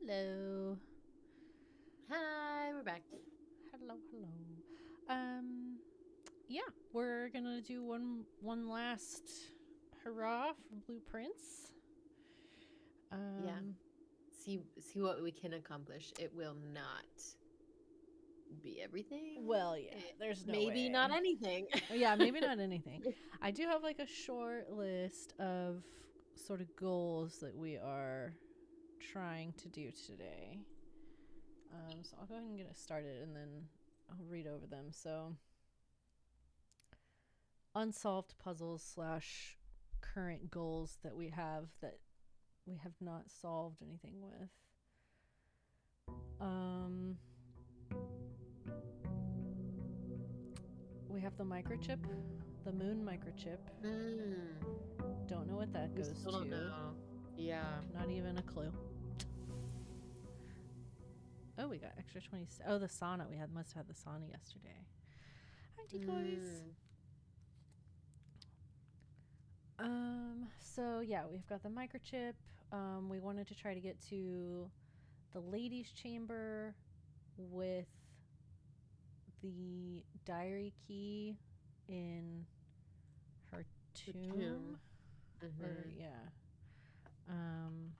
Hello. Hi, we're back. Hello. Um yeah, we're going to do one last hurrah for Blueprints. Yeah. Um See what we can accomplish. It will not be everything. well, yeah, there's no Maybe not way. anything. Yeah, maybe not anything. I do have like a short list of sort of goals that we are trying to do today. So I'll go ahead and get it started and then I'll read over them. So, unsolved puzzles slash current goals that we have that we have not solved anything with. Um, we have the microchip, the moon microchip. Hmm. Don't know what that We goes still don't to. know. Yeah. Not even a clue. Oh, we got extra 20. Oh, the sauna. We must have had the sauna yesterday. Hi, decoys. Hmm. So yeah, we've got the microchip. We wanted to try to get to the ladies' chamber with the diary key in her The tomb. tomb. Or, Mm-hmm. yeah. Um,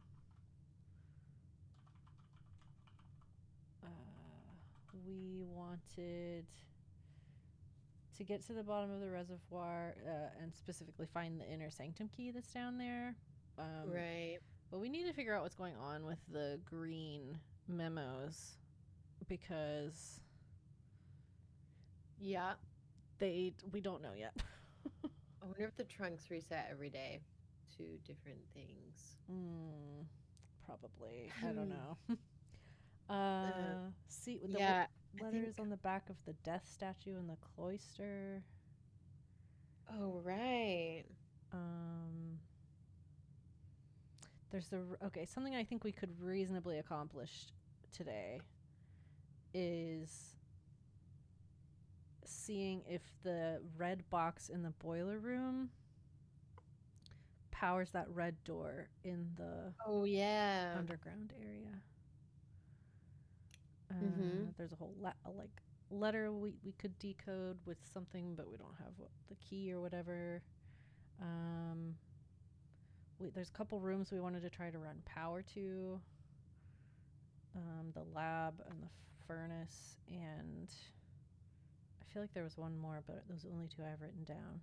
uh, we wanted to get to the bottom of the reservoir and specifically find the inner sanctum key that's down there. Um, Right. but we need to figure out what's going on with the green memos because Yeah. we don't know yet. I wonder if the trunks reset every day to different things. mm, Probably. I don't know. Uh, See the yeah, I think. letters on the back of the death statue in the cloister. Oh, right. Um, there's the okay. Something I think we could reasonably accomplish today is seeing if the red box in the boiler room powers that red door in the Oh, yeah. underground area. Mm-hmm. There's a whole like letter we could decode with something, but we don't have the key or whatever. Um, there's a couple rooms we wanted to try to run power to. The lab and the furnace, and I feel like there was one more, but those are the only two I have written down.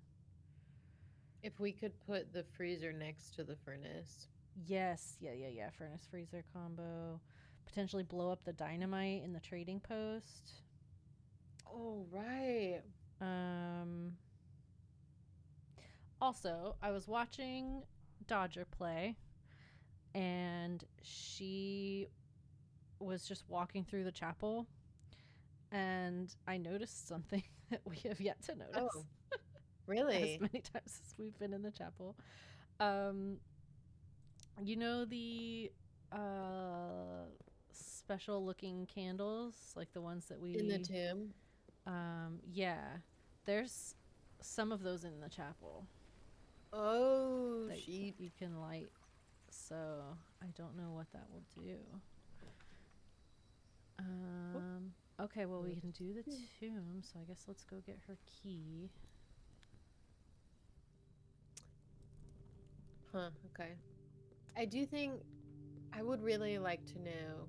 If we could put the freezer next to the furnace. Yes, yeah. Furnace freezer combo. Potentially blow up the dynamite in the trading post. Oh, right. Um, Also, I was watching Dodger play, and she was just walking through the chapel, and I noticed something that we have yet to notice Oh, as really? many times as we've been in the chapel. Um, you know the special looking candles, like the ones that In the we, tomb? yeah, there's some of those in the chapel Oh, that she. you can light. So I don't know what that will do. Oh, Okay, well, we look can at do the the tomb. tomb, so I guess let's go get her key. Huh, okay. I do think I would really like to know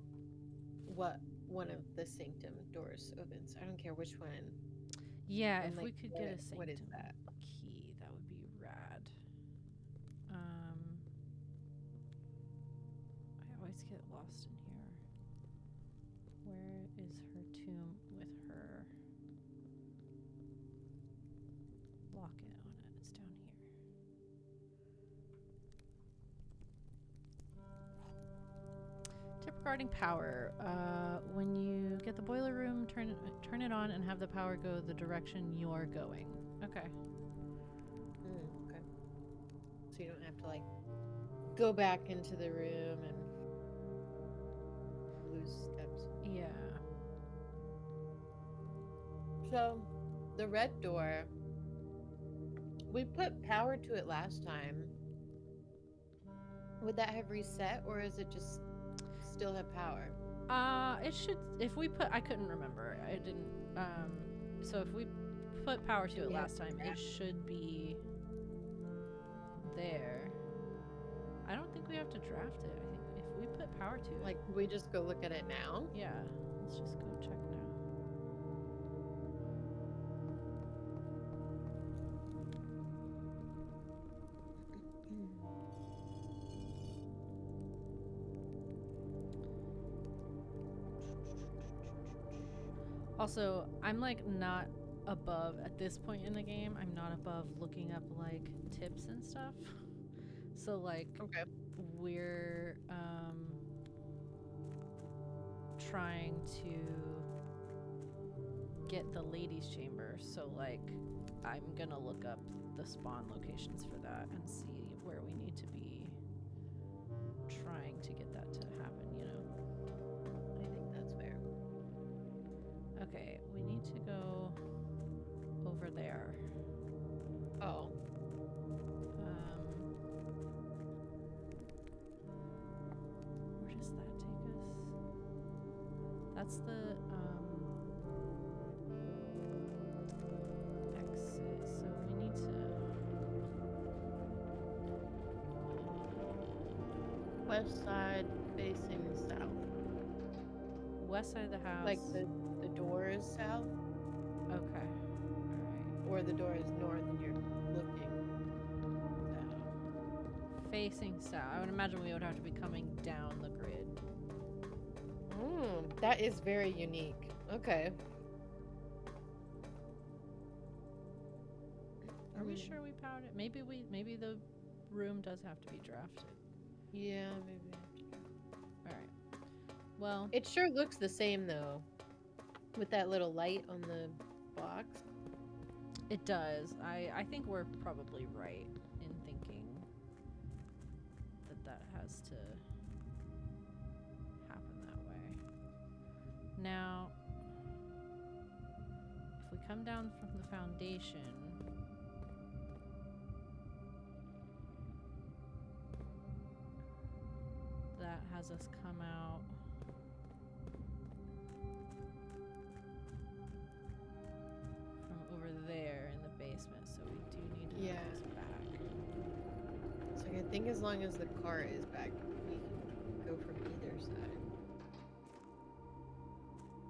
what one of the sanctum doors opens. I don't care which one. Yeah, I'm if like, we could get a what is sanctum that? key, that would be rad. Um, I always get lost in here. Where is her tomb with her locket on it? It's down here. Tip regarding power. When you get the boiler room, turn it on and have the power go the direction you're going. Okay. Okay. So you don't have to, like, go back into the room and lose steps. Yeah. So, the red door, we put power to it last time. Would that have reset or is it just still have power? It should. If we put, I couldn't remember. I didn't. So if we put power to Do it we have last time, it draft? should be there. I don't think we have to draft it. I think if we put power to it, Like, can we just go look at it now? yeah. Let's just go check now. Also, I'm like not above at this point in the game. I'm not above looking up like tips and stuff. So like Okay. we're trying to get the ladies' chamber. So like I'm gonna look up the spawn locations for that and see where we need to be trying to get that to happen, you know. I think that's fair. Okay, we need to go over there. Oh. Where does that take us? That's the exit. So we need to. West side facing south. West side of the house. Like the door is south, Okay. Alright. or the door is north and you're looking south. Facing south. I would imagine we would have to be coming down the grid. That is very unique. Okay. Are we sure we powered it? Maybe the room does have to be drafted. Yeah, maybe. Alright. Well, It sure looks the same though, with that little light on the box. it does. I think we're probably right in thinking that has to happen that way. Now, if we come down from the foundation, that has us come out from over there in the basement, so we do need to Yeah. have this back. So I think as long as the car is back, we can go from either side.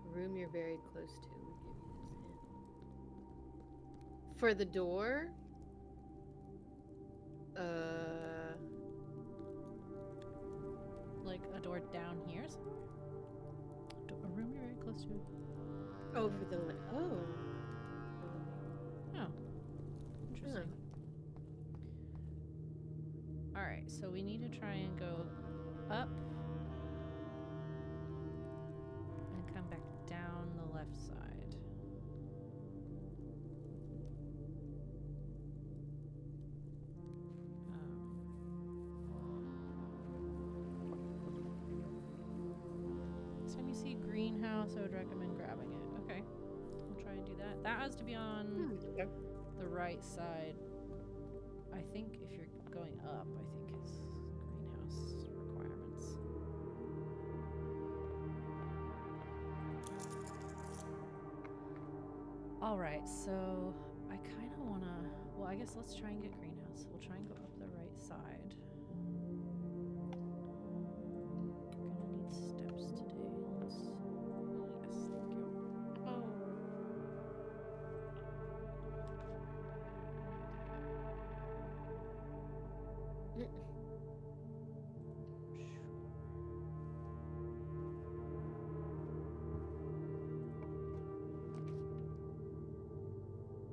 The room you're very close to would give you this hint. For the door, Like a door down here somewhere? A room you're very close to? oh, for the oh. Oh. Interesting. Alright, so we need to try and go up and come back down the left side. So when you see greenhouse, I would recommend grabbing it. Okay, we'll try and do that. That has to be on Okay. the right side. I think if you're going up, I think is greenhouse requirements. All right, so I kind of want to, well, I guess let's try and get greenhouse. We'll try and go up the right side. We're gonna need steps today. Let's, yes, thank you. Oh.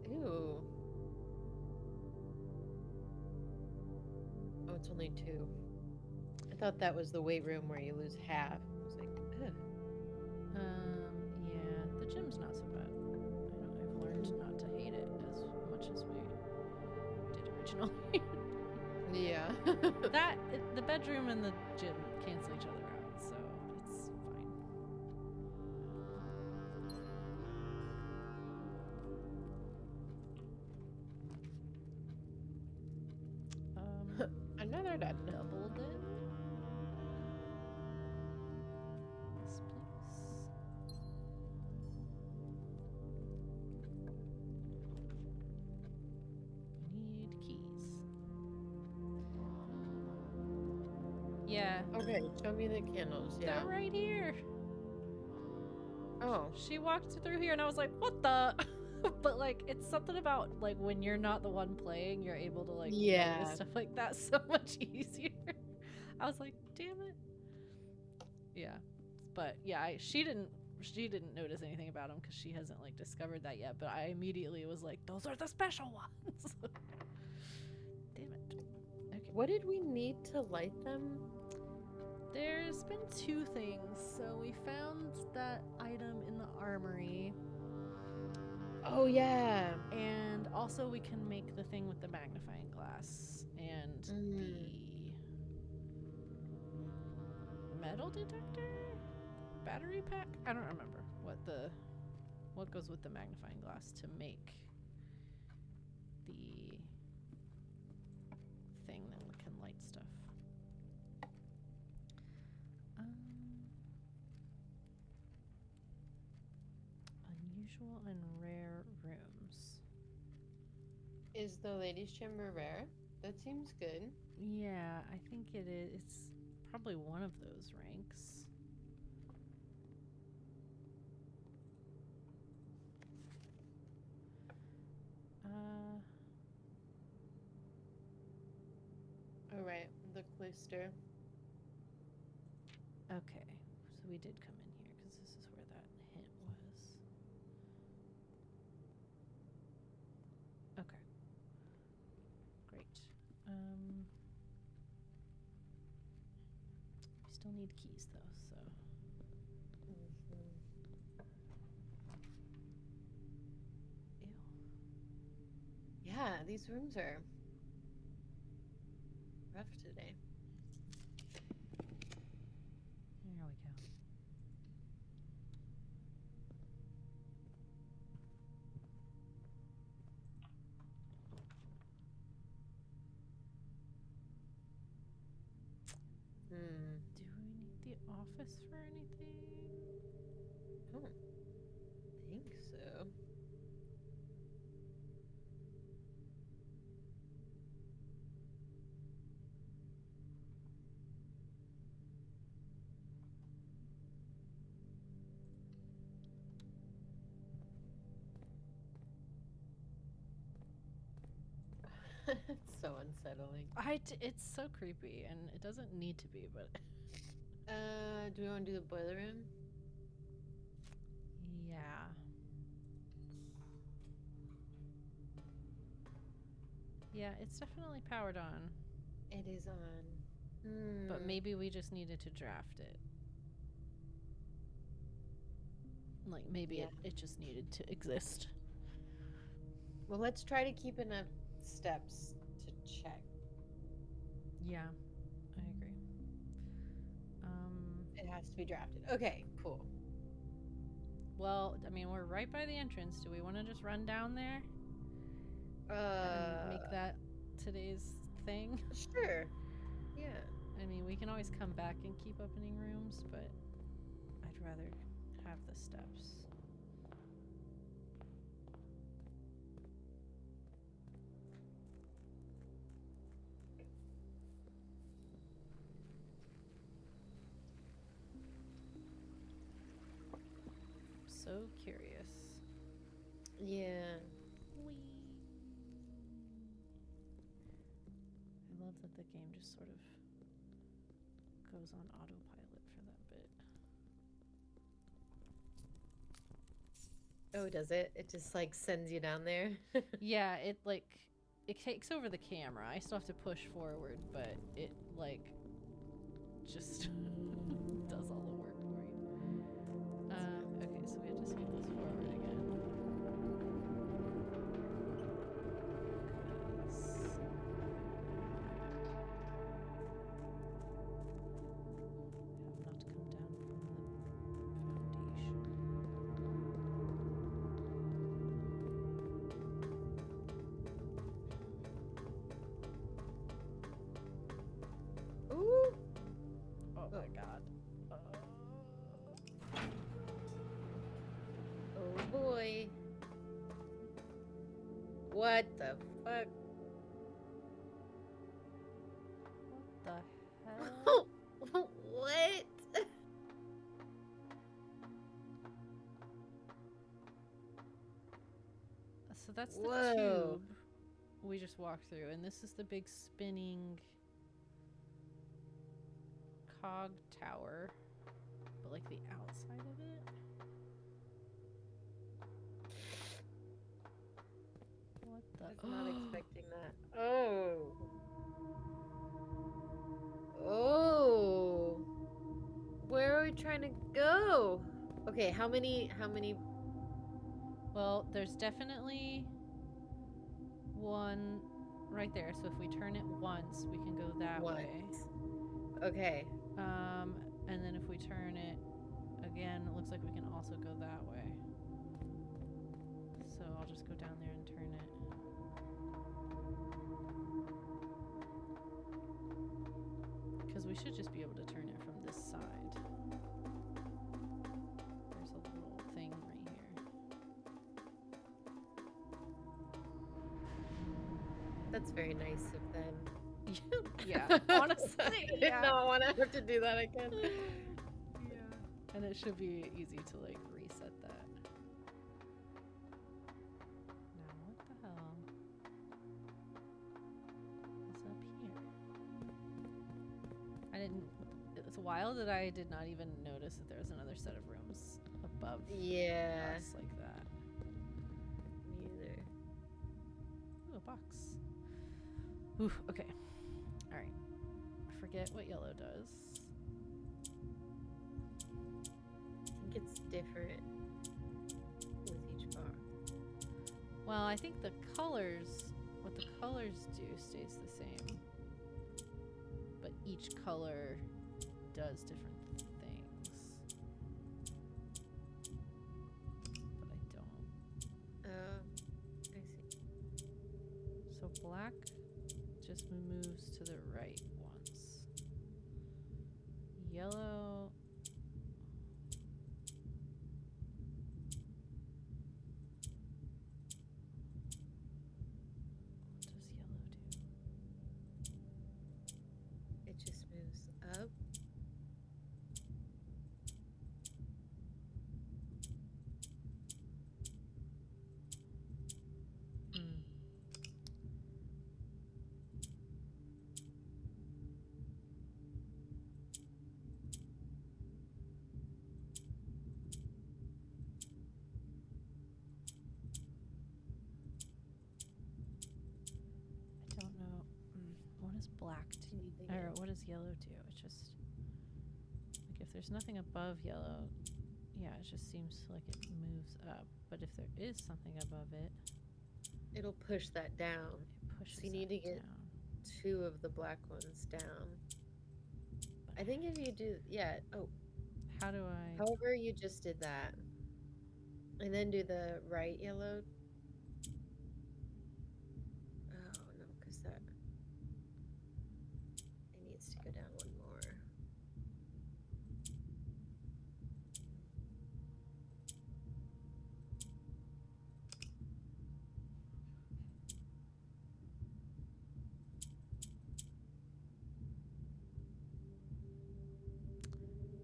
Ew. Oh, it's only 2. I thought that was the weight room where you lose half. I was like, ugh. Yeah, the gym's not so bad. I've learned not to hate it as much as we did originally. Yeah. The bedroom and the gym cancel each other out, so it's fine. Another dead. Doubled it. Yeah, Okay, show me the candles. Yeah. they're right here. Oh. She walked through here, and I was like, "What the?" But like, it's something about like when you're not the one playing, you're able to like Yeah. notice stuff like that so much easier. I was like, "Damn it." Yeah, but yeah, she didn't notice anything about them because she hasn't like discovered that yet. But I immediately was like, "Those are the special ones." Damn it. Okay. What did we need to light them? There's been two things. So we found that item in the armory, Oh yeah. and also we can make the thing with the magnifying glass and the metal detector, battery pack. I don't remember what goes with the magnifying glass to make the thing that can light stuff. Unusual and rare rooms. Is the ladies' chamber rare? That seems good. Yeah, I think it is. It's probably one of those ranks. All right, the cloister. Okay, so we did come in here because this is where that hint was. Okay. Great. We still need keys though, so. Ew. Yeah, these rooms are rough today. There we go. Do we need the office for anything? I don't think so. It's so unsettling. It's so creepy, and it doesn't need to be, but. Do we want to do the boiler room? Yeah. Yeah, it's definitely powered on. It is on. But maybe we just needed to draft it. Like, maybe it just needed to exist. Well, let's try to keep enough steps to check. Yeah, I agree. It has to be drafted. Okay, cool. Well, I mean, we're right by the entrance. Do we want to just run down there? And make that today's thing? Sure. Yeah. I mean, we can always come back and keep opening rooms, but I'd rather have the steps. So curious. Yeah. Whee. I love that the game just sort of goes on autopilot for that bit. Oh, does it? It just like sends you down there? Yeah, it takes over the camera. I still have to push forward, but it like just does all the work for you. Okay, so we have to speed this forward again. 'Cause have not come down from the foundation. Ooh. Oh my god. Oh boy. What the fuck? What the hell? So that's the Whoa. tube we just walked through, and this is the big spinning cog tower, but like the outside of it. What the? I was not expecting that. Oh. Oh. Where are we trying to go? Okay, how many Well, there's definitely one right there. So if we turn it once, we can go that way. Okay. And then if we turn it again, it looks like we can also go that way. So I'll just go down there and turn it. Because we should just be able to turn it from this side. There's a little thing right here. That's very nice of them. Yeah, honestly, I did not want to have to do that again. Yeah. And it should be easy to like reset that. Now what the hell is up here? I didn't. It's wild that I did not even notice that there was another set of rooms above Yeah. us like that. Me either. Ooh, a box. Ooh, okay. All right. I forget what yellow does. I think it's different with each box. Well, I think the colors, what the colors do stays the same. But each color does different things. But I don't. I see. So black just moves to the right once. Yellow. What does yellow do? It just moves up. I don't know. What does black do? Or what does yellow do? It just like if there's nothing above yellow, yeah, it just seems like it moves up. But if there is something above it, It'll push that down. it pushes So you need to that get down. 2 of the black ones down. I think if you do, yeah. Oh, How do I? however you just did that, and then do the right yellow. Oh no, because that it needs to go down one more.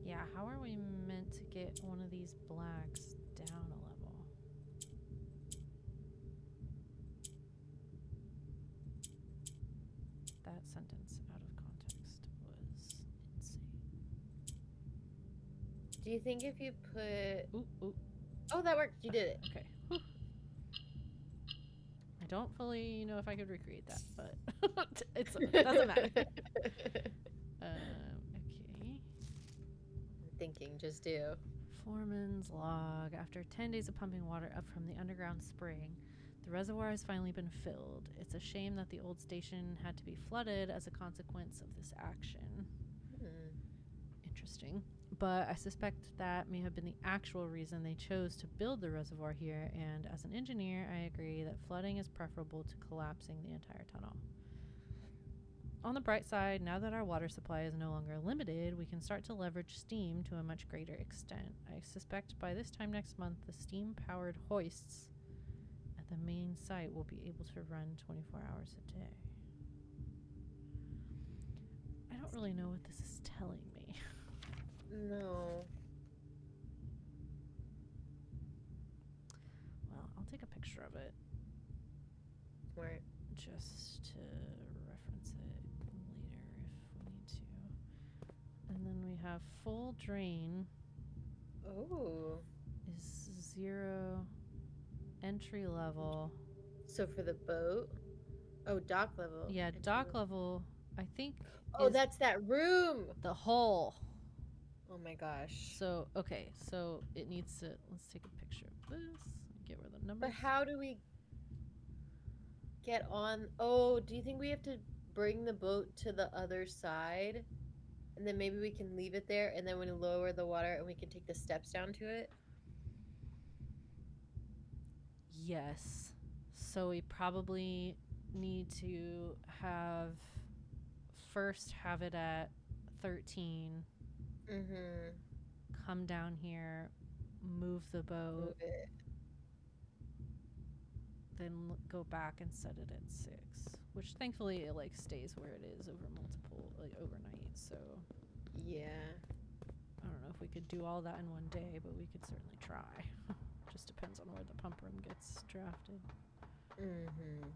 Yeah, how are we meant to get one of these blacks down a level? That sentence out of context was insane. Do you think if you put? Ooh, ooh. Oh, that worked. You did it. Okay. Whew. I don't fully know if I could recreate that, but it doesn't matter. Okay. I'm thinking, just do. Foreman's log. After 10 days of pumping water up from the underground spring, the reservoir has finally been filled. It's a shame that the old station had to be flooded as a consequence of this action. Interesting. But I suspect that may have been the actual reason they chose to build the reservoir here, and as an engineer, I agree that flooding is preferable to collapsing the entire tunnel. On the bright side, now that our water supply is no longer limited, we can start to leverage steam to a much greater extent. I suspect by this time next month, the steam-powered hoists at the main site will be able to run 24 hours a day. I don't really know what this is telling me. No. Well, I'll take a picture of it smart. just to reference it later if we need to. And then we have full drain Oh. is 0 entry level. So for the boat? Oh, dock level. Yeah, entry dock level, I think, Oh, is that's that room. the hull. Oh my gosh. So, okay, so it needs to, let's take a picture of this, get where the numbers. But how do we get on? Oh, do you think we have to bring the boat to the other side? And then maybe we can leave it there and then we lower the water and we can take the steps down to it? Yes. So we probably need to have it at 13, Mm-hmm. come down here, move the boat, Move it. then go back and set it at 6, which thankfully it like stays where it is over multiple, like overnight. So Yeah. I don't know if we could do all that in one day, but we could certainly try. Just depends on where the pump room gets drafted. Mm-hmm.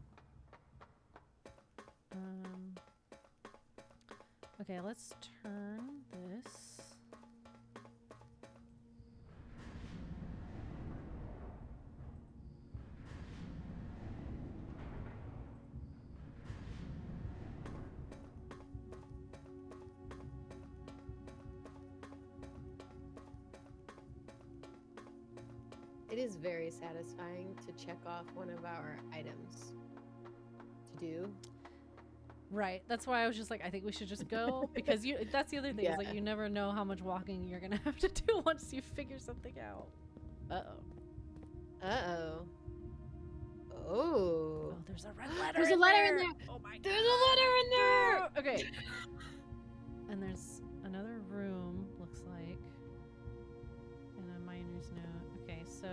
Okay, let's turn this. It is very satisfying to check off one of our items to do. Right. That's why I was just like, I think we should just go because that's the other thing is like you never know how much walking you're gonna have to do once you figure something out. Uh-oh. Oh. Oh, there's a red letter. There's a letter in there. Oh my god. There's a letter in there. Okay. And there's another room, looks like. And a miner's note. Okay, so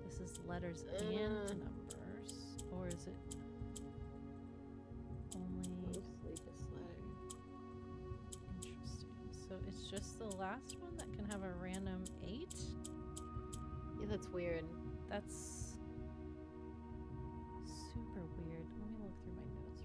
this is letters and numbers. Or is it only Mostly just letter. interesting. So it's just the last one that can have a random 8? Yeah, that's weird. That's super weird. Let me look through my notes.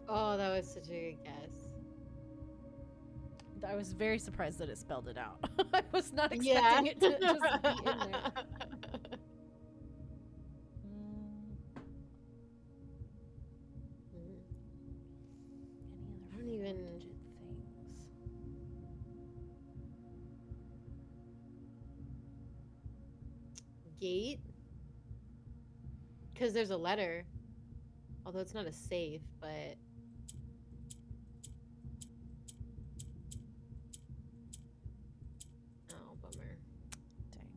Oh, that was such a good guess. I was very surprised that it spelled it out. I was not expecting it to just be in there. I don't Any other even- four-digit things? Gate? Because there's a letter. Although it's not a safe, but... Oh, bummer. Dang.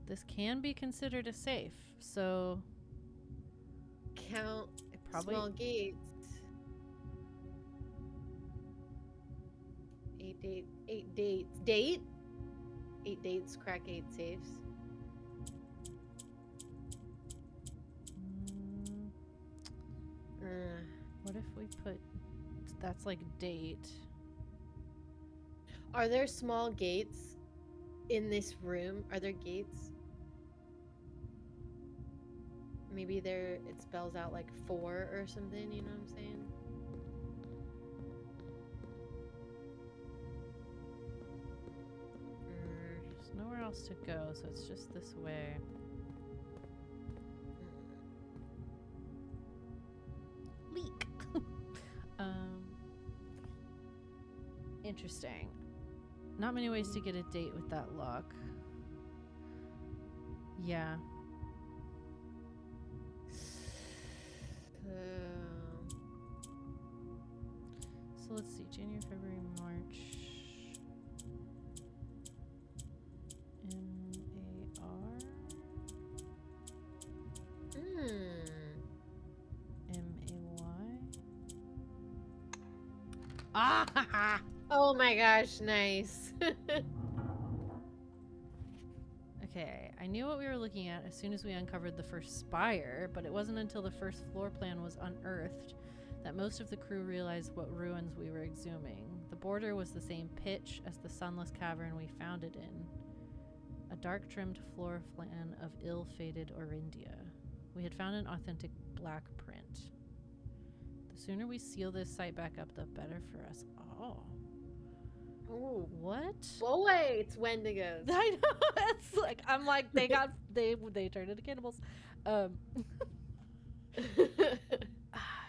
This can be considered a safe, so Count it probably small gates. 8 dates. Date? 8 dates, crack 8 safes. What if we put that's like date? Are there small gates in this room? Are there gates? Maybe it spells out like 4 or something, you know what I'm saying? There's nowhere else to go, so it's just this way. Leak. Interesting. Not many ways to get a date with that lock. Yeah. So let's see, January, February, March. MAR. Ah! Oh my gosh, nice. Okay, I knew what we were looking at as soon as we uncovered the first spire, but it wasn't until the first floor plan was unearthed that most of the crew realized what ruins we were exhuming. The border was the same pitch as the sunless cavern we found it in, a dark trimmed floor plan of ill-fated Orindia. We had found an authentic black print. The sooner we seal this site back up, the better for us all. Oh, What? boy, it's Wendigos. I know. It's like I'm like they turned into cannibals. I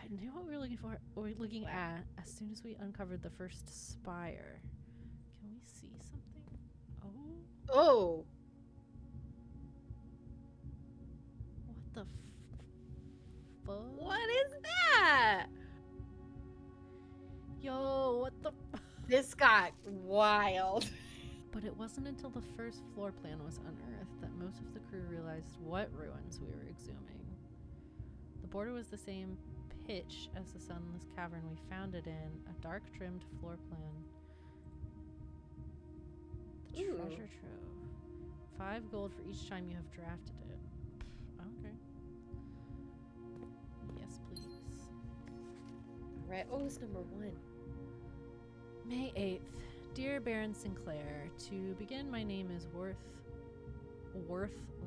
knew what we were looking for. Or looking at as soon as we uncovered the first spire. Can we see something? Oh, Oh, what the fuck? what is that? Yo, what the? This got wild. But it wasn't until the first floor plan was unearthed that most of the crew realized what ruins we were exhuming. The border was the same pitch as the sunless cavern we found it in, a dark trimmed floor plan. The Ooh. treasure trove. 5 gold for each time you have drafted it. Okay. Yes, please. All right. Oh, it's number 1. May 8th. Dear Baron Sinclair, to begin, my name is Worth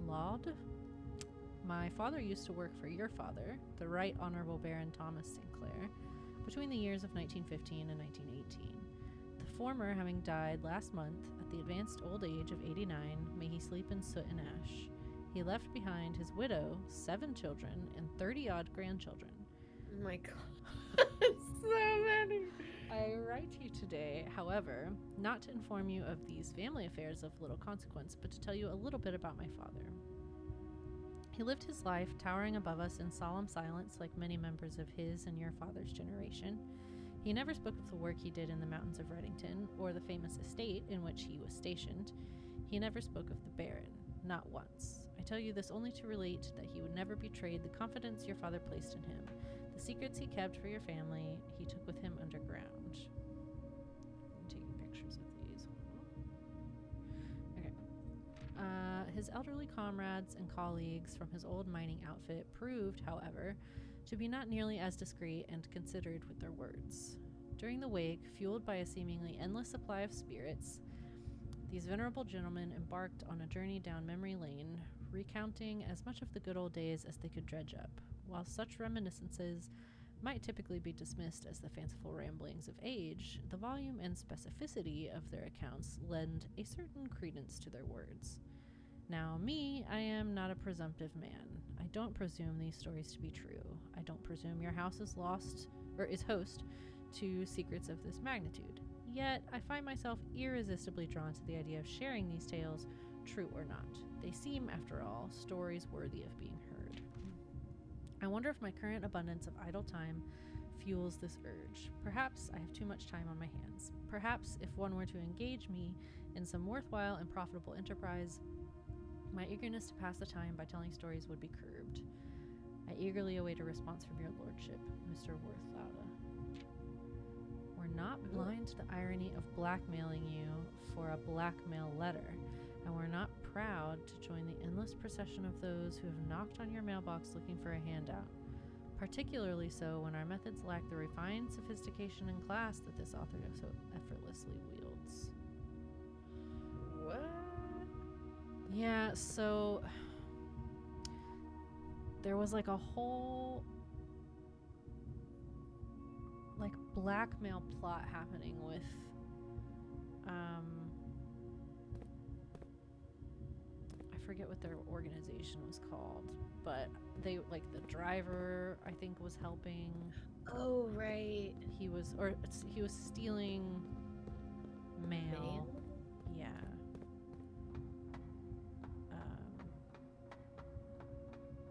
Laud. My father used to work for your father, the Right Honorable Baron Thomas Sinclair, between the years of 1915 and 1918. The former having died last month at the advanced old age of 89, may he sleep in soot and ash. He left behind his widow, 7 children, and 30-odd grandchildren. Oh my god. So many. I write to you today, however, not to inform you of these family affairs of little consequence, but to tell you a little bit about my father. He lived his life towering above us in solemn silence like many members of his and your father's generation. He never spoke of the work he did in the mountains of Reddington or the famous estate in which he was stationed. He never spoke of the Baron, not once. I tell you this only to relate that he would never betray the confidence your father placed in him. The secrets he kept for your family, he took with him underground. I'm taking pictures of these. Okay. His elderly comrades and colleagues from his old mining outfit proved, however, to be not nearly as discreet and considered with their words. During the wake, fueled by a seemingly endless supply of spirits, these venerable gentlemen embarked on a journey down memory lane, recounting as much of the good old days as they could dredge up. While such reminiscences might typically be dismissed as the fanciful ramblings of age, the volume and specificity of their accounts lend a certain credence to their words. Now, me, I am not a presumptive man. I don't presume these stories to be true. I don't presume your house is host to secrets of this magnitude. Yet, I find myself irresistibly drawn to the idea of sharing these tales, true or not. They seem, after all, stories worthy of being heard. I wonder if my current abundance of idle time fuels this urge. Perhaps I have too much time on my hands. Perhaps if one were to engage me in some worthwhile and profitable enterprise, my eagerness to pass the time by telling stories would be curbed. I eagerly await a response from your lordship, Mr. Worthlauda. We're not blind to the irony of blackmailing you for a blackmail letter, and we're not proud to join the endless procession of those who have knocked on your mailbox looking for a handout, particularly so when our methods lack the refined sophistication and class that this author so effortlessly wields. What? Yeah, so there was like a whole like blackmail plot happening with I forget what their organization was called, but they like the driver I think was helping. Oh, right. He was stealing mail. Yeah.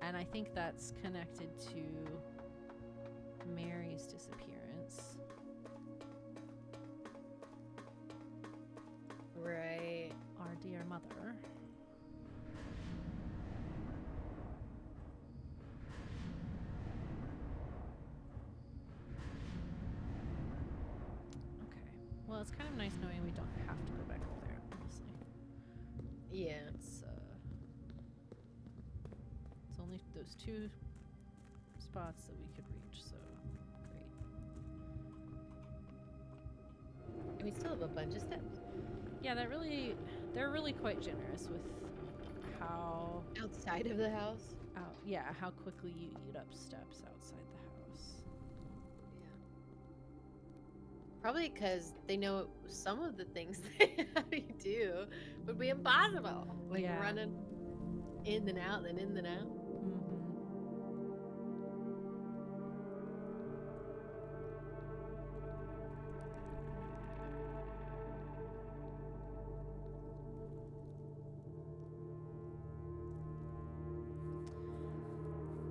And I think that's connected to Mary's disappearance. Right. Our dear mother. it's kind of nice knowing we don't have to go back over there, honestly. Yeah. It's only those 2 spots that we could reach, so great. And we still have a bunch of steps. Yeah, they're really quite generous with how Outside of the house? how quickly you eat up steps outside the house. Yeah. Probably because they know some of the things they have you do would be impossible. Like Yeah. running in and out, then in and out.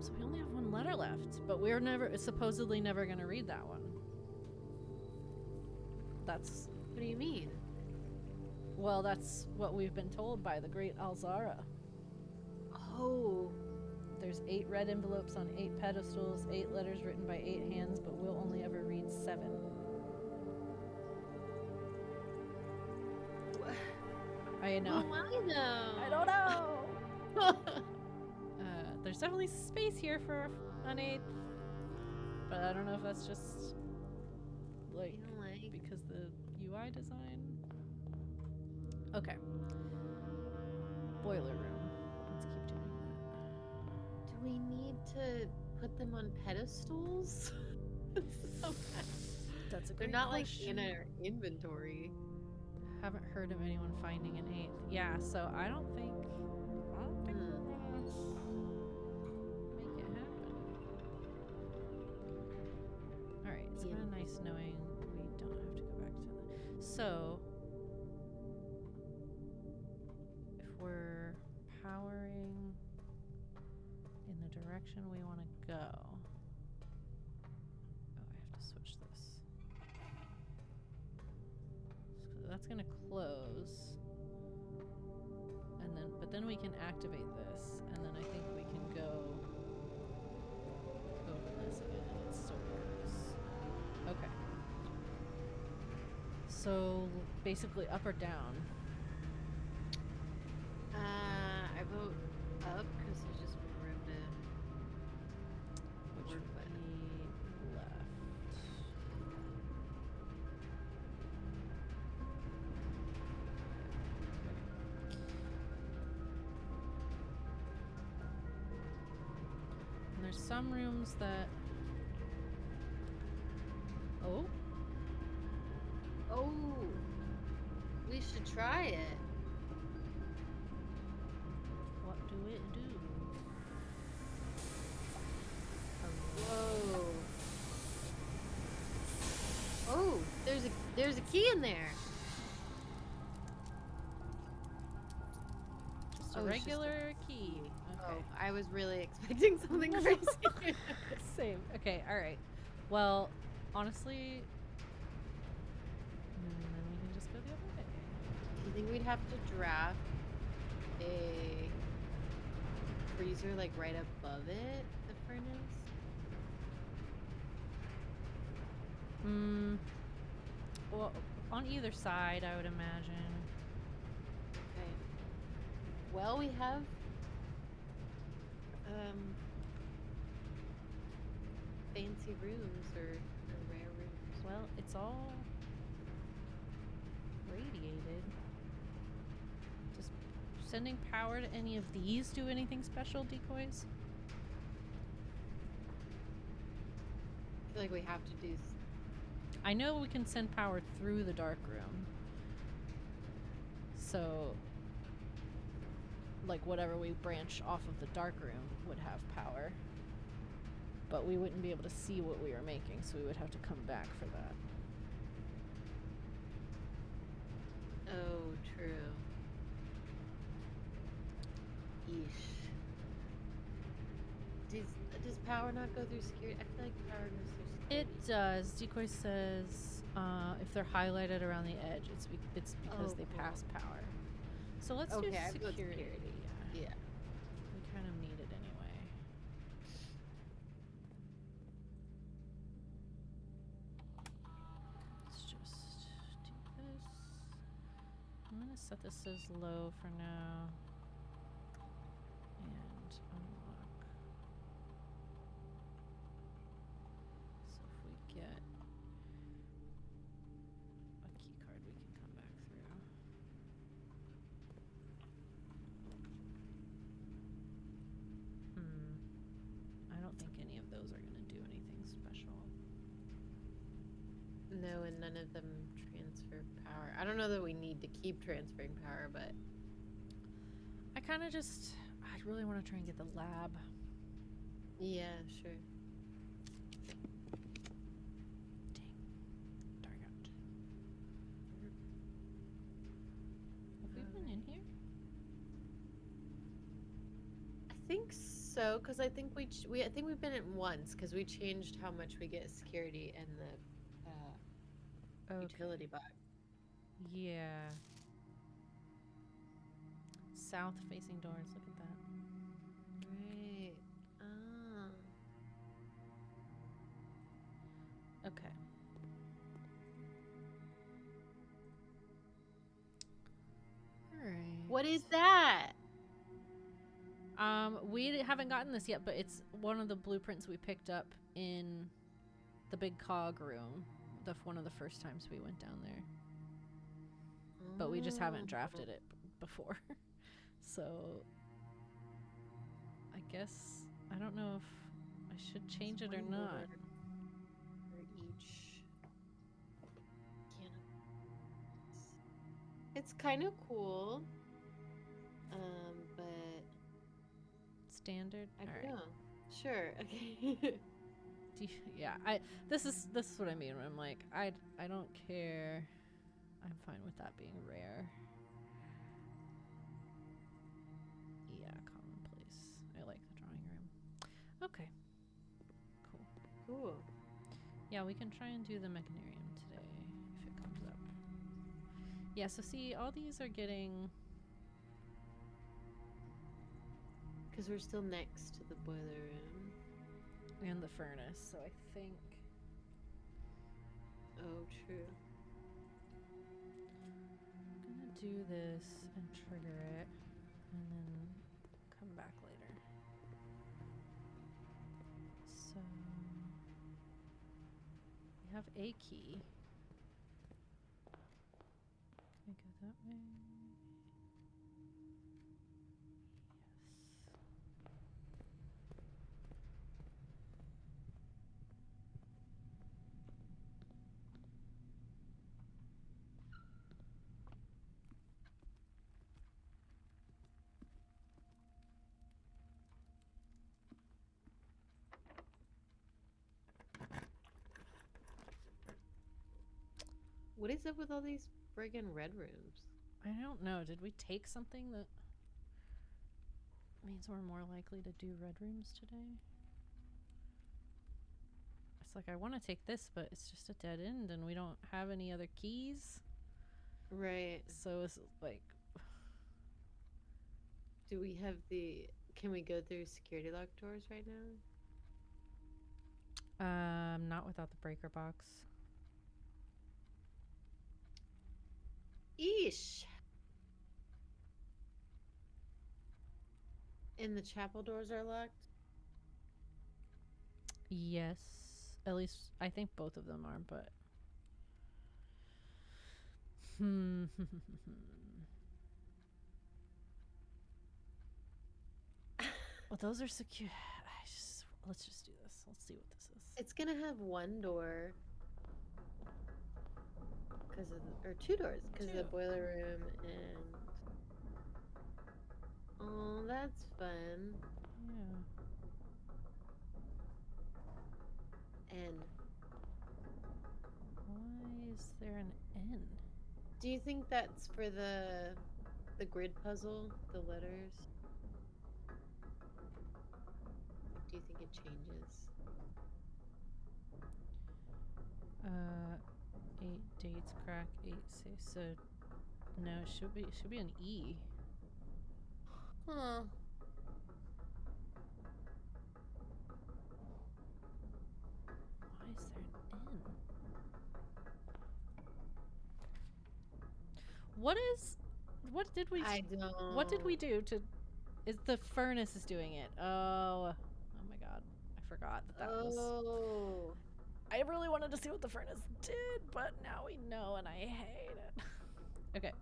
So we only have 1 letter left, but we're supposedly never going to read that one. That's What do you mean? Well, that's what we've been told by the great Alzara. Oh. There's 8 red envelopes on 8 pedestals, 8 letters written by 8 hands, but we'll only ever read 7. I know. Why though? I don't know. There's definitely space here for an 8th, but I don't know if that's just like because the UI design. Okay. Boiler room. Let's keep doing that. Do we need to put them on pedestals? That's a They're great not question. like in our inventory. Haven't heard of anyone finding an 8th. Yeah, so I don't think we're gonna make it happen. Alright, it's kind of nice knowing we don't have to go back to that. So if we're powering in the direction we want to go. Oh, I have to switch this. So that's gonna close, and then we can activate this, and then I think we can go open this again, and it still works. Okay. So basically, up or down? I vote up because there's just more room to. Which would be left. And there's some rooms that. Oh, Oh, we should try it. what do it do? Whoa. Oh, there's a key in there. Just a Oh, it's just a regular key. Okay. Oh, I was really expecting something crazy. Same. Okay, alright. Well, honestly, then we can just go the other way. Do you think we'd have to draft a freezer like right above it, the furnace? Well, on either side, I would imagine. Okay. Well, we have fancy rooms or rare rooms. Well, it's all radiated. Does sending power to any of these do anything special, decoys? I feel like we have to do. I know we can send power through the dark room. So, like, whatever we branch off of the dark room would have power. But we wouldn't be able to see what we were making, so we would have to come back for that. Oh, true. Yeesh. Does power not go through security? I feel like power goes through security. It does. Decoy says if they're highlighted around the edge, it's because they cool. pass power. So let's Okay, do I vote security. security. Yeah. Yeah. We kind of need it anyway. Let's just do gonna set this as low for now. And unlock. So if we get a key card, we can come back through. I don't think any of those are gonna do anything special. No, and none of them transfer power. I don't know that we need to keep transferring power, but I kind of just, I really want to try and get the lab. yeah, sure. Dang. Dark out. Have we been in here? I think so, because I think I think we've been in once because we changed how much we get security and the utility box. Yeah. South facing doors. Look at that. Right. Ah. Okay. All right. What is that? We haven't gotten this yet, but it's one of the blueprints we picked up in the big cog room. One of the first times we went down there. But we just haven't drafted it before. So I guess I don't know if I should change it or not. For each canopy. It's kind of cool. But Standard. I don't All right. know. Sure. Okay. Yeah. This is what I mean when I'm like I don't care. I'm fine with that being rare. Yeah, commonplace. I like the drawing room. Okay. Cool. Cool. Yeah, we can try and do the mechanarium today if it comes up. Yeah, so see, all these are getting... Because we're still next to the boiler room. And the furnace, so I think... Oh, true. I'm gonna do this and trigger it, and then come back later. So... we have a key. Can I go that way? Yes. What is up with all these friggin' red rooms? I don't know. Did we take something that means we're more likely to do red rooms today? It's like I want to take this, but it's just a dead end and we don't have any other keys. Right. So it's like... Do we have the... Can we go through security lock doors right now? Not without the breaker box. Eesh. And the chapel doors are locked? Yes. At least I think both of them are, but... Well, those are secure. Let's just do this. Let's see what this is. It's gonna have one door. Or two doors. Because of the boiler room and... Oh, that's fun. Yeah. N. Why is there an N? Do you think that's for the grid puzzle? The letters? Do you think it changes? 8 dates crack 8 6. So no, it should be an E. Huh. Why is there an N? What is What did we? I don't. What did we do to? Is the furnace is doing it? Oh my god! I forgot that was. Oh. I really wanted to see what the furnace did, but now we know, and I hate it. Okay.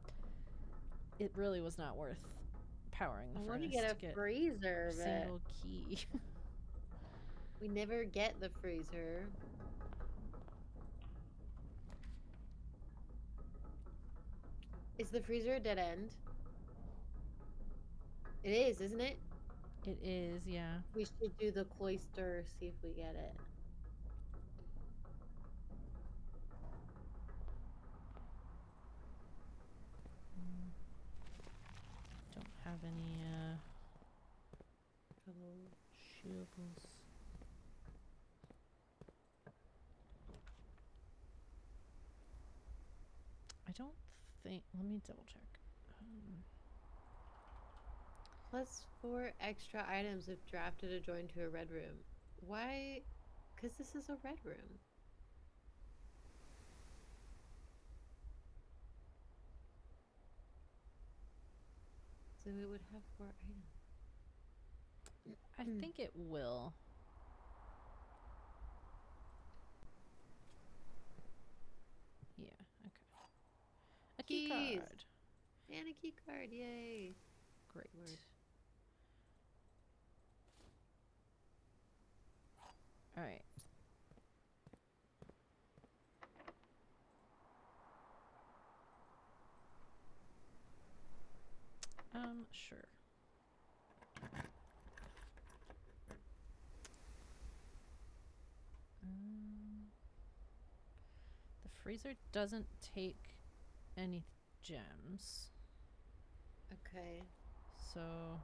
It really was not worth powering the I furnace want to get to a freezer, a but single key. we never get the freezer. Is the freezer a dead end? It is, isn't it? It is, yeah. We should do the cloister, see if we get it. Don't have any Oh. shields. I don't think. Let me double check. +4 extra items if drafted or joined to a red room. Why? Because this is a red room. So it would have 4 items. I think it will. Yeah, okay. A key Keys. card. And a key card, yay. Great. Word. All right. Sure. The freezer doesn't take any gems. Okay. So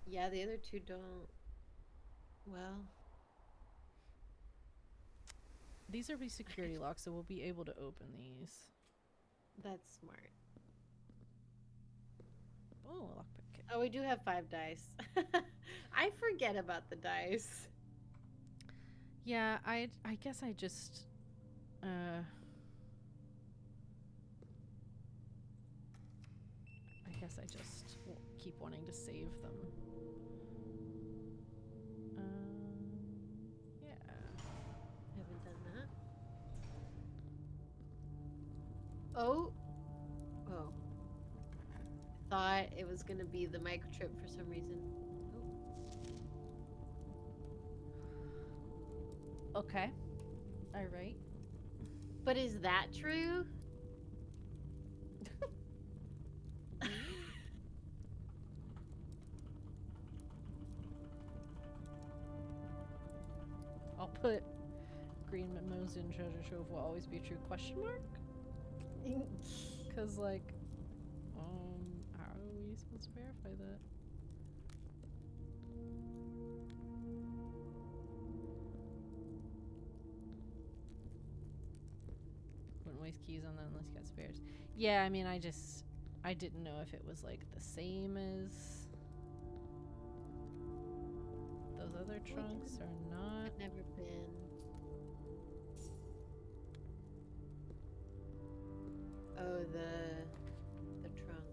Yeah, the other two don't. Well, these are security locks, so we'll be able to open these. that's smart. Oh, a lockpick kit. Oh, we do have 5 dice. I forget about the dice. Yeah, I guess I just I guess I just keep wanting to save them. Yeah. Haven't done that. Oh. Oh. Thought it was gonna be the microchip for some reason. Oh. Okay. All right. But is that true? I'll put Green Mimosan treasure trove will always be true question mark? Cuz like how are we supposed to verify that? Wouldn't waste keys on that unless you got spares. Yeah, I mean I didn't know if it was like the same as those other trunks or not. I've never been. Oh, the trunk.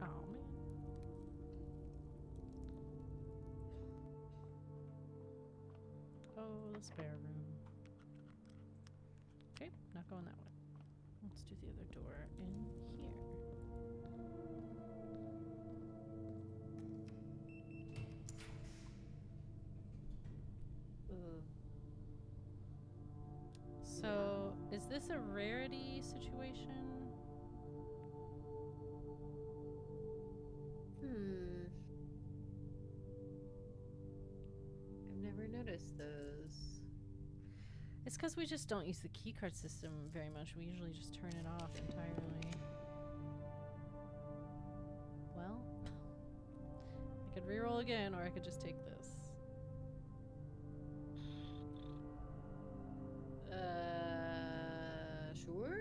Oh man. Oh, the spare room. Okay, not going that way. Let's do the other door in here. Ooh. So, is this a rarity situation? I've never noticed those. It's because we just don't use the keycard system very much. We usually just turn it off entirely. Well, I could reroll again, or I could just take this. Sure?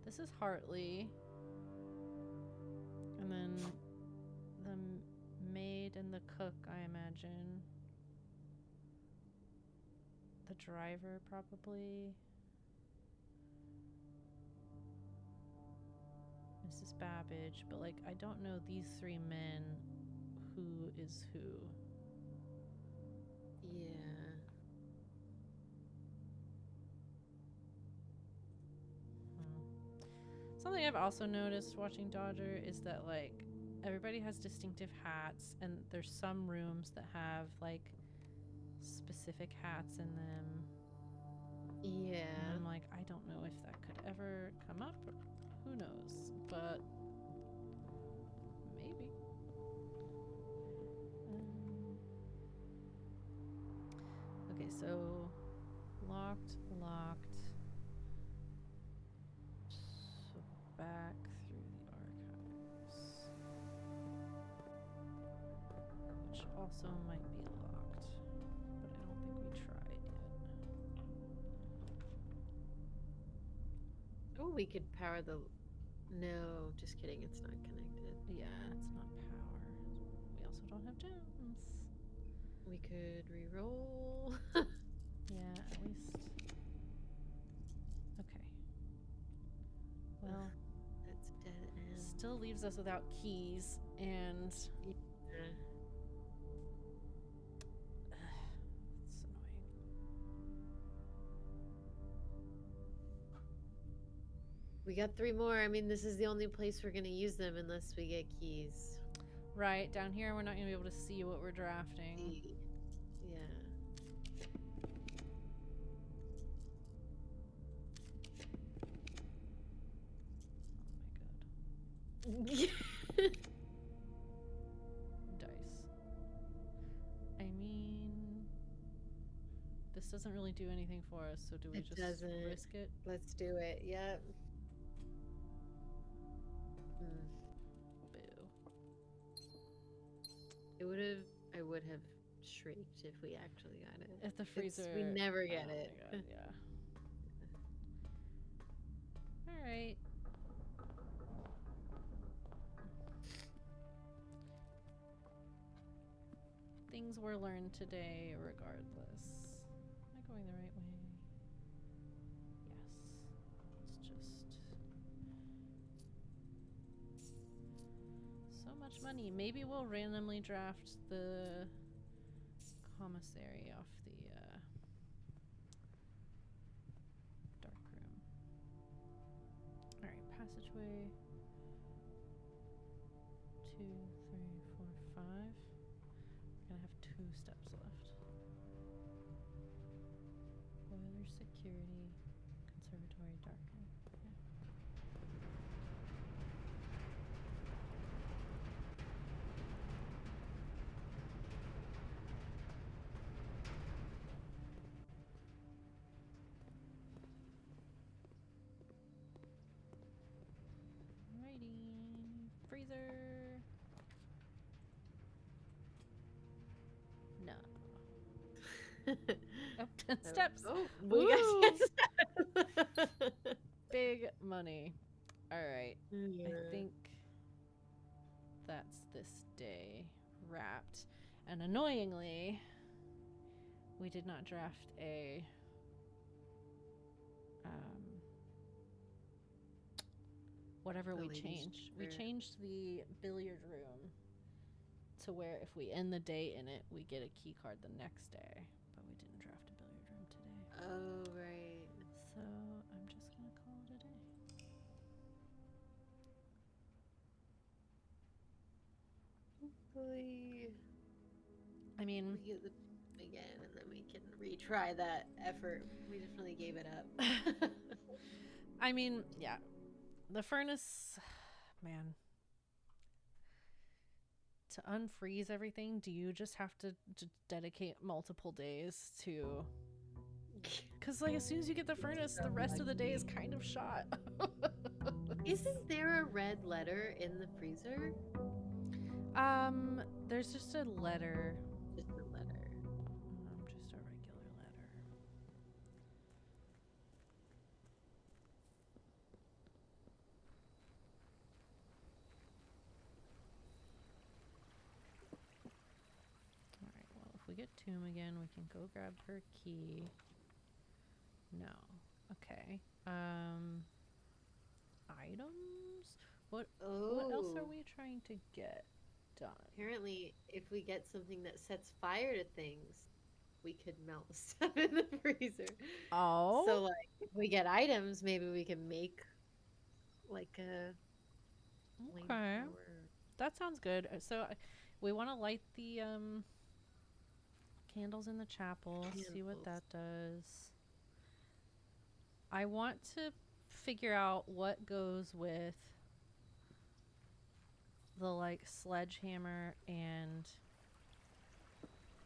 This is Hartley. And then the maid and the cook, I imagine. The driver, probably. Mrs. Babbage. But, like, I don't know these three men. Who is who? Yeah. Something I've also noticed watching Dodger is that, like, everybody has distinctive hats, and there's some rooms that have, like, specific hats in them. Yeah. And I'm like, I don't know if that could ever come up. Or who knows? But maybe. Okay, so locked. So back through the archives, which also might be locked, but I don't think we tried yet. Oh, we could power the. No, just kidding. It's not connected. Yeah, it's not power. We also don't have gems. We could re-roll. Yeah, at least. Okay. Well, That's dead end. still leaves us without keys, and Yeah. it's annoying. We got 3 more. I mean, this is the only place we're gonna use them unless we get keys. Right, down here we're not going to be able to see what we're drafting. Yeah. Oh my god. Dice. I mean, this doesn't really do anything for us, so do we It just doesn't. risk it? Let's do it. Yep. Boo. I would have shrieked if we actually got it. If the freezer... We never get oh it. My god, yeah. Alright. Things were learned today regardless. Am I going the right way? Yes. It's just... so much money. Maybe we'll randomly draft the commissary off the dark room. Alright, passageway. 2, 3, 4, 5. We're gonna have 2 steps left. Boiler security, conservatory, dark room. Yeah. Alrighty, freezer. No. Oh, 10 steps. Oh, we got Woo! 10 steps. Big money. Alright, Yeah. I think that's this day wrapped. And annoyingly, we did not draft a whatever The we ladies' changed. We chamber. changed the billiard room to where if we end the day in it, we get a key card the next day. But we didn't draft a billiard room today. Oh, right. So I'm just gonna call it a day. Hopefully I mean, we get the again and then we can retry that effort. We definitely gave it up. I mean, yeah. The furnace, man. To unfreeze everything, do you just have to dedicate multiple days to... Because, like, as soon as you get the furnace, the rest of the day is kind of shot. Isn't there a red letter in the freezer? There's just a letter. Just a letter. Just a regular letter. we get Tomb again, we can go grab her key. No. Okay. Items? What else are Oh, we trying to get done? apparently, if we get something that sets fire to things, we could melt stuff in the freezer. So, Oh, like, if we get items, maybe we can make like a okay. flamethrower. That sounds good. We want to light the candles in the chapel, see what Candles. that does. I want to figure out what goes with the like sledgehammer and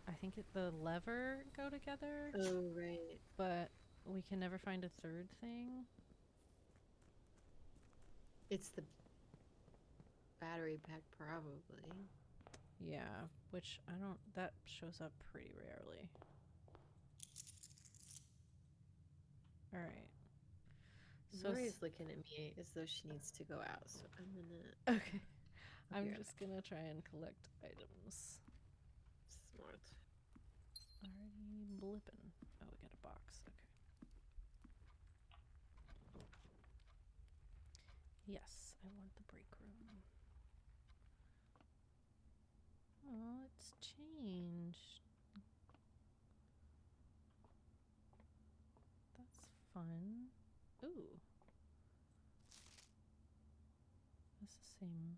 I think the lever go together, Oh, right. but we can never find a third thing. It's the battery pack, probably. Yeah, which I don't. That shows up pretty rarely. All right. So Lori's looking at me as though she needs to go out, so I'm gonna. okay. I'll be I'm right just gonna try and collect items. back. Smart. Already blipping. Oh, we got a box. Okay. Yes, I want the break room. Oh, it's changed. That's fun. Ooh. That's the same.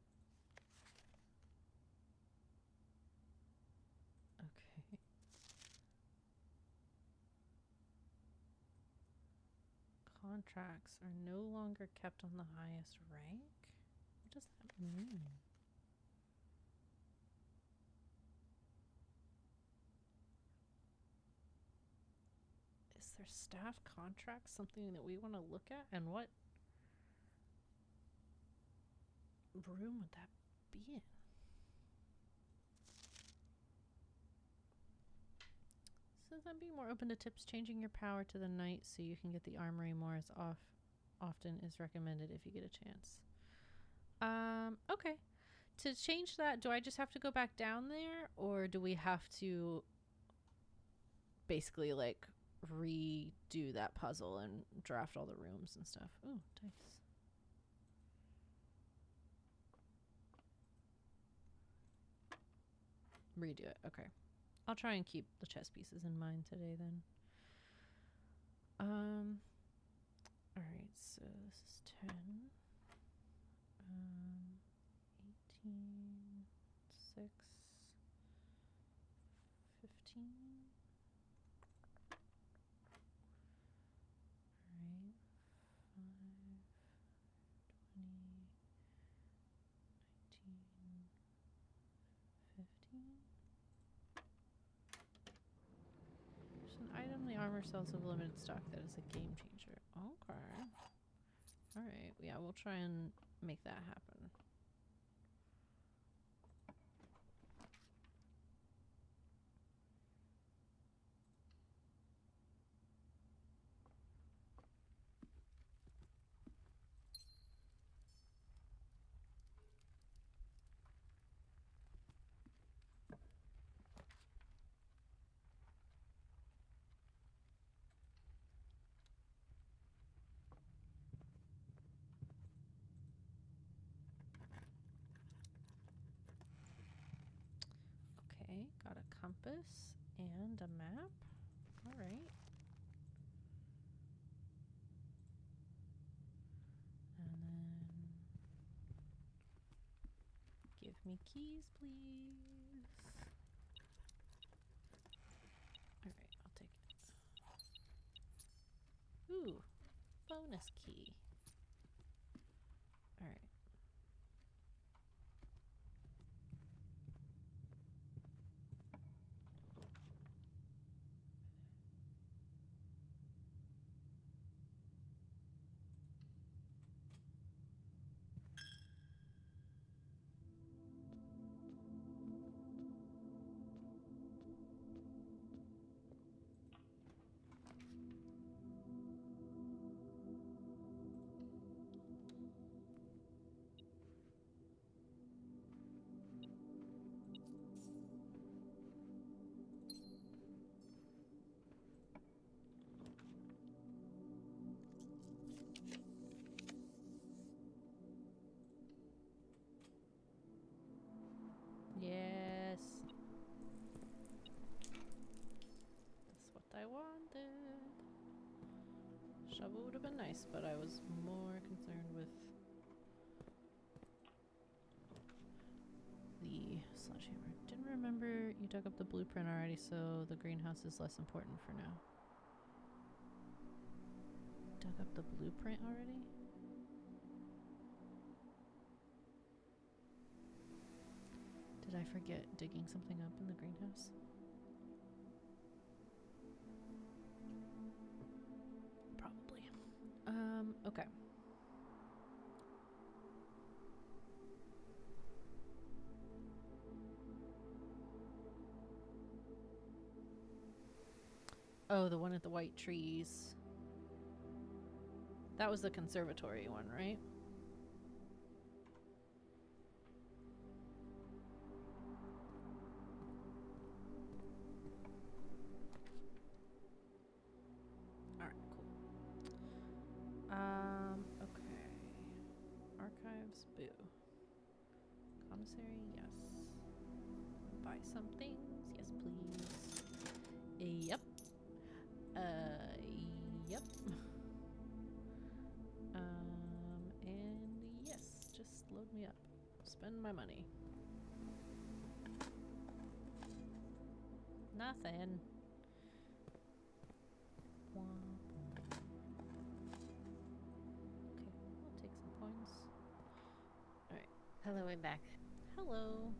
Okay. Contracts are no longer kept on the highest rank? What does that mean? Is their staff contract something that we want to look at? And what room would that be in? Says I'm being more open to tips. Changing your power to the night so you can get the armory more as often is recommended if you get a chance. Okay. To change that, do I just have to go back down there, or do we have to basically like redo that puzzle and draft all the rooms and stuff? Ooh, dice. Redo it. Okay. I'll try and keep the chess pieces in mind today then. All right, so this is 10. 18, 6, 15. Alright, 5, 20, 19, 15. There's an item the armor sells of limited stock that is a game changer. Okay. Alright, yeah, we'll try and make that happen. Okay, got a compass and a map. Alright. And then give me keys, please. Alright, I'll take it. Ooh, bonus key. Alright. would have been nice, but I was more concerned with the sledgehammer. Didn't remember you dug up the blueprint already, so the greenhouse is less important for now. Dug up the blueprint already? Did I forget digging something up in the greenhouse? Probably. Okay. Oh, the one at the white trees. That was the conservatory one, right? Alright, cool. Okay. Archives, boo. Commissary, yes. Buy some things, yes please. Yep. Yep. And yes, just load me up. Spend my money. Nothing. Okay, I'll take some points. Alright. Hello, I'm back. Hello.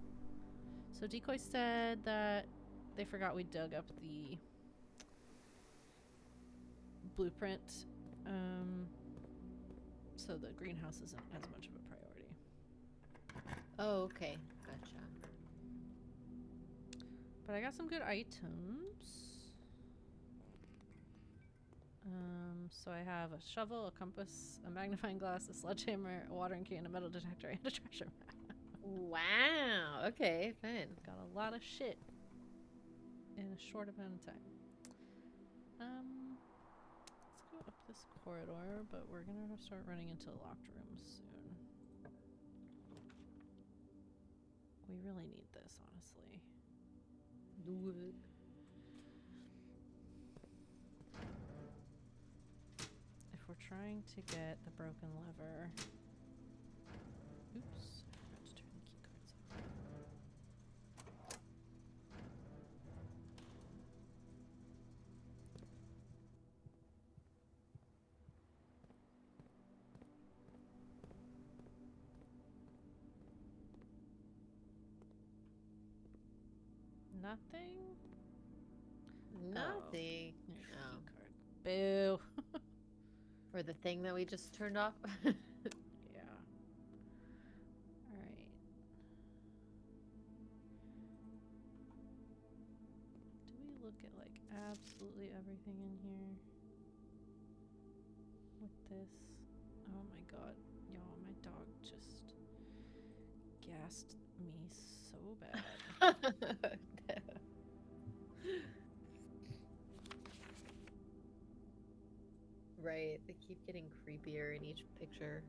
So Decoy said that they forgot we dug up the blueprint. So the greenhouse isn't as much of a priority. Oh, okay. Gotcha. But I got some good items. So I have a shovel, a compass, a magnifying glass, a sledgehammer, a watering can, a metal detector, and a treasure map. Wow. Okay, fine. Got a lot of shit in a short amount of time. Let's go up this corridor, but we're gonna start running into locked rooms soon. We really need this, honestly. Do it. If we're trying to get the broken lever... Oops, I forgot to turn the key cards off. Nothing? Nothing. There's your Oh. key card. Boo. For the thing that we just turned off. Yeah. Alright. Do we look at like absolutely everything in here? With this? Oh my god. Y'all, my dog just gassed me so bad. Right, they keep getting creepier in each picture.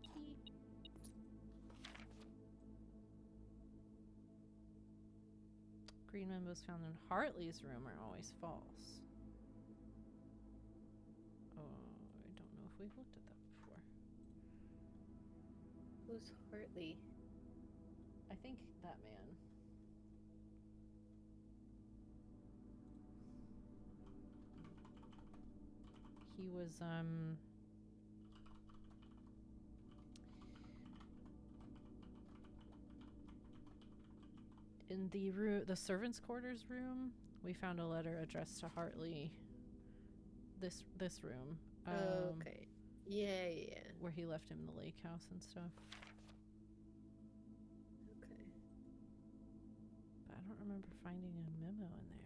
Key. Green members found in Hartley's room are always false. Oh, I don't know if we've looked at that before. Who's Hartley? I think that man. He was, in the room, the servants' quarters room, we found a letter addressed to Hartley. This room. Okay. Yeah. Where he left him the lake house and stuff. Okay. But I don't remember finding a memo in there.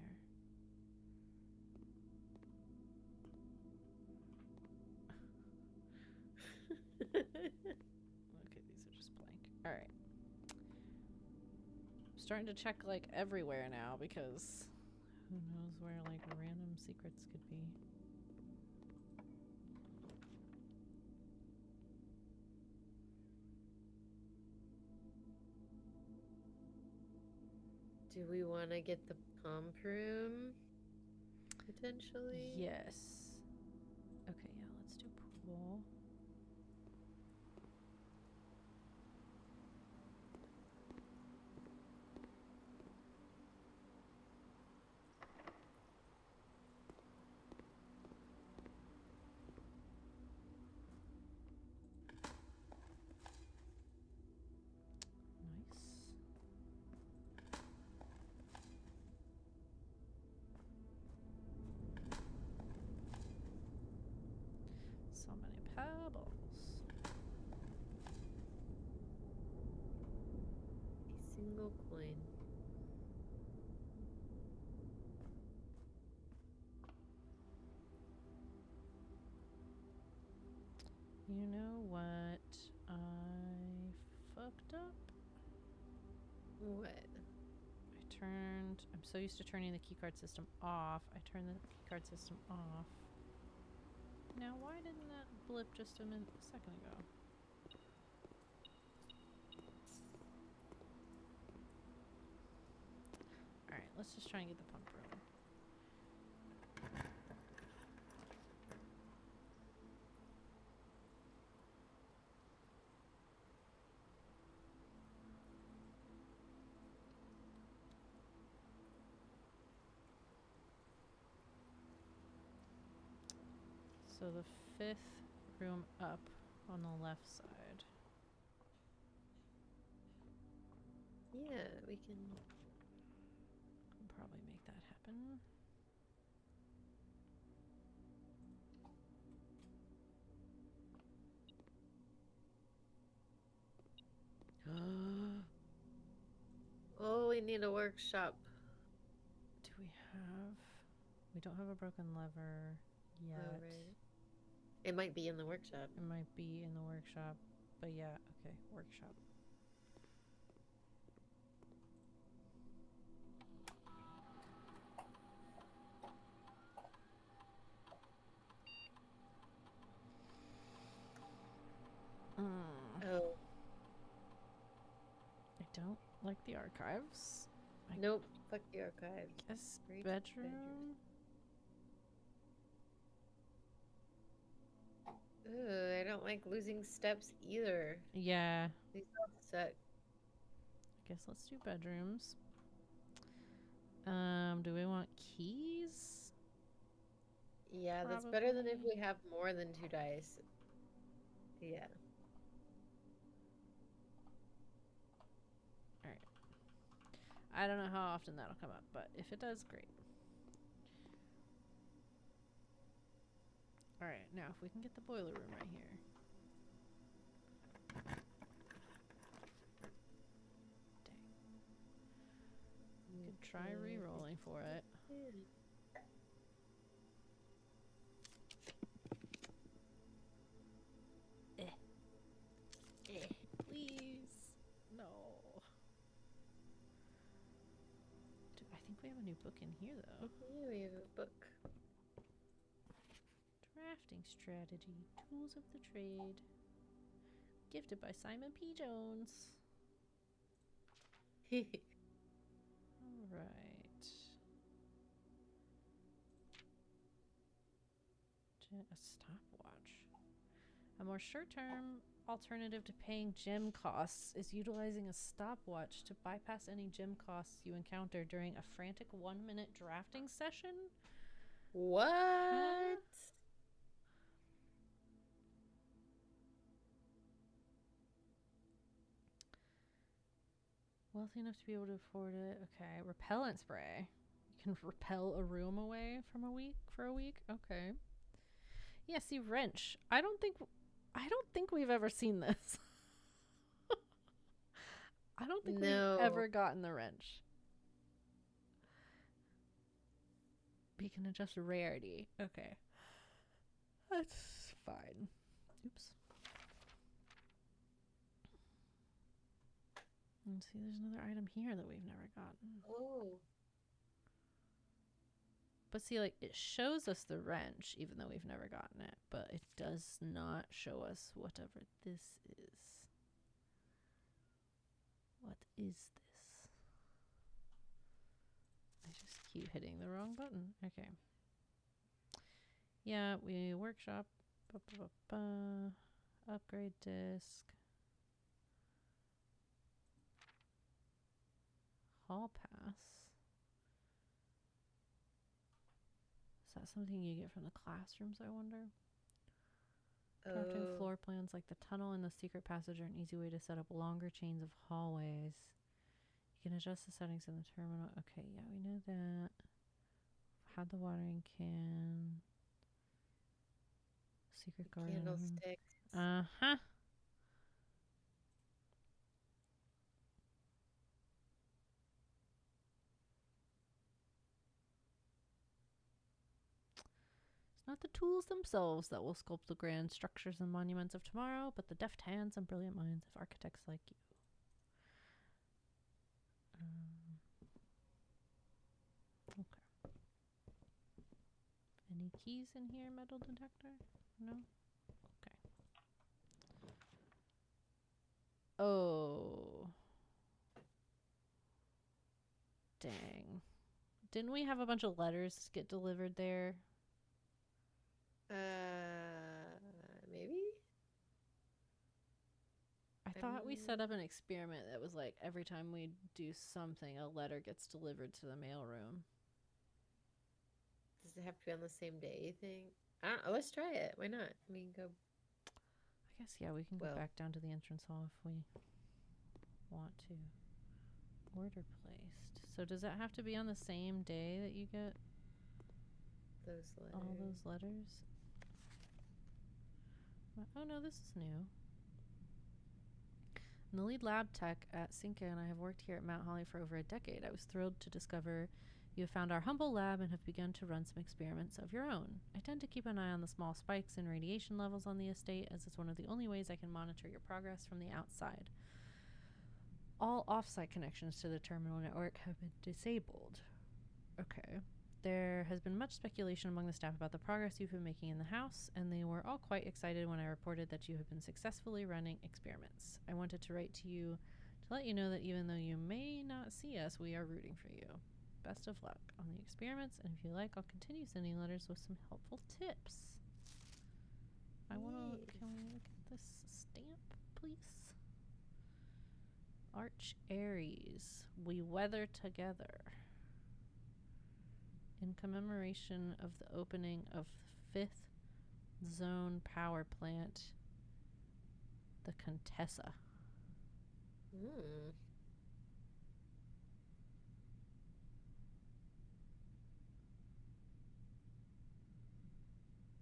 Okay, these are just blank. Alright. I was starting to check like everywhere now because who knows where like random secrets could be. Do we want to get the pump room? Potentially? Yes. Okay, yeah, let's do pool. Nice. So many pebbles. A single coin. You know what? I fucked up. What? I'm so used to turning the keycard system off. I turned the keycard system off. Now, why didn't that blip just a second ago? Alright, let's just try and get the pump room. So the 5th room up on the left side. Yeah, we can. Probably make that happen. Oh, we need a workshop. Do we have... We don't have a broken lever yet. Oh, right. It might be in the workshop. It might be in the workshop. But yeah, okay, workshop. Oh. I don't like the archives. Nope. Fuck the archive. Guess Great bedroom? Ooh, I don't like losing steps either. Yeah. These all suck. I guess let's do bedrooms. Do we want keys? Yeah, that's better than if Probably. we have more than 2 dice. Yeah. Alright. I don't know how often that'll come up, but if it does, great. Alright, now if we can get the boiler room right here. Dang. We could try re-rolling for it. Please. No. I think we have a new book in here, though. Yeah, we have a book. Drafting Strategy, Tools of the Trade. Gifted by Simon P. Jones. Alright. A stopwatch. A more short-term alternative to paying gym costs is utilizing a stopwatch to bypass any gym costs you encounter during a frantic 1-minute drafting session. What? Huh? Wealthy enough to be able to afford it. Okay, repellent spray. You can repel a room away from for a week. Okay. Yeah, see, wrench. I don't think we've ever seen this. I don't think we've ever gotten the wrench. Beacon adjust rarity. Okay. That's fine. Oops. And see, there's another item here that we've never gotten. Oh. But see, like, it shows us the wrench, even though we've never gotten it. But it does not show us whatever this is. What is this? I just keep hitting the wrong button. Okay. Yeah, we workshop. Upgrade disc. Hall pass. Is that something you get from the classrooms, I wonder? Crafting floor plans like the tunnel and the secret passage are an easy way to set up longer chains of hallways. You can adjust the settings in the terminal. Okay, yeah, we know that. Had the watering can. Secret garden. Candlesticks. Uh-huh. It's not the tools themselves that will sculpt the grand structures and monuments of tomorrow, but the deft hands and brilliant minds of architects like you. Okay. Any keys in here, metal detector? No? Okay. Oh. Dang. Didn't we have a bunch of letters get delivered there? Maybe? I thought we set up an experiment that was like every time we do something, a letter gets delivered to the mailroom. Does it have to be on the same day, you think? I don't know. Let's try it. Why not? We can go. I guess, yeah, we can go back down to the entrance hall if we want to. Order placed. So does that have to be on the same day that you get Those letters. all those letters? Oh no, this is new. I'm the lead lab tech at Cinca, and I have worked here at Mount Holly for over a decade. I was thrilled to discover you have found our humble lab and have begun to run some experiments of your own. I tend to keep an eye on the small spikes in radiation levels on the estate, as it's one of the only ways I can monitor your progress from the outside. All off-site connections to the terminal network have been disabled. Okay. There has been much speculation among the staff about the progress you've been making in the house, and they were all quite excited when I reported that you have been successfully running experiments. I wanted to write to you to let you know that even though you may not see us, we are rooting for you. Best of luck on the experiments, and if you like, I'll continue sending letters with some helpful tips. Can we look at this stamp, please? Arch Aries, we weather together. In commemoration of the opening of the 5th Zone Power Plant, the Contessa.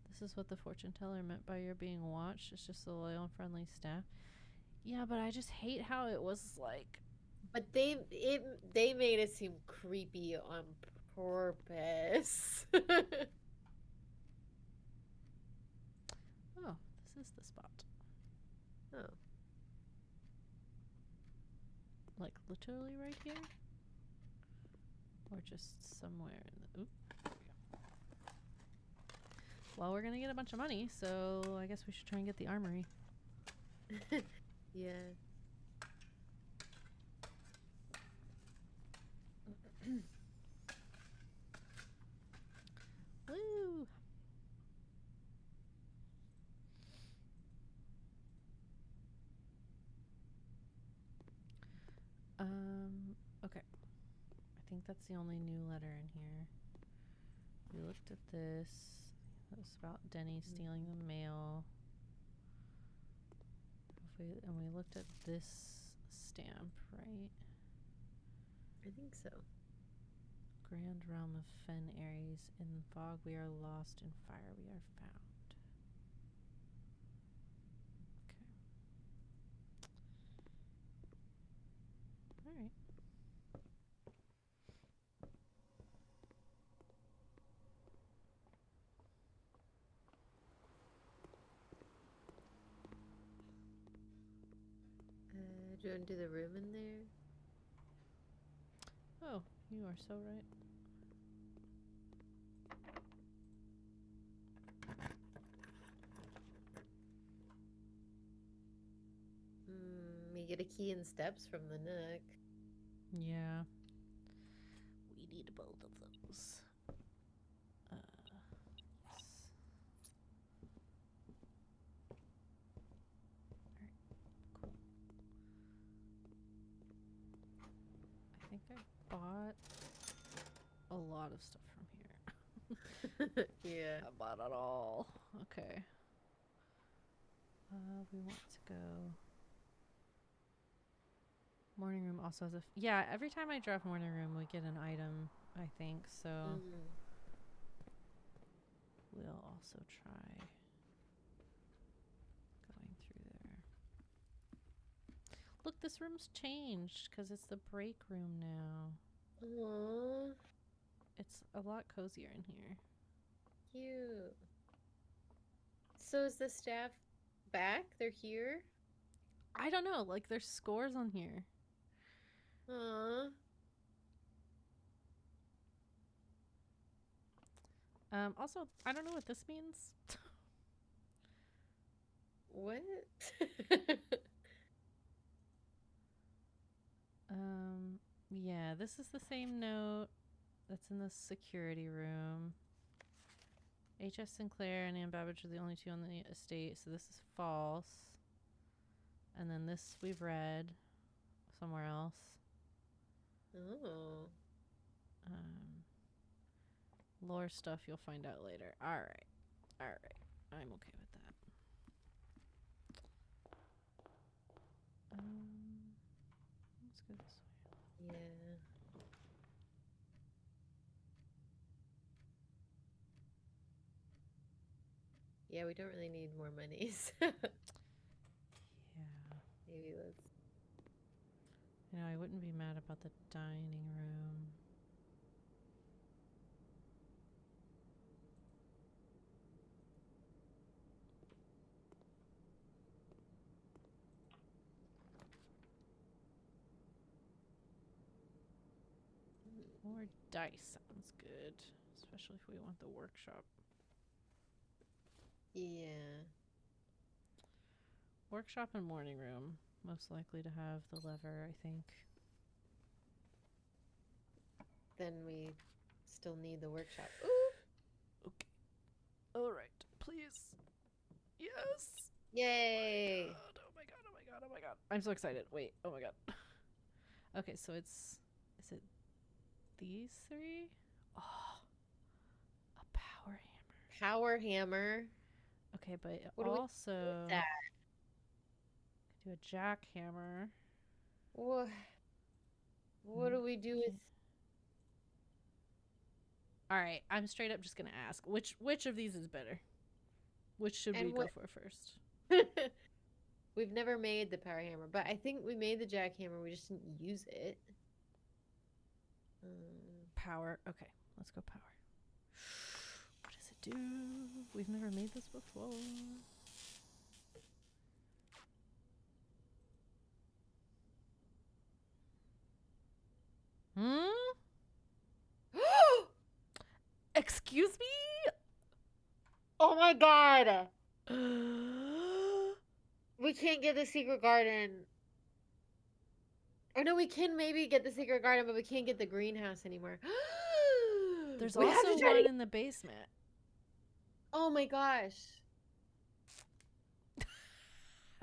This is what the fortune teller meant by your being watched. It's just the loyal and friendly staff. Yeah, but I just hate how it was like. But they made it seem creepy on purpose. Oh, this is the spot. Oh. Like literally right here? Or just somewhere in the... Oop. There we go. Well, we're gonna get a bunch of money, so I guess we should try and get the armory. Yeah. Woo! Okay. I think that's the only new letter in here. We looked at this. That was about Denny stealing the mail. And we looked at this stamp, right? I think so. Grand realm of Fen Aries. In fog we are lost, in fire we are found. Okay. Alright. Do you want to do the room in there? Oh, you are so right. We get a key and steps from the nook. Yeah. We need both of those. Cool. I think I bought a lot of stuff from here. Yeah. I bought it all. Okay. We want to go. Morning room also has a. Yeah, every time I draft morning room, we get an item, I think. So we'll also try going through there. Look, this room's changed because it's the break room now. Aww. It's a lot cozier in here. Cute. So is the staff back? They're here? I don't know. Like, there's scores on here. Aww. Also, I don't know what this means. What? Yeah, this is the same note that's in the security room. H.S. Sinclair and Ann Babbage are the only two on the estate, so this is false. And then this we've read somewhere else. Oh. Lore stuff you'll find out later. Alright. Alright. I'm okay with that. Let's go this way. Yeah. Yeah, we don't really need more monies. Yeah. Maybe let's. You know, I wouldn't be mad about the dining room. More dice sounds good, especially if we want the workshop. Yeah. Workshop and morning room, most likely to have the lever, I think. Then we still need the workshop. Ooh. Okay. All right, please. Yes. Yay. Oh my god! Oh my god! Oh my god! I'm so excited. Wait. Oh my god. Okay, so is it these three? Oh, a power hammer. Power hammer. Okay, but What do we do also with that? do a jackhammer. What do we do with? All right, I'm straight up just gonna ask which of these is better. Which should we go for first? We've never made the power hammer, but I think we made the jackhammer. We just didn't use it. Power. Okay, let's go power. What does it do? We've never made this before. Excuse me? Oh my god! We can't get the secret garden. Or no, we can maybe get the secret garden, but we can't get the greenhouse anymore. There's also one in the basement. Oh my gosh.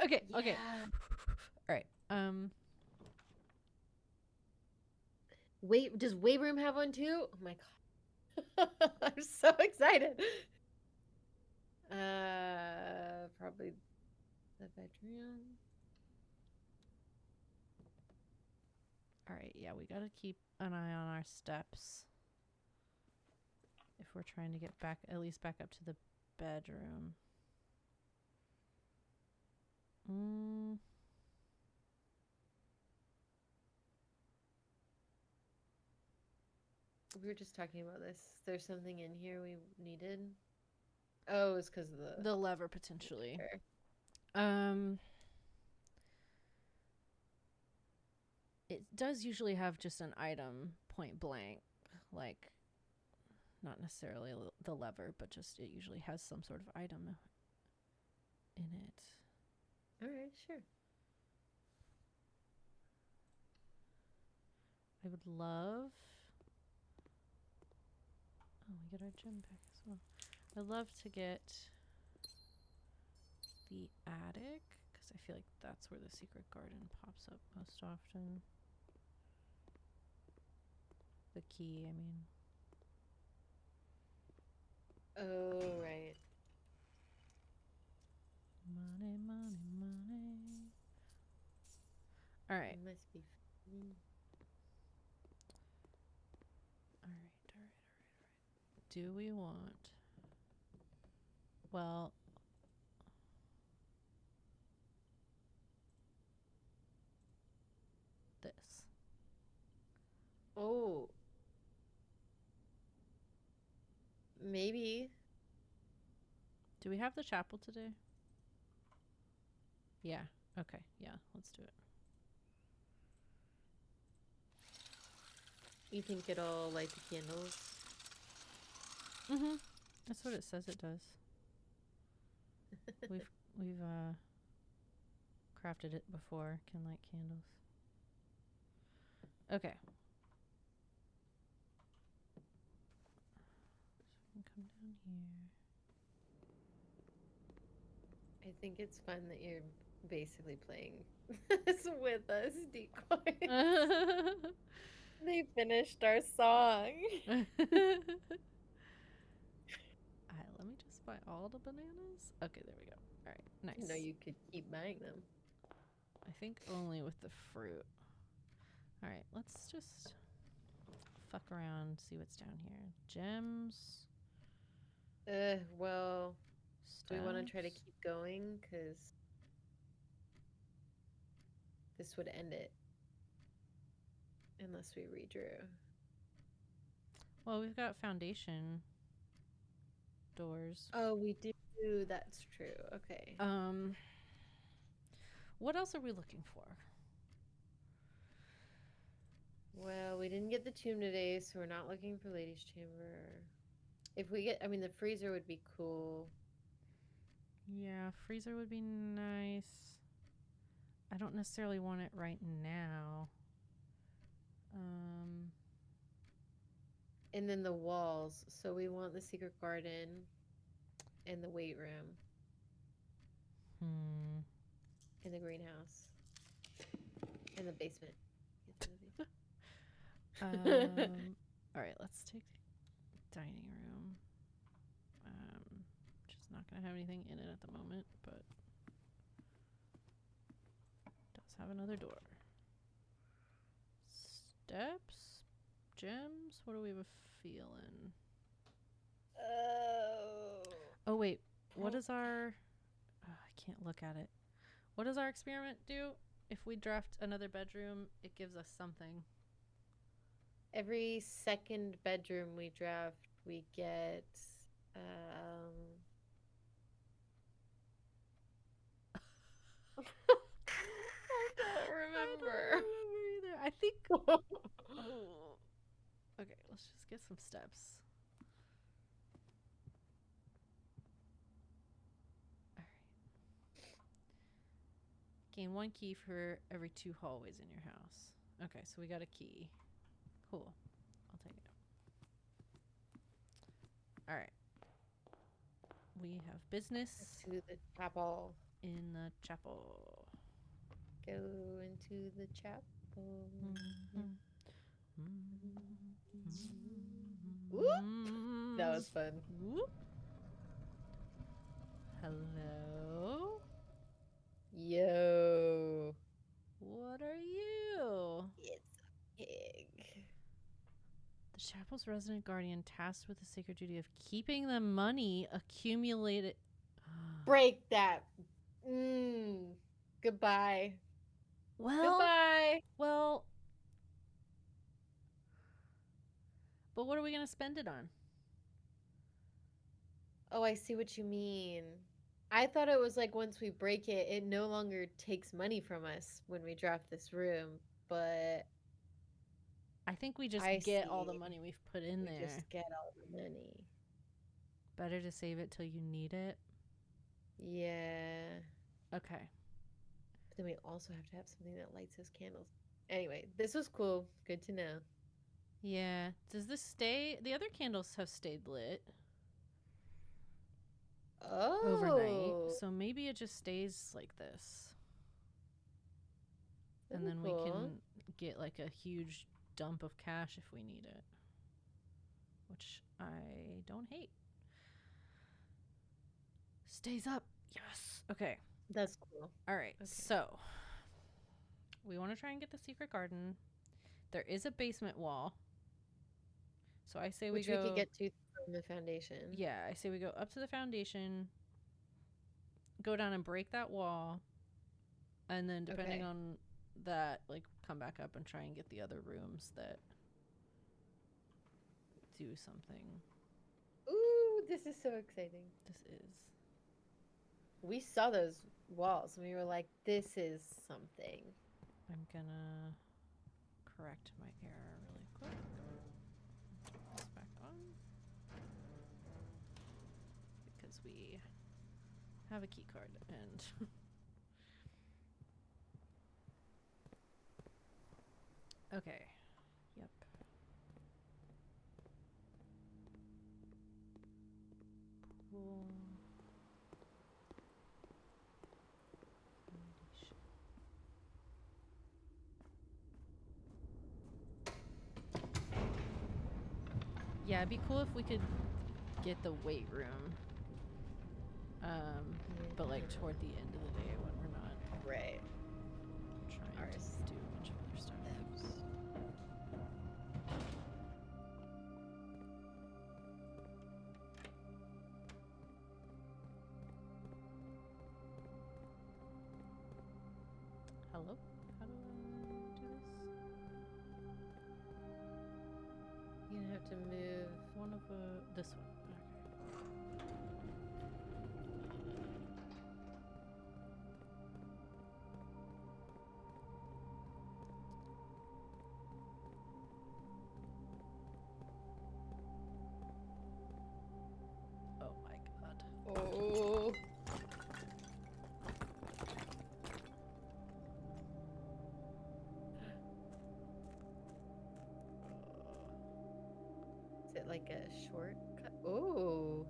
Okay, Yeah. okay. All right. Wait, does Weight Room have one too? Oh my god. I'm so excited. Probably the bedroom. All right, yeah, we gotta keep an eye on our steps if we're trying to get back, at least back up to the bedroom. We were just talking about this. There's something in here we needed. Oh, it's because of the lever potentially. It does usually have just an item point blank, like not necessarily the lever, but just it usually has some sort of item in it. All right, sure. I would love. Oh, we get our gem back as well. I'd love to get the attic because I feel like that's where the secret garden pops up most often. The key, I mean. Oh, right. Money, money, money. All right. It must be. All right. Do we want? Well, this. Oh, maybe. Do we have the chapel today? Yeah. Okay. Yeah. Let's do it. You think it'll light the candles? Mhm. That's what it says it does. We've crafted it before. Can light candles. Okay. So we can come down here. I think it's fun that you're basically playing this with us, decoy. They finished our song. Alright, let me just buy all the bananas. Okay, there we go. Alright, nice. You know you could keep buying them. I think only with the fruit. Alright, let's just fuck around, see what's down here. Gems. Well, do we want to try to steps. keep going? Because this would end it. Unless we redrew. Well, we've got foundation doors. Oh, we do. That's true. Okay. What else are we looking for? Well, we didn't get the tomb today, so we're not looking for Lady's Chamber. If we get, I mean, the freezer would be cool. Yeah, freezer would be nice. I don't necessarily want it right now. And then the walls. So we want the secret garden and the weight room and the greenhouse and the basement. All right, let's take dining room. Just not gonna have anything in it at the moment, but does have another door. Steps, gems. What do we have a feeling? Oh wait, what is our? I can't look at it. What does our experiment do? If we draft another bedroom, it gives us something. Every second bedroom we draft, we get I don't remember. Either. I think. Okay, let's just get some steps. All right. Gain 1 key for every 2 hallways in your house. Okay, so we got a key. Cool. I'll take it. All right. We have business To the chapel. in the chapel. Go into the chapel. Whoop! That was fun. Whoop. Hello? Yo. What are you? It's a pig. The chapel's resident guardian tasked with the sacred duty of keeping the money accumulated. Break that. Goodbye. Well, Goodbye. well, but what are we going to spend it on? Oh, I see what you mean. I thought it was like once we break it, it no longer takes money from us when we draft this room, but I think we just I get all the see. money we've put in We there. just get all the money. Better to save it till you need it. Yeah. Okay. But then we also have to have something that lights those candles. Anyway, this was cool. Good to know. Yeah. Does this stay? The other candles have stayed lit overnight, Oh, so maybe it just stays like this. that'd And be then we cool. can get like a huge dump of cash if we need it, which I don't hate. Stays up. Yes. Okay. That's cool. All right. Okay. So we want to try and get the secret garden. There is a basement wall. So I say Which we we go. could get to from the foundation. Yeah, I say we go up to the foundation, go down and break that wall, and then depending Okay. on that, like come back up and try and get the other rooms that do something. Ooh, this is so exciting. This is. We saw those walls and we were like, this is something. I'm gonna correct my error really quick. Turn this back on. Because we have a key card and okay. Yep. Pool. Foundation. Yeah, it'd be cool if we could get the weight room. But like toward the end of the day when we're not Right. trying Ours. to do a bunch of other stuff. Hello? How do I do this? You're gonna have to move. One of this one. Okay. Oh my god. Oh. Is it like a shortcut? Oh.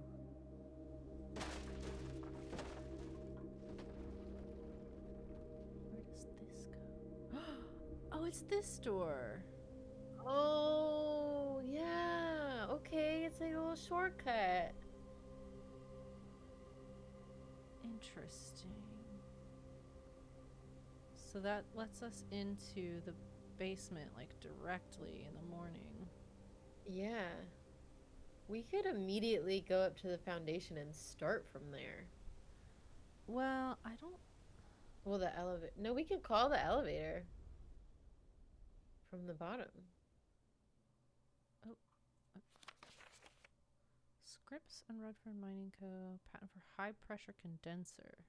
Where does this go? Oh, it's this door. Oh, yeah. Okay, it's like a little shortcut. Interesting. So that lets us into the basement like directly in the morning. Yeah. We could immediately go up to the foundation and start from there. Well, I don't. Well, the elevator. No, we could call the elevator from the bottom. Scripps and Redford Mining Co. Patent for high pressure condenser.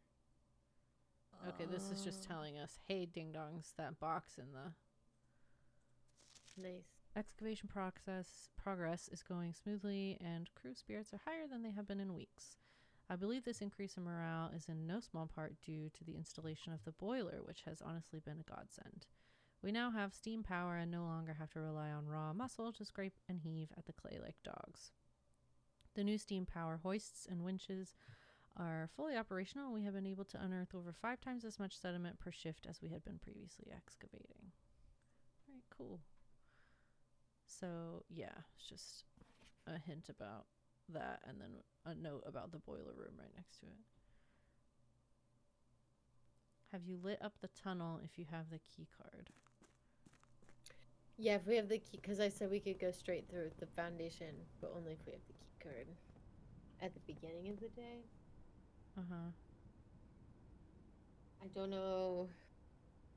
Okay, this is just telling us, hey, ding dongs, that box in the Nice. excavation progress is going smoothly, and crew spirits are higher than they have been in weeks. I believe this increase in morale is in no small part due to the installation of the boiler, which has honestly been a godsend. We now have steam power and no longer have to rely on raw muscle to scrape and heave at the clay like dogs. The new steam power hoists and winches are fully operational, and we have been able to unearth over 5 times as much sediment per shift as we had been previously excavating. All right, cool. So, yeah, it's just a hint about that and then a note about the boiler room right next to it. Have you lit up the tunnel if you have the key card? Yeah, if we have the key, because I said we could go straight through the foundation, but only if we have the key card. At the beginning of the day? Uh-huh. I don't know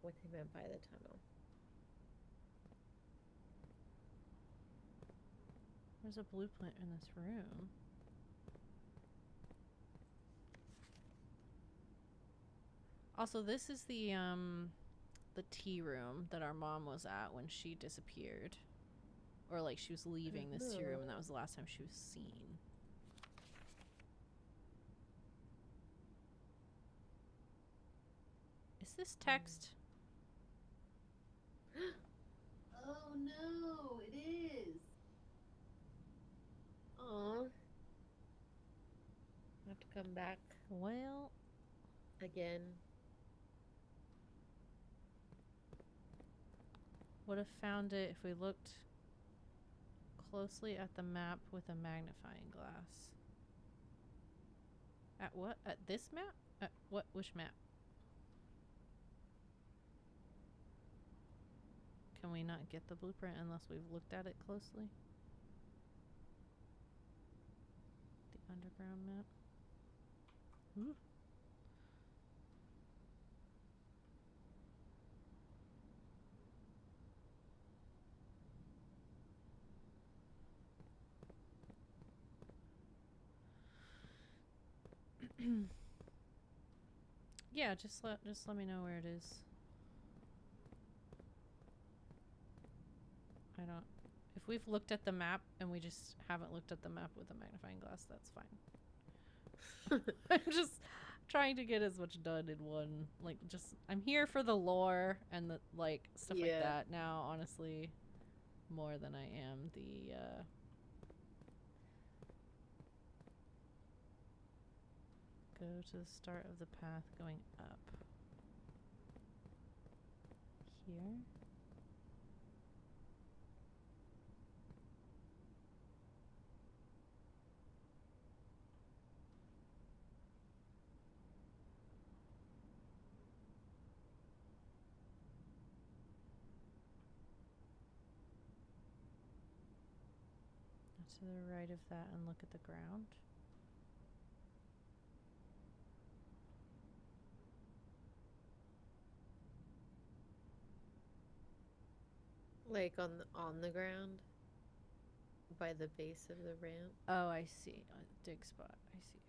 what they meant by the tunnel. There's a blueprint in this room. Also, this is the tea room that our mom was at when she disappeared. Or like she was leaving this know. room and that was the last time she was seen. Is this text? Oh no, it is. Aw. I have to come back Well, again. would have found it if we looked closely at the map with a magnifying glass. At what? At this map? At what? Which map? Can we not get the blueprint unless we've looked at it closely? The underground map. Ooh. Yeah, just let me know where it is. I don't. If we've looked at the map and we just haven't looked at the map with a magnifying glass, that's fine. I'm just trying to get as much done in one. Like, just I'm here for the lore and the like stuff like Yeah. that. Now, honestly, more than I am the. Go to the start of the path going up. Here. To the right of that and look at the ground. Like on the ground by the base of the ramp. Oh, I see. Dig spot. I see.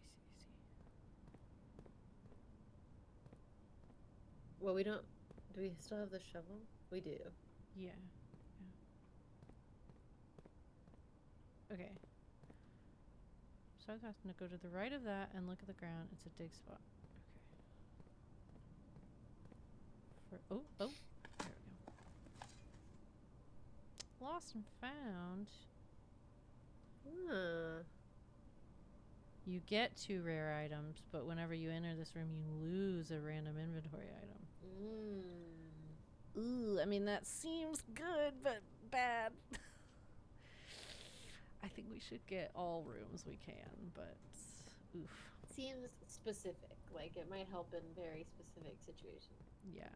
Well, we don't. Do we still have the shovel? We do. Yeah. Okay. So I was asking to go to the right of that and look at the ground. It's a dig spot. Okay. Oh, there we go. Lost and found. Huh. You get 2 rare items, but whenever you enter this room, you lose a random inventory item. Ooh, I mean, that seems good, but bad. I think we should get all rooms we can, but oof. Seems specific. Like it might help in very specific situations. Yeah.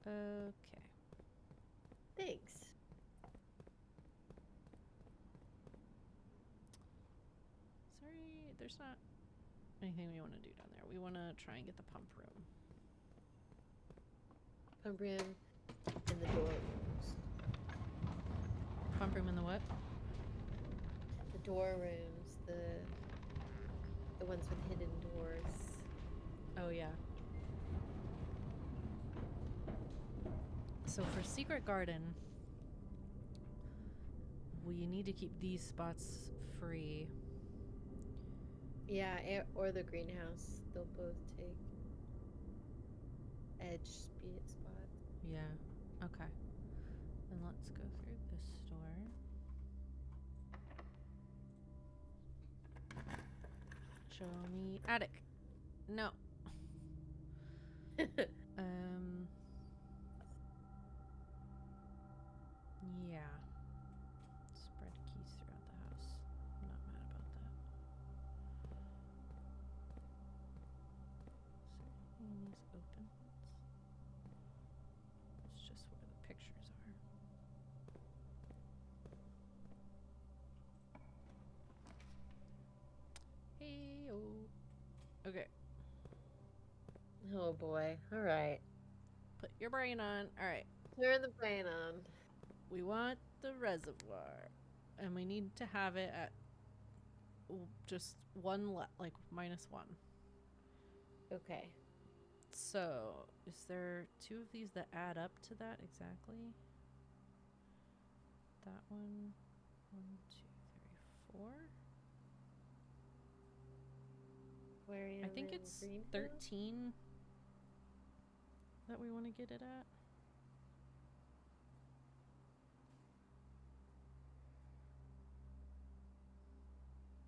Okay. Thanks. Sorry, there's not anything we want to do down there. We want to try and get the pump room. Pump room and the door rooms. Pump room and the what? The door rooms, the ones with hidden doors. Oh yeah. So for Secret Garden, we need to keep these spots free. Yeah, or the greenhouse. They'll both take edge spot. Yeah. Okay. Then let's go through this door. Show me attic. No. Yeah. Spread keys throughout the house. I'm not mad about that. So these open. It's just where the pictures are. Hey-o. Okay. Oh boy. All right. Put your brain on. All right. Turn the brain on. We want the reservoir, and we need to have it at just one, like -1. Okay. So, is there 2 of these that add up to that exactly? that one. 1, 2, 3, 4. Aquarium I think and it's greenhouse? 13 that we want to get it at.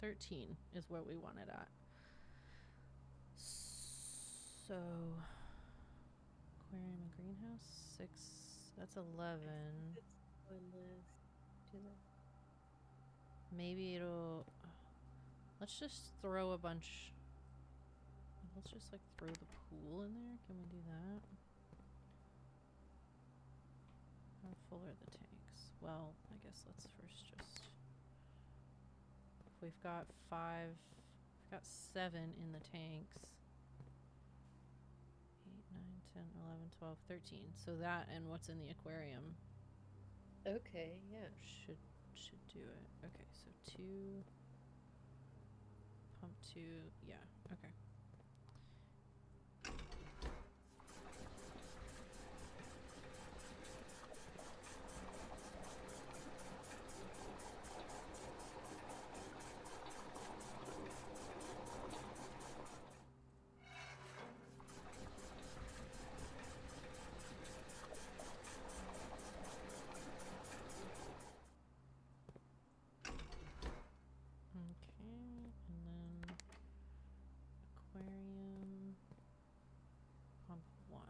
$13 is where we want it at. So aquarium and greenhouse 6. That's 11. It's one less. Do that. Maybe it'll. Let's just throw a bunch. Let's just like throw the pool in there. Can we do that? How full are the tanks? Well, I guess let's first just. If we've got 5, we've got 7 in the tanks. 8, 9, 10, 11, 12, 13. So that and what's in the aquarium Okay, yeah. should do it. Okay, so 2, pump 2, yeah, okay. Okay, and then aquarium, pump 1.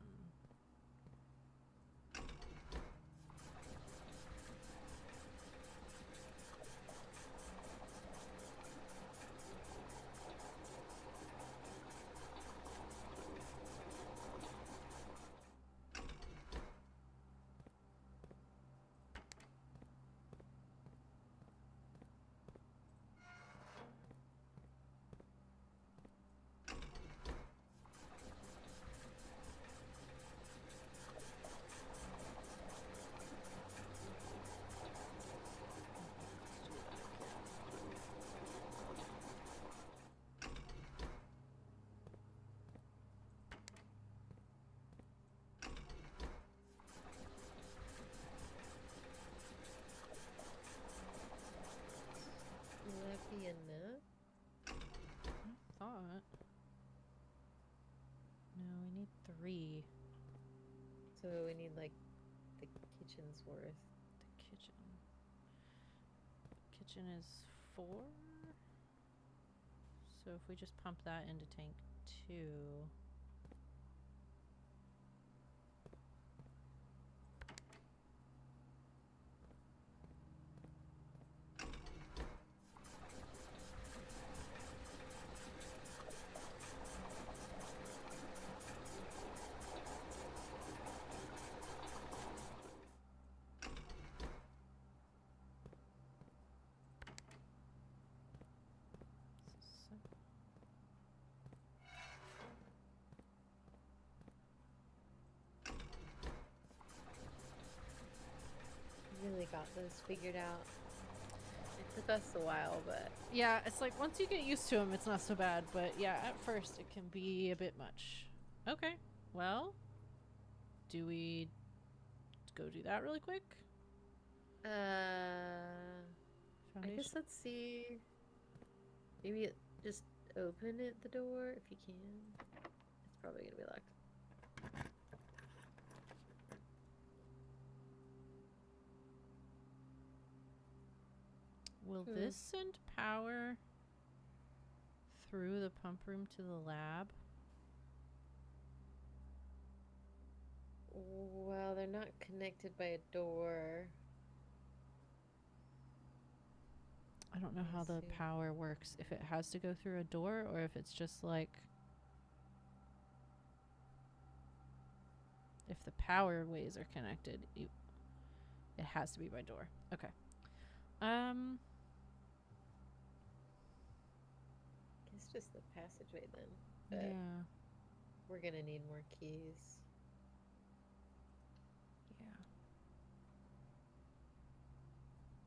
Will that be enough? I thought. No, we need 3. So we need like the kitchen's worth. The kitchen. Kitchen is 4. So if we just pump that into tank 2. So Really got this figured out. It took us a while, but yeah, it's like once you get used to them, it's not so bad. But yeah, at first it can be a bit much. Okay, well, do we go do that really quick? I guess let's see. Maybe just open it the door if you can. It's probably gonna be locked. Will this send power through the pump room to the lab? Well, they're not connected by a door. I don't know how the power works. If it has to go through a door or if it's just like... If the power ways are connected, it has to be by door. Okay. It's just the passageway then. But yeah. we're gonna need more keys. Yeah.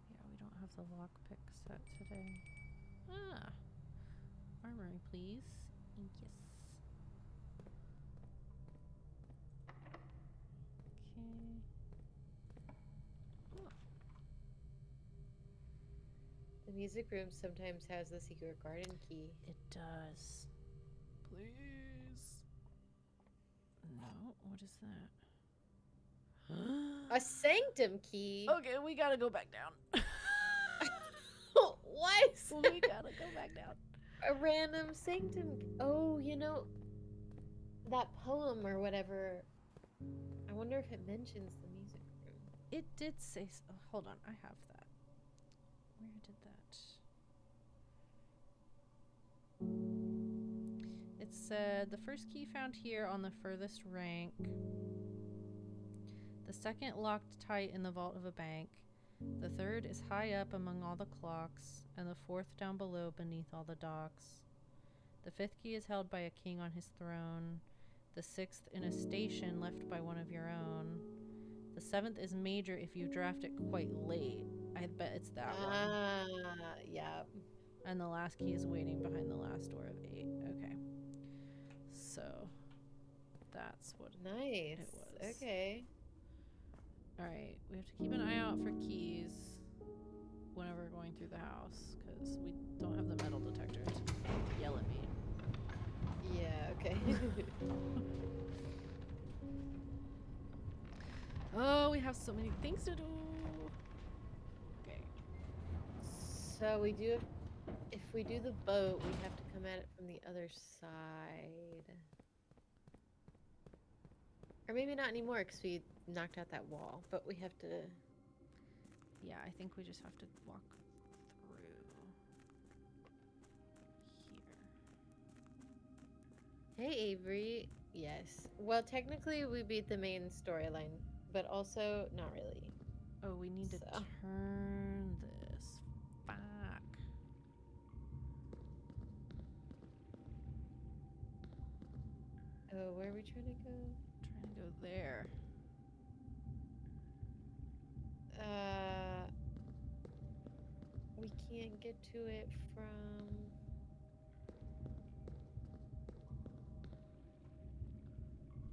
Yeah, we don't have the lockpick set today. Ah. Armory, please. Yes. Okay. Oh. The music room sometimes has the secret garden key. It does. Please. No, what is that? A sanctum key? Okay, we gotta go back down. What? We gotta go back down. A random sanctum. Oh, you know, that poem or whatever. I wonder if it mentions the music room. It did say. Oh, hold on, I have that. Where did that? It said the first key found here on the furthest rank. The second locked tight in the vault of a bank. The third is high up among all the clocks, and the fourth down below beneath all the docks. The fifth key is held by a king on his throne. The sixth in a station left by one of your own. The seventh is major if you draft it quite late. I bet it's that one. Yeah. And the last key is waiting behind the last door of 8. Okay. So, that's what Nice. it was. Okay. Alright, we have to keep an eye out for keys whenever we're going through the house, because we don't have the metal detector to yell at me. Yeah, okay. Oh, we have so many things to do. Okay. So we do, if we do the boat, we have to come at it from the other side. Or maybe not anymore because we knocked out that wall, but we have to... Yeah, I think we just have to walk through here. Hey, Avery. Yes. Well, technically we beat the main storyline, but also not really. Oh, we need to So. turn this. Fuck. Oh, where are we trying to go? Trying to go there. We can't get to it from...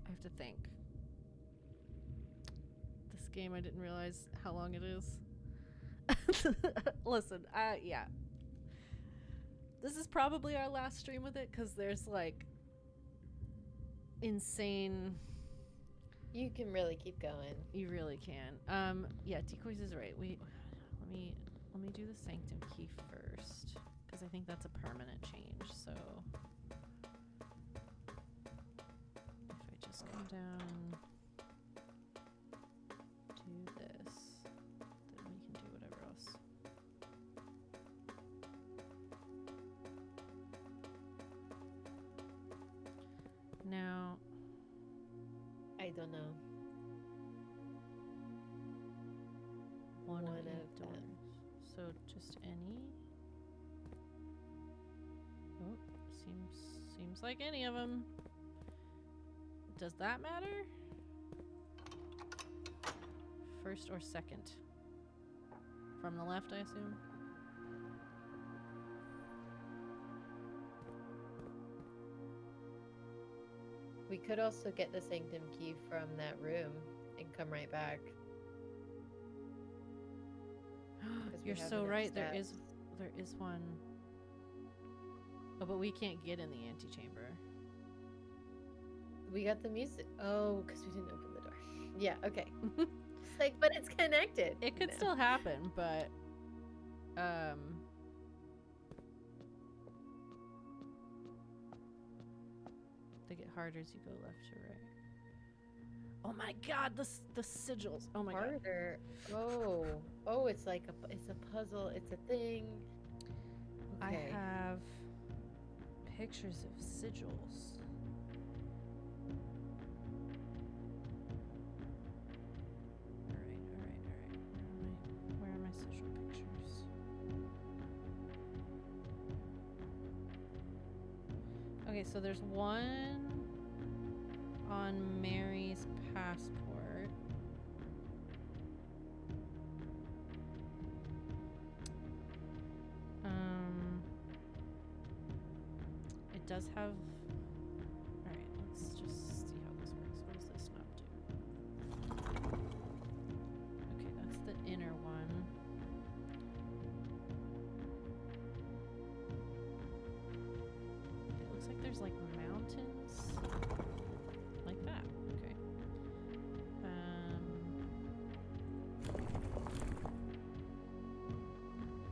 I have to think. This game, I didn't realize how long it is. Listen, yeah. This is probably our last stream with it, because there's, like, insane... You can really keep going. You really can. Yeah, Decoys is right. Let me do the Sanctum key first, because I think that's a permanent change, so... If I just come down and do this, then we can do whatever else. Now... I don't know. One One of of eight them. doors. So just any. Oh, seems like any of them. Does that matter? First or second? From the left, I assume. We could also get the Sanctum key from that room and come right back. 'Cause we You're have so enough right. steps. There is one. Oh, but we can't get in the antechamber. We got the music. Oh, because we didn't open the door. Yeah, okay. It's like, but it's connected. It could No. still happen, but they get harder as you go left to right. Oh my god, the sigils. Oh my god. Harder. Oh, it's like it's a puzzle. It's a thing. Okay. I have pictures of sigils. Alright. Where are my sigil pictures? Okay, so there's one on Mary's passport. It does have... Alright, let's just see how this works. What does this knob do? Okay, that's the inner one. there's like mountains like that. Okay.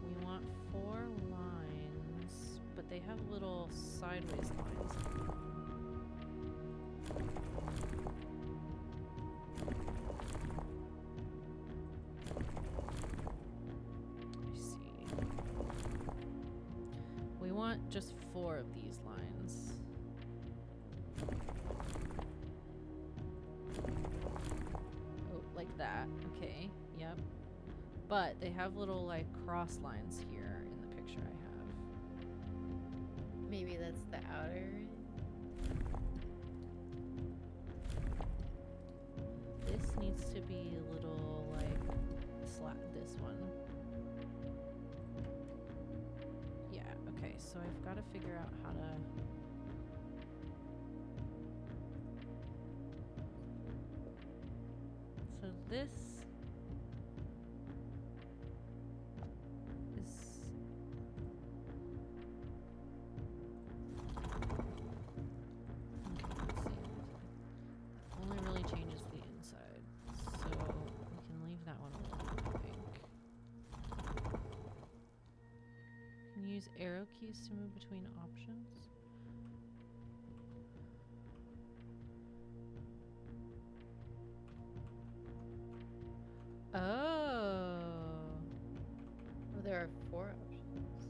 We want 4 lines, but they have little sideways lines. I see. We want just 4 of these lines. Oh, like that. Okay, yep. But they have little like cross lines here in the picture I have. Maybe that's the outer ring. This needs to be a little like this one. Yeah, okay, so I've got to figure out how to. So this is. Okay, let's see. Only really changes the inside, so we can leave that one alone, I think. Can you use arrow keys to move between options? Oh. Oh, there are 4 options.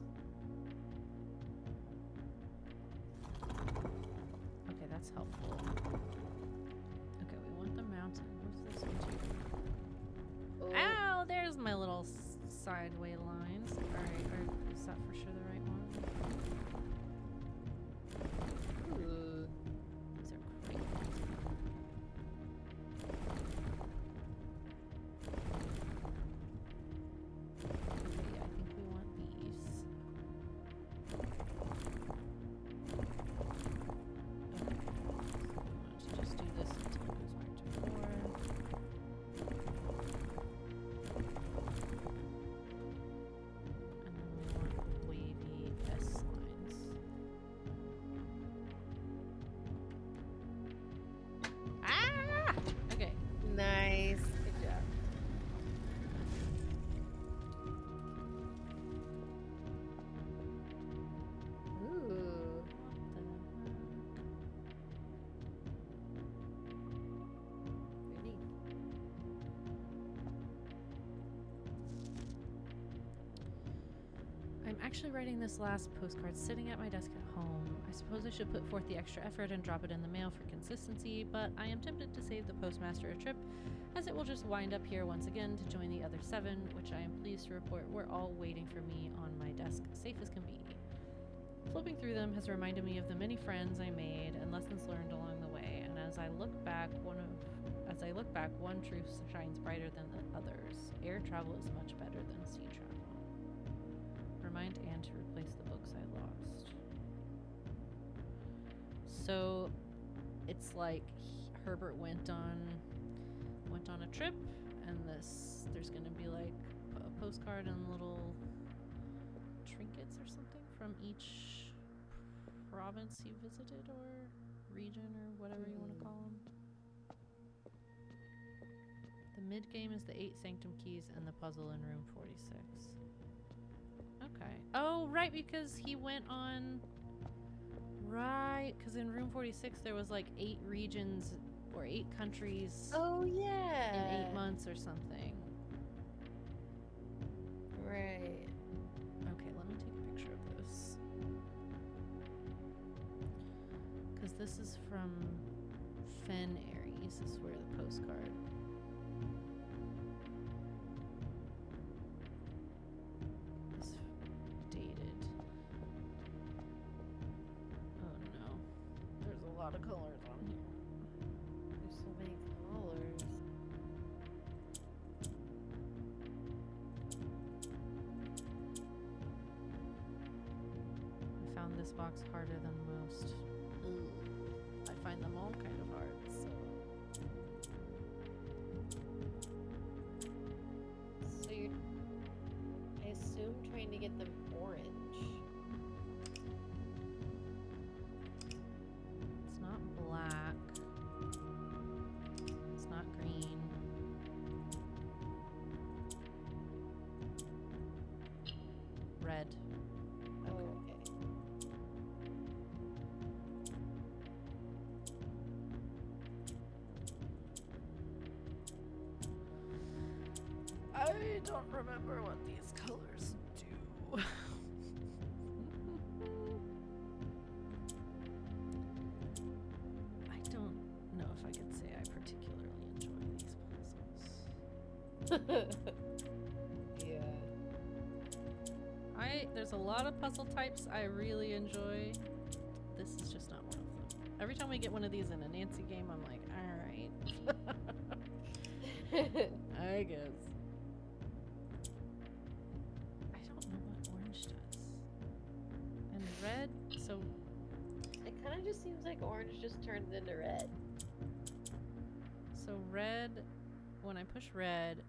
Okay, that's helpful. Okay, we want the mountain. What's this one too? Oh, Ow! There's my little sideway lines. Alright, is that for sure the right one? ooh. These are great. Okay, yeah, I think we want these. Okay, so we want to just do this until it goes back to 4. And then we want wavy S lines. Ah! Okay. Nice. Good job. Ooh. Pretty. I'm actually writing this last postcard sitting at my desk at home. I suppose I should put forth the extra effort and drop it in the mail for consistency, but I am tempted to save the postmaster a trip, as it will just wind up here once again to join the other 7, which I am pleased to report were all waiting for me on my desk, safe as can be. Flipping through them has reminded me of the many friends I made and lessons learned along the way, and as I look back, one truth shines brighter than the others. Air travel is much better than sea travel. Remind Anne to replace the books I lost. So it's like Herbert went on a trip, and there's gonna be like a postcard and little trinkets or something from each province he visited or region or whatever you want to call them. The mid game is the 8 sanctum keys and the puzzle in room 46. Okay. Oh, right, because he went on. Right, because in room 46 there was like 8 regions or 8 countries Oh, yeah. in 8 months or something. Right. Okay, let me take a picture of this. Because this is from Fen Aries, is where the postcard. Is dated. Oh no. There's a lot of colors on here. There's so many colors. I found this box harder than most. Ooh. I find them all kind of hard, so. So you're, I assume, trying to get them orange. don't remember what these colors do. I don't know if I could say I particularly enjoy these puzzles. Yeah. There's a lot of puzzle types I really enjoy. This is just not one of them. Every time we get one of these in a Nancy game, I'm like, alright. I guess. I don't know what orange does. And red, so It kind of just seems like orange just turns into red. so red, when I push red,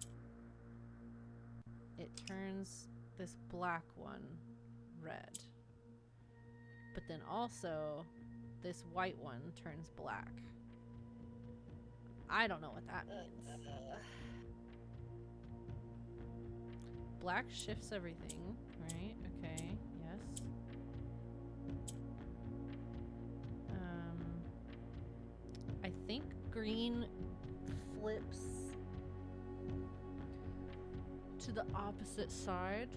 it turns this black one red. But then also this white one turns black. I don't know what that means. Black shifts everything, right? Okay, yes. I think green flips to the opposite side.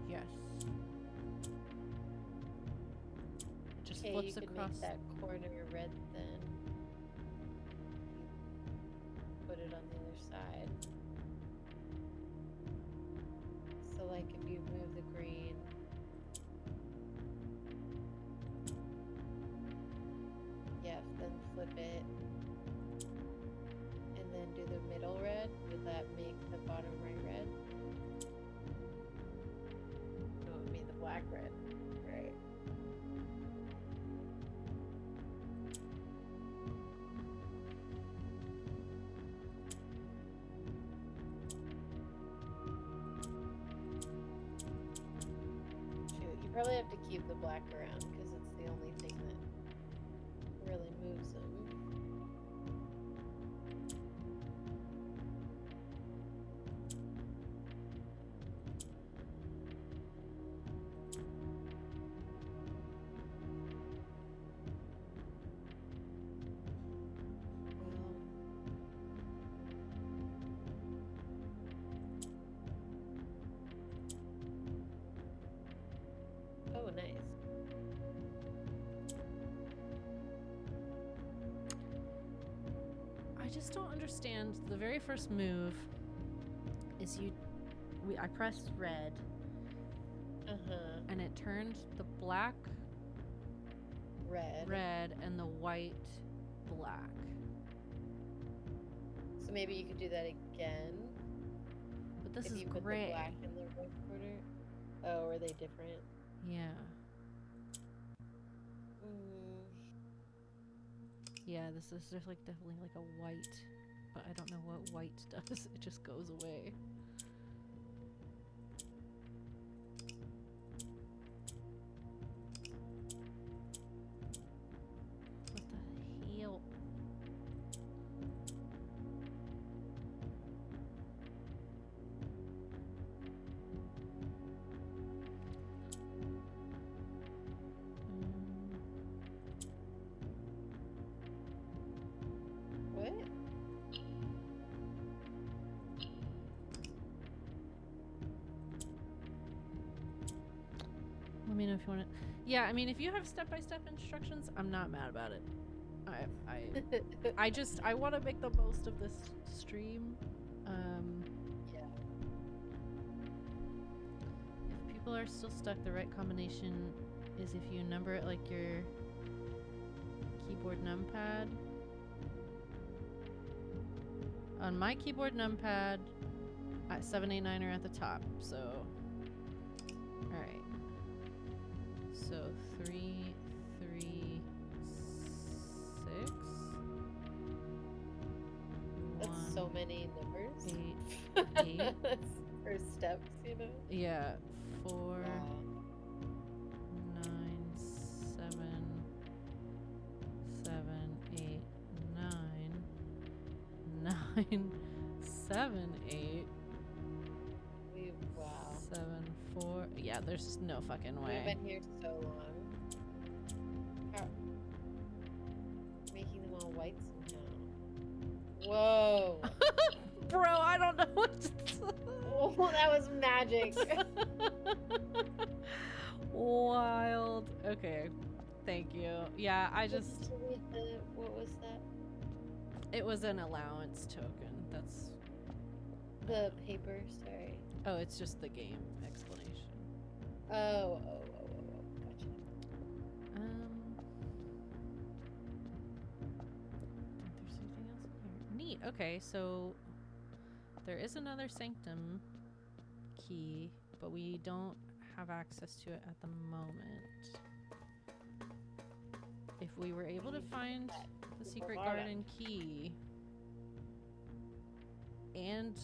Yes. It just Okay, flips you could across. make that corner red then. Put it on the other side. So like if you move the green. Yeah, then flip it. And then do the middle red. Would that make the bottom right red? No, it would be the black red. Right. Shoot, you probably have to keep the black around because it's the only thing that really moves them. Oh, nice. I just don't understand. The very first move is I pressed red Uh-huh. and it turned the black Red. and the white black. So maybe you could do that again. But this if is you put gray. the black in the red corner. Oh, are they different? Yeah. Mm. Yeah, this is just like definitely like a white, but I don't know what white does. It just goes away. What the hell? What? Let me know if you want it. Yeah, I mean, if you have step-by-step instructions, I'm not mad about it. I want to make the most of this stream. Yeah. If people are still stuck, the right combination is if you number it like your keyboard numpad. On my keyboard numpad, 7, 8, 9 are at the top. So, all right. So 3, 3, 6. That's so many numbers. 8, 8. For steps, you know? Yeah, 4, Wow. 9, 7, 7, 8, 9, 9, 7, 8, Wow. 7, 4. Yeah, there's no fucking We've way. been here so long. How? Making them all white somehow. Whoa. bro, I don't know what to Oh, that was magic. Wild. Okay. Thank you. Yeah, I Did just you read what was that? it was an allowance token. That's The paper, sorry. oh, it's just the game explanation. Oh, gotcha. There's anything else in here. Neat. Okay, so there is another sanctum key, but we don't have access to it at the moment. If we were able to find the secret garden key and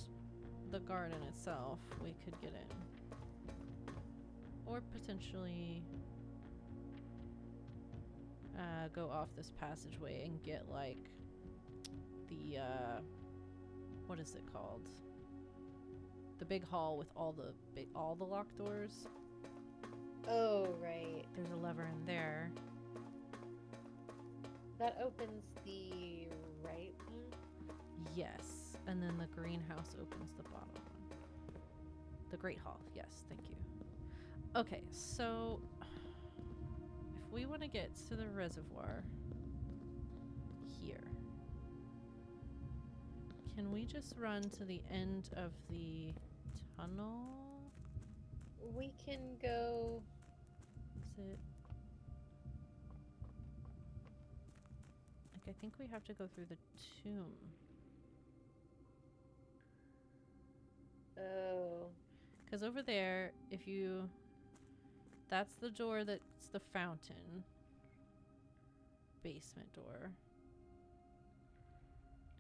the garden itself, we could get in. Or potentially go off this passageway and get like the what is it called? The big hall with all the locked doors. Oh, right. There's a lever in there. That opens the right one? Yes, and then the greenhouse opens the bottom one. The Great Hall. Yes, thank you. Okay, so if we want to get to the reservoir here, can we just run to the end of the tunnel? We can go. Is it? Like, I think we have to go through the tomb. Oh. Because over there, if you... That's the door that's the fountain. Basement door.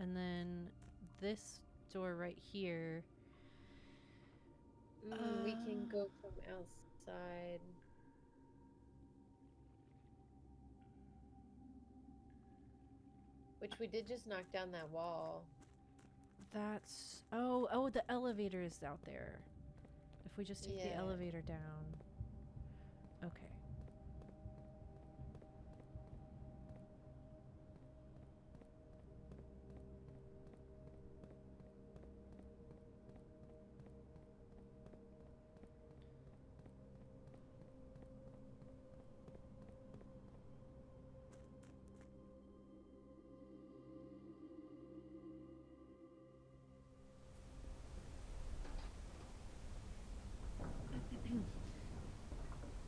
And then this door right here... We can go from outside. Which we did just knock down that wall. That's... Oh, the elevator is out there. If we just take the Yeah. elevator down. Okay.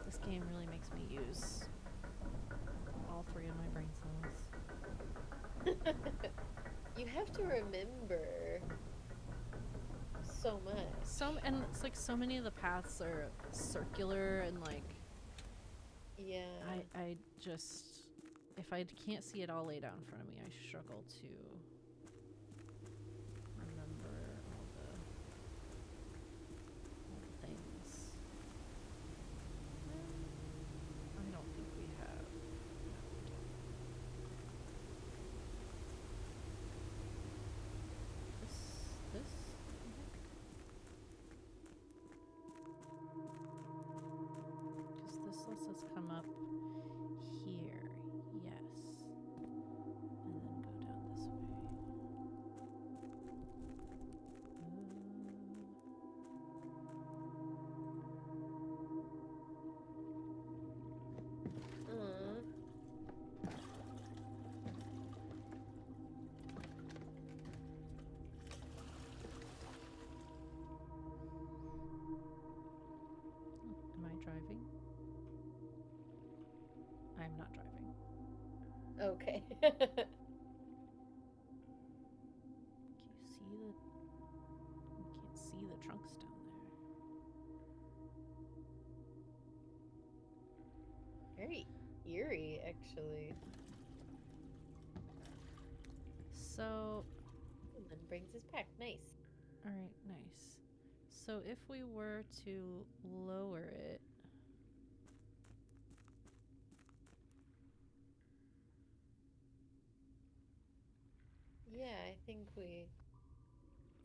This game really makes me use all three of my brain cells. You have to remember so much. And it's like so many of the paths are circular and like Yeah. I just if I can't see it all laid out in front of me, I struggle to remember all the things. I don't think we have. This, because this lets us come up here, yes, and then go down this way. Am I driving? I'm not driving. Okay. Can you see the... You can't see the trunks down there. Very eerie, actually. So, And then brings us back. Nice. alright, nice. So if we were to lower it... Yeah, I think we.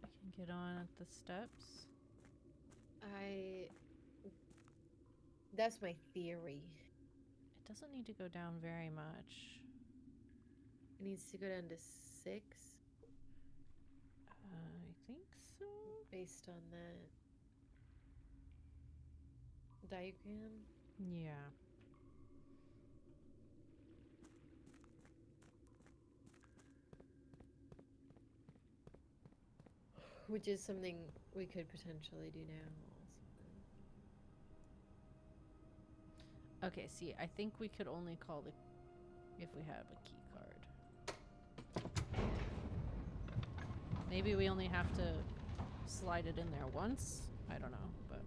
I can get on at the steps. That's my theory. It doesn't need to go down very much. It needs to go down to 6. I think so. based on that diagram. Yeah. Which is something we could potentially do now. Okay, see, I think we could only call the if we have a key card. Maybe we only have to slide it in there once. I don't know, but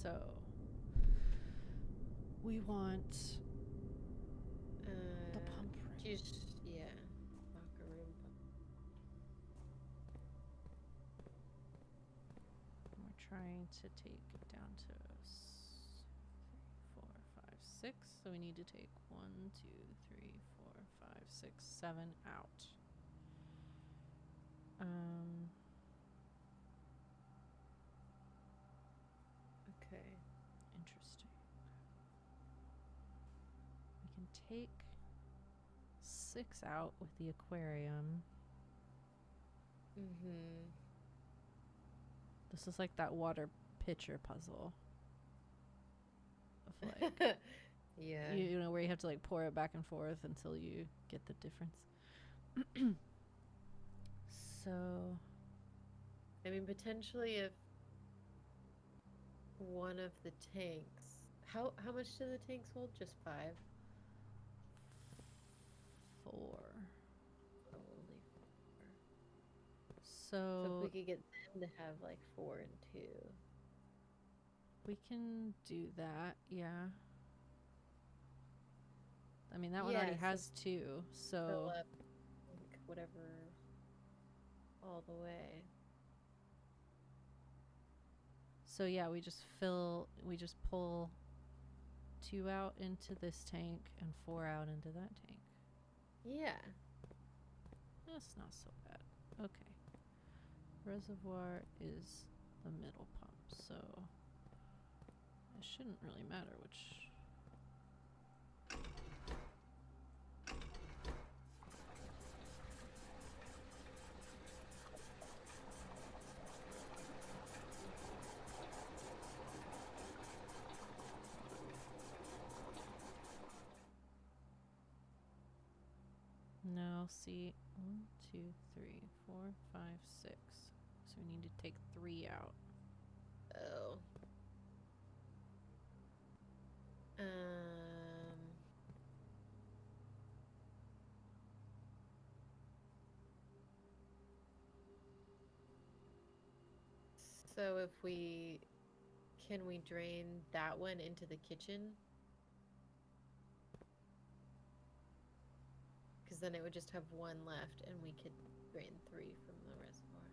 so we want the pump room. Just, yeah. Locker room pump. We're trying to take it down to 3, 4, 5, 6. So we need to take 1, 2, 3, 4, 5, 6, 7 out. Okay. Interesting. We can take 6 out with the aquarium. Mm-hmm. This is like that water pitcher puzzle. Of like, yeah. you know, where you have to like pour it back and forth until you get the difference. So, I mean, potentially if one of the tanks. How much do the tanks hold? Just 5? 4. Oh, only 4. So if So we could get them to have like 4 and 2. we can do that, yeah. I mean, that one Yeah, already so has 2, so fill up like whatever all the way. so yeah, we just pull 2 out into this tank and 4 out into that tank. Yeah. That's not so bad. Okay. Reservoir is the middle pump, so it shouldn't really matter which. No, see, 1, 2, 3, 4, 5, 6. So we need to take 3 out. Oh. So if can we drain that one into the kitchen? Because then it would just have 1 left and we could drain 3 from the reservoir.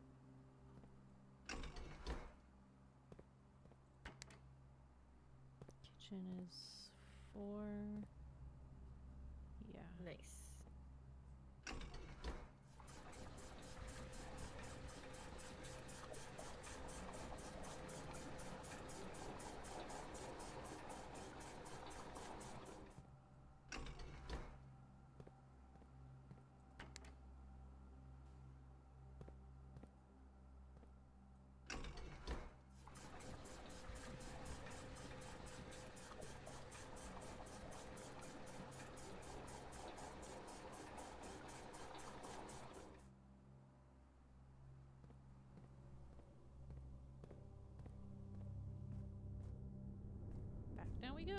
Kitchen is 4. Yeah. Nice. Back down we go.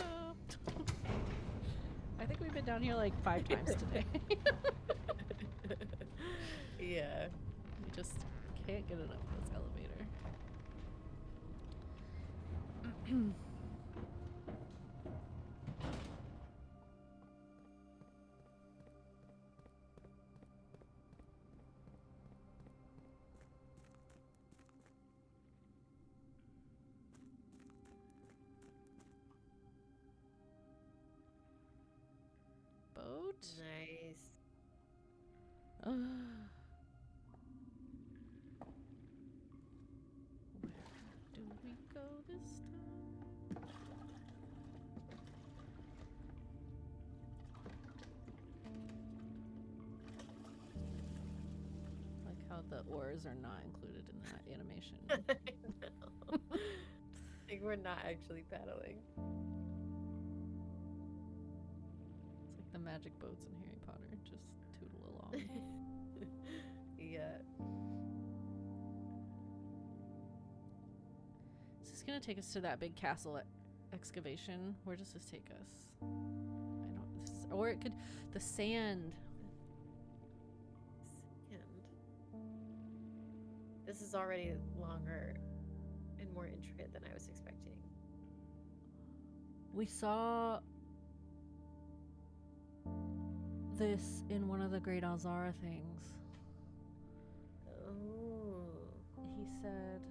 I think we've been down here like 5 times today. Yeah. We just can't get enough of this elevator. Boat. Nice. Where do we go this time? how the oars are not included in that animation. I know. Like we're not actually paddling. It's like the magic boats in Harry Potter, just tootle along. Yeah. Is this gonna take us to that big castle excavation? Where does this take us? I don't. Or it could. The sand. And this is already longer and more intricate than I was expecting. We saw this in one of the Great Alzara things. Oh. He said.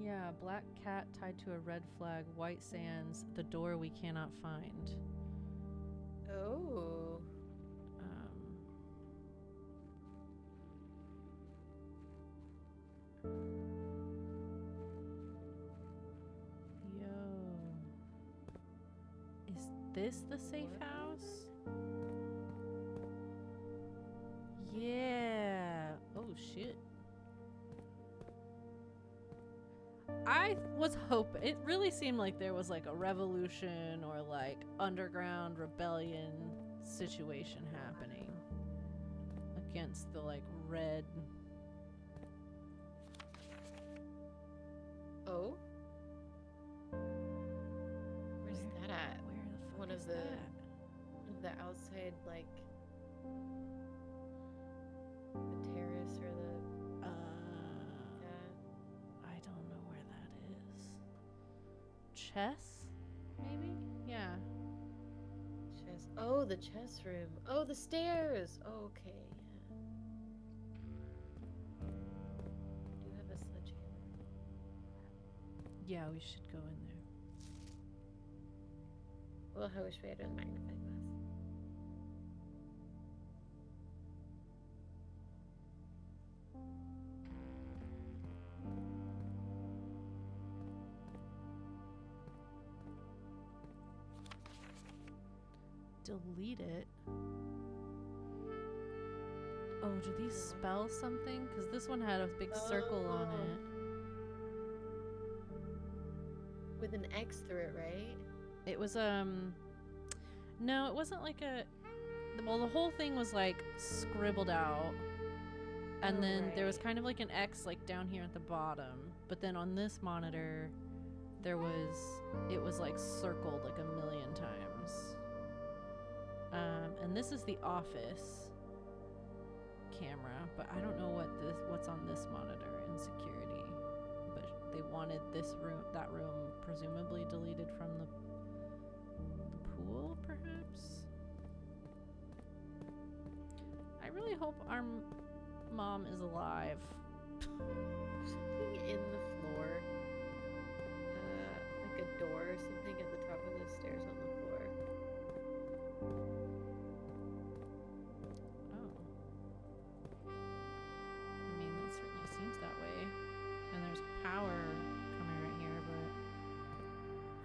Yeah, black cat tied to a red flag, white sands, the door we cannot find. Oh. Yo. Is this the safe What? house? Yeah. Oh, shit. I was hoping. It really seemed like there was like a revolution or like underground rebellion situation happening against the like red. Oh. Where's that at? Where the fuck One is of the that? the outside like the terrace or the I don't know where that is. Chess? Maybe? Yeah. chess. Oh, the chess room. Oh, the stairs. Oh, okay. Yeah. I do have a sledgehammer. Yeah, we should go in there. Well, I wish we had a magnifying glass. Delete it. Oh, do these spell something? Because this one had a big circle on Oh. it. With an X through it, right? It was no, it wasn't like a. Well, the whole thing was like scribbled out, and Oh, then there was right. kind of like an X like down here at the bottom. But then on this monitor, it was like circled like a million times. And this is the office camera, but I don't know what's on this monitor in security. But they wanted that room presumably deleted from the pool, perhaps. I really hope our mom is alive. Something in the floor. Like a door or something at the top of the stairs on the floor. Oh. I mean, that certainly seems that way. And there's power coming right here, but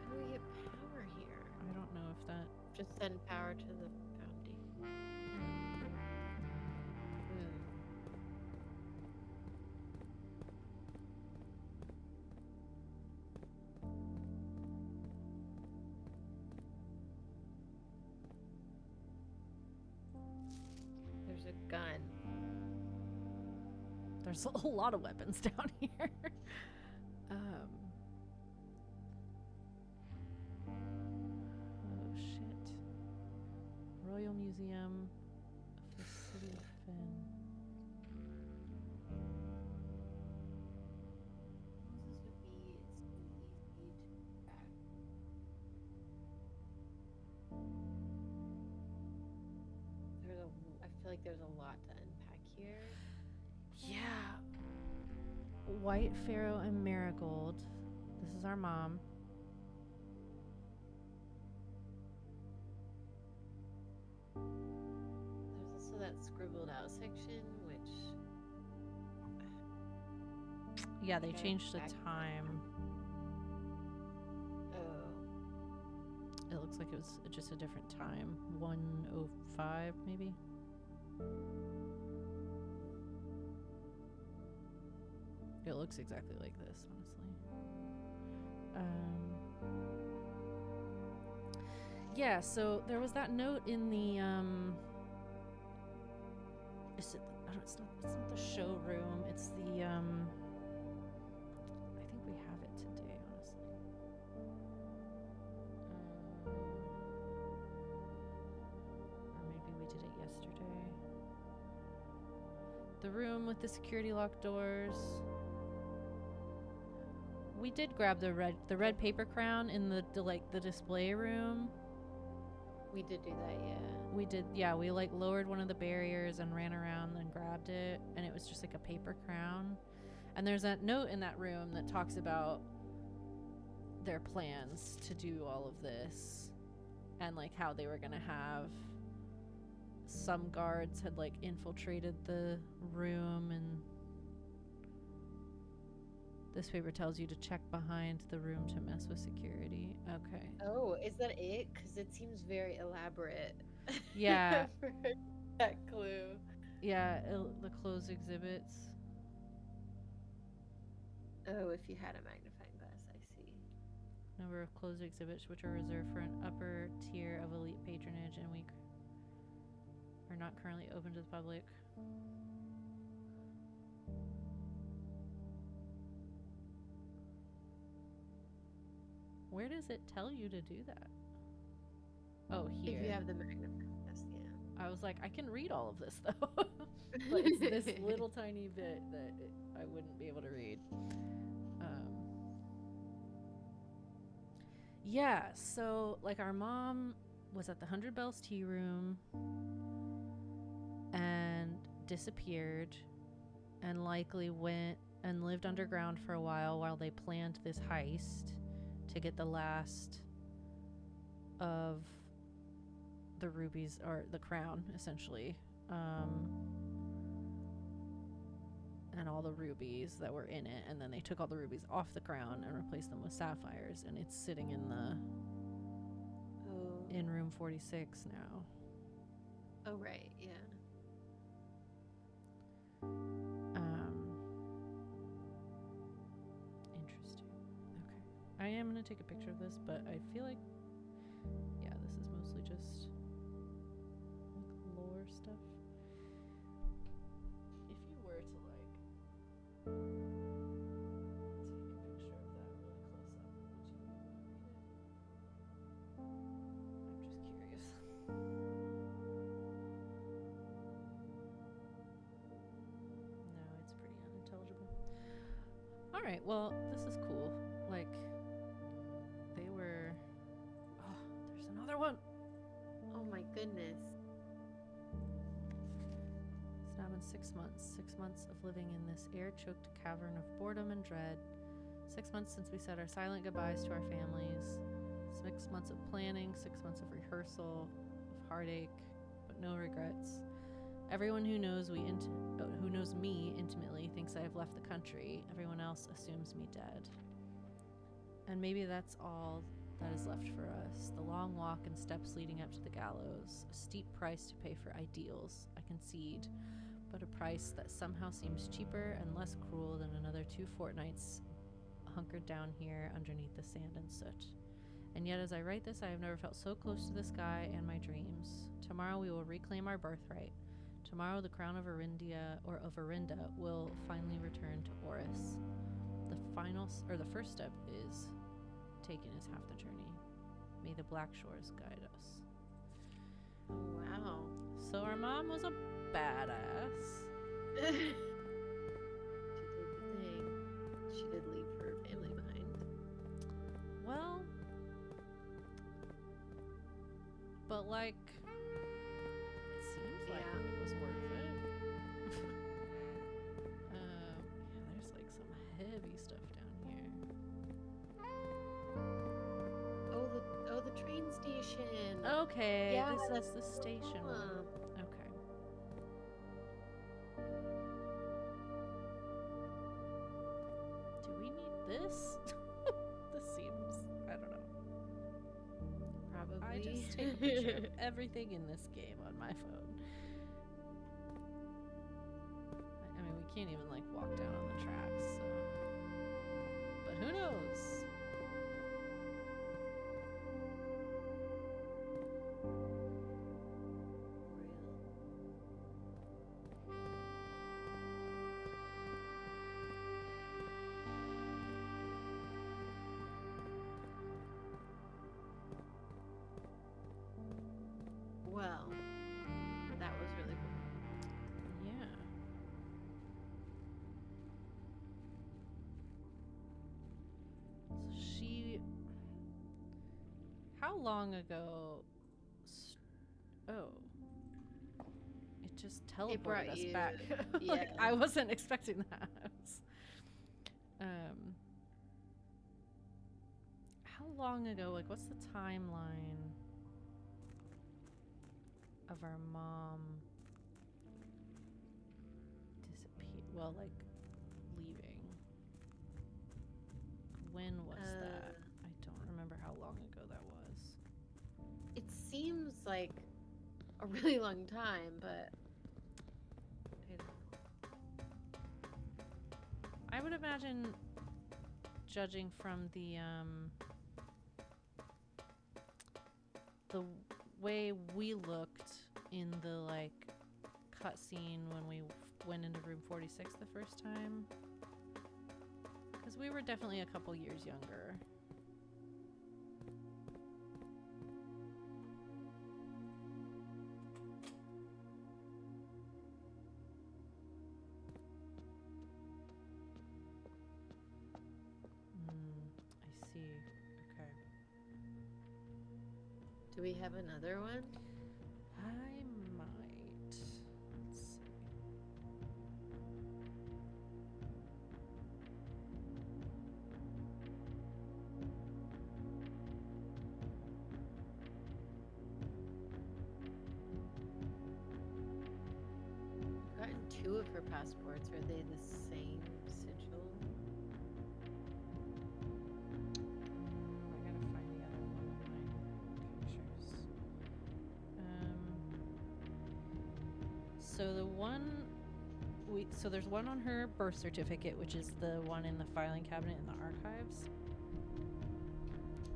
How do we get power here? I don't know if that. Just send power to the foundation. There's a gun. There's a lot of weapons down here. Oh shit. Royal Museum of the City of Finn. I feel like there's a lot to unpack here. Yeah. White Pharaoh and Marigold. This is our mom. There's also that scribbled out section, which Yeah, they Okay, changed the back- time. Oh. It looks like it was just a different time. 1:05 maybe. It looks exactly like this, honestly. Yeah, so there was that note in the is it oh, it's not the showroom, it's the I think we have it today, honestly. Or maybe we did it yesterday. The room with the security locked doors. We did grab the red paper crown in the display room. We did do that, yeah. We did, yeah. We like lowered one of the barriers and ran around and grabbed it, and it was just like a paper crown. And there's that note in that room that talks about their plans to do all of this, and like how they were gonna have some guards had like infiltrated the room, and this paper tells you to check behind the room to mess with security. Okay. Oh, is that it? Because it seems very elaborate. Yeah. For that clue. Yeah, the closed exhibits. Oh, if you had a magnifying glass, I see. Number of closed exhibits which are reserved for an upper tier of elite patronage and are not currently open to the public. Where does it tell you to do that? Oh, here. If you have the magnifying glass, yeah. I was like, I can read all of this though. But it's this little tiny bit that I wouldn't be able to read. Yeah, so like our mom was at the 100 Bells Tea Room and disappeared, and likely went and lived underground for a while they planned this heist to get the last of the rubies, or the crown essentially, and all the rubies that were in it, and then they took all the rubies off the crown and replaced them with sapphires, and it's sitting in in room 46 now. Oh, right, yeah. Interesting. Okay. I am going to take a picture of this, but I feel like, yeah, this is mostly just like lore stuff. If you were to like take a picture of that really close up, would you be able to read it? I'm just curious. No, it's pretty unintelligible. All right, well, this is cool. Like, they were... Oh, there's another one! Oh my goodness. It's now been 6 months. 6 months of living in this air-choked cavern of boredom and dread. 6 months since we said our silent goodbyes to our families. 6 months of planning, 6 months of rehearsal, of heartache, but no regrets. Everyone who knows who knows me intimately thinks I have left the country. Everyone else assumes me dead. And maybe that's all that is left for us. The long walk and steps leading up to the gallows. A steep price to pay for ideals, I concede, but a price that somehow seems cheaper and less cruel than another 2 fortnights hunkered down here underneath the sand and soot. And yet as I write this, I have never felt so close to the sky and my dreams. Tomorrow we will reclaim our birthright. Tomorrow the crown of Arindia, or of Arinda, will finally return to Oris. The first step is taken is half the journey. May the Black Shores guide us. Oh, wow. So our mom was a badass. She did the thing. She did leave her family behind. Well, but like, it seems like Yeah. it was worth it. Yeah, there's like some heavy stuff down here. Oh, the train station. Okay, Yeah, this that's is the station one. Huh. Okay. this? This seems, I don't know. Probably. I just take a picture of everything in this game on my phone. I mean, we can't even like walk down on the tracks, so. But who knows? Well, that was really cool. Yeah. So she. How long ago? Oh. It just teleported brought us you- back. Like, yeah. I wasn't expecting that. How long ago? Like, what's the timeline of our mom disappear? Well, like, leaving. When was that? I don't remember how long ago that was. It seems like a really long time, but I don't I would imagine, judging from the way we looked in the like cutscene when we went into room 46 the first time, because we were definitely a couple years younger. I see. Okay. Do we have another one? I might. Let's see. I've gotten 2 of her passports. Are they the same sigil? I gotta find the other one in my pictures. So the one so there's one on her birth certificate, which is the one in the filing cabinet in the archives.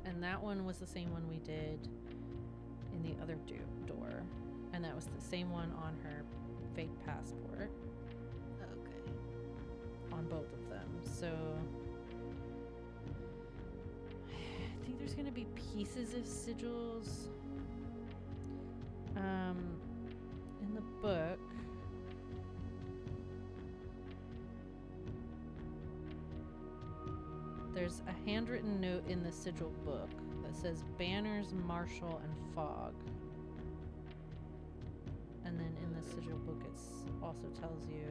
And that one was the same one we did in the other door. And that was the same one on her fake passport. Okay. On both of them. So I think there's gonna be pieces of sigils in the book. There's a handwritten note in the sigil book that says Banners, Marshall, and Fogg. And then in the sigil book it also tells you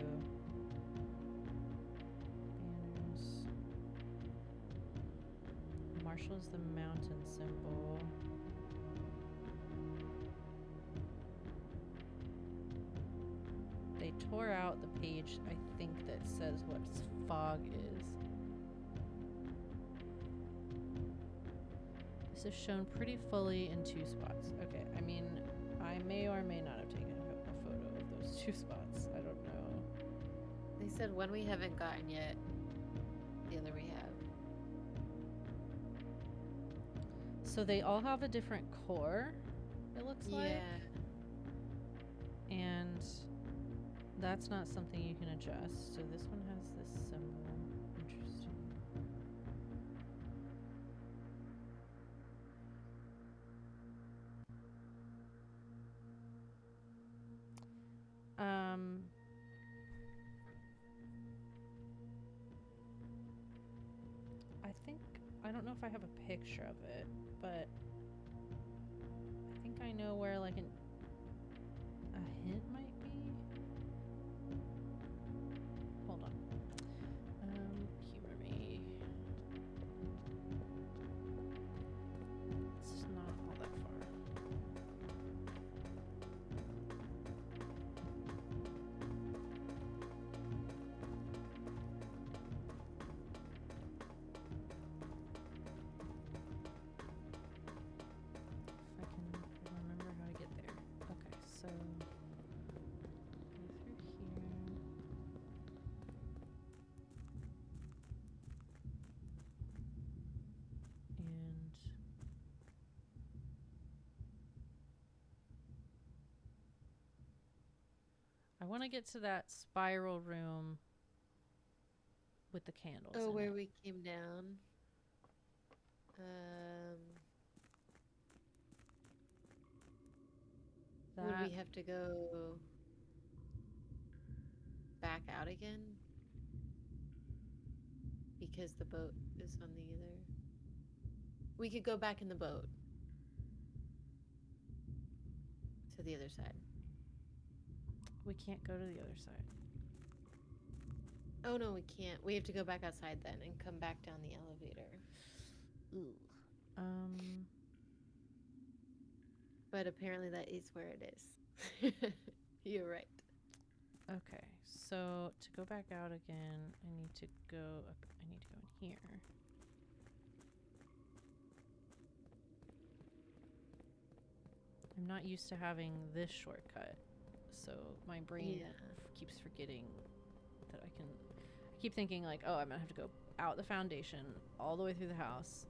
Banners. Marshall is the mountain symbol. They tore out the page, I think, that says what Fogg is. This is shown pretty fully in 2 spots. Okay, I mean, I may or may not have taken a photo of those 2 spots. I don't know. They said one we haven't gotten yet, the other we have. So they all have a different core, it looks like. And that's not something you can adjust. So this one has this symbol. Interesting. I don't know if I have a picture of it, but I think I know where like a hint might be. Hold on. Humor me. It's not all that far. I want to get to that spiral room with the candles Oh, in where it. we came down. Um, would we That have to go back out again? Because the boat is on the other. We could go back in the boat to the other side. we can't go to the other side. Oh no, we can't. We have to go back outside then and come back down the elevator. Ooh. Um. But apparently that is where it is. You're right. Okay. So to go back out again, I need to go up. I need to go in here. I'm not used to having this shortcut, so my brain keeps forgetting that I can. I keep thinking like, oh, I'm gonna have to go out the foundation, all the way through the house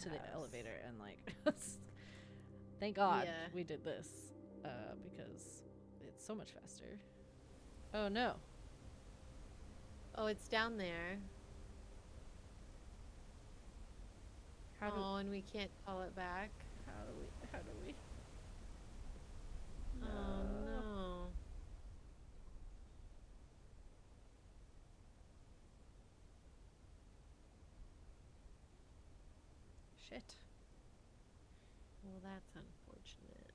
to the elevator, and like, thank God we did this, because it's so much faster. Oh no! Oh, it's down there. How and we can't call it back. How do we? No. Oh no. Shit. Well, that's unfortunate.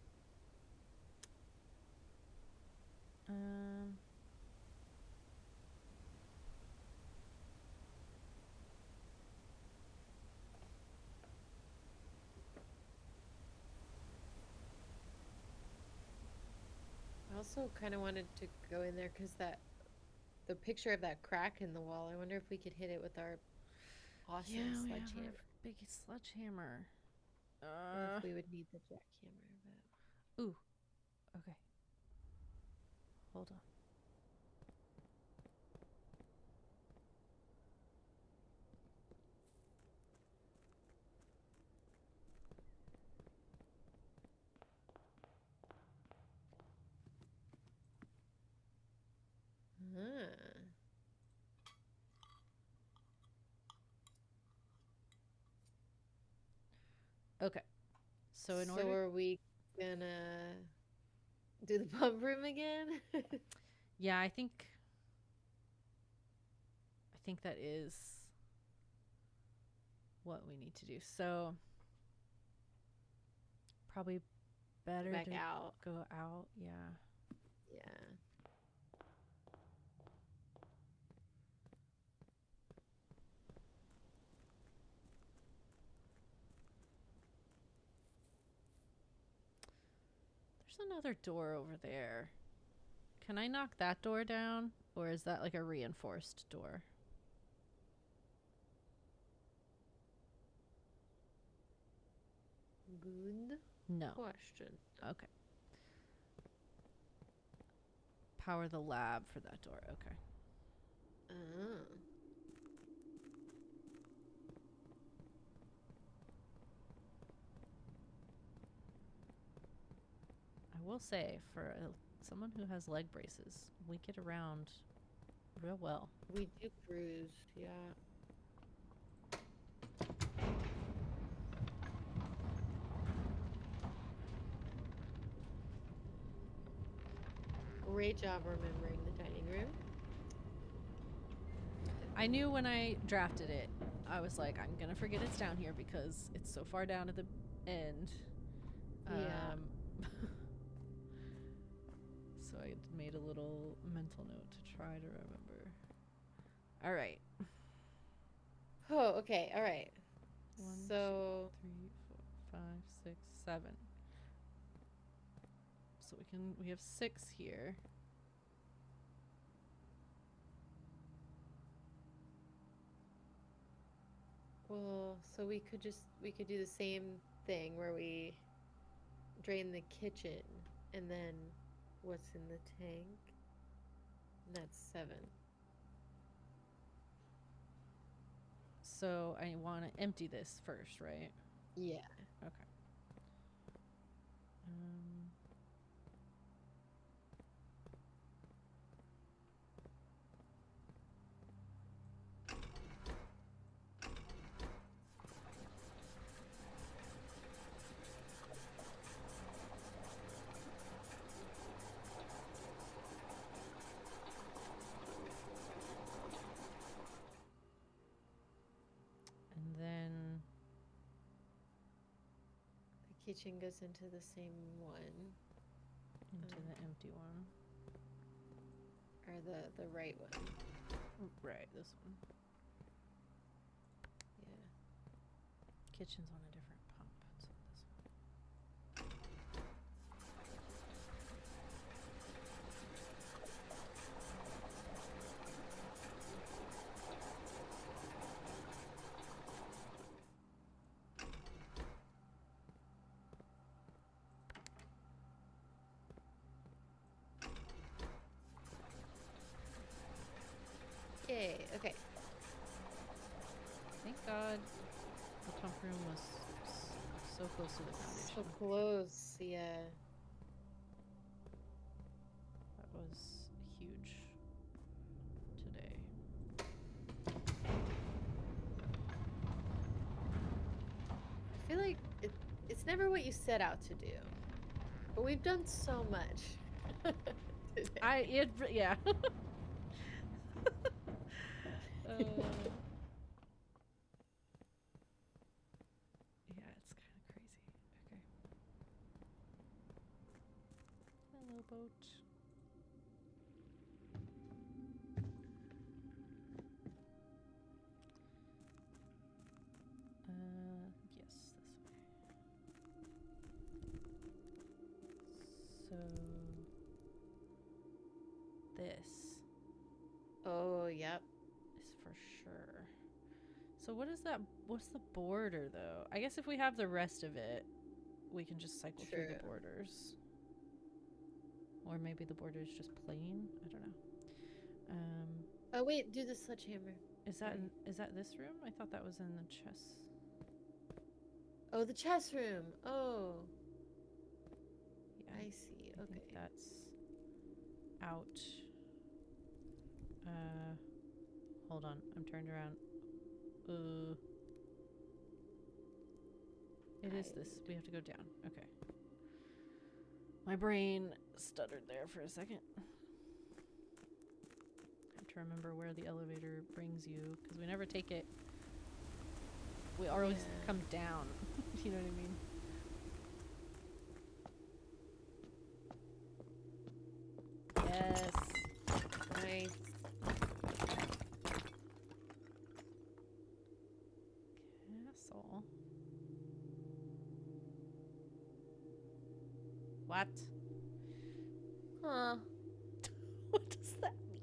I also kind of wanted to go in there because the picture of that crack in the wall. I wonder if we could hit it with our awesome sledgehammer. Big sledgehammer. Or if we would need the jackhammer. But... Ooh. Okay. Hold on. Okay. So are we gonna do the pump room again? Yeah, I think that is what we need to do. So probably better back to out. Go out. Yeah. Yeah. There's another door over there. Can I knock that door down? Or is that like a reinforced door? Good No. question. Okay. Power the lab for that door. Okay. I will say, for someone who has leg braces, we get around real well. We do cruise, yeah. Great job remembering the dining room. I knew when I drafted it, I was like, I'm going to forget it's down here because it's so far down at the end. Yeah. So I made a little mental note to try to remember. All right. Oh, okay. All right. 1, 2, 3, 4, 5, 6, 7. So we have 6 here. Well, so we could do the same thing where we drain the kitchen and then what's in the tank? And that's 7. So I want to empty this first, right? Yeah. Okay. kitchen goes into the same one. Into the empty one. Or the right one. Right, this one. Yeah. Kitchen's on a different pump. It's on this one. Yay, okay. Thank God the pump room was so close to the foundation. So close, yeah. That was huge today. I feel like it's never what you set out to do. But we've done so much. Today. Yeah. Yeah, it's kind of crazy. Okay. Hello, boat. Yes, this way. So, this Oh, yep. is for sure. So what is that? What's the border, though? I guess if we have the rest of it, we can just cycle through the True. borders. Or maybe the border is just plain. I don't know. Oh wait, do the sledgehammer. Is that Sorry. is that this room? I thought that was in the chess. Oh, the chess room. Oh, Yeah, I see. I Okay. think that's out. Hold on. I'm turned around. It is this. We have to go down. Okay. My brain stuttered there for a second. Have to remember where the elevator brings you, because we never take it. We always Yeah. come down. You know what I mean? Yes. Nice. Castle. What? Huh. What does that mean?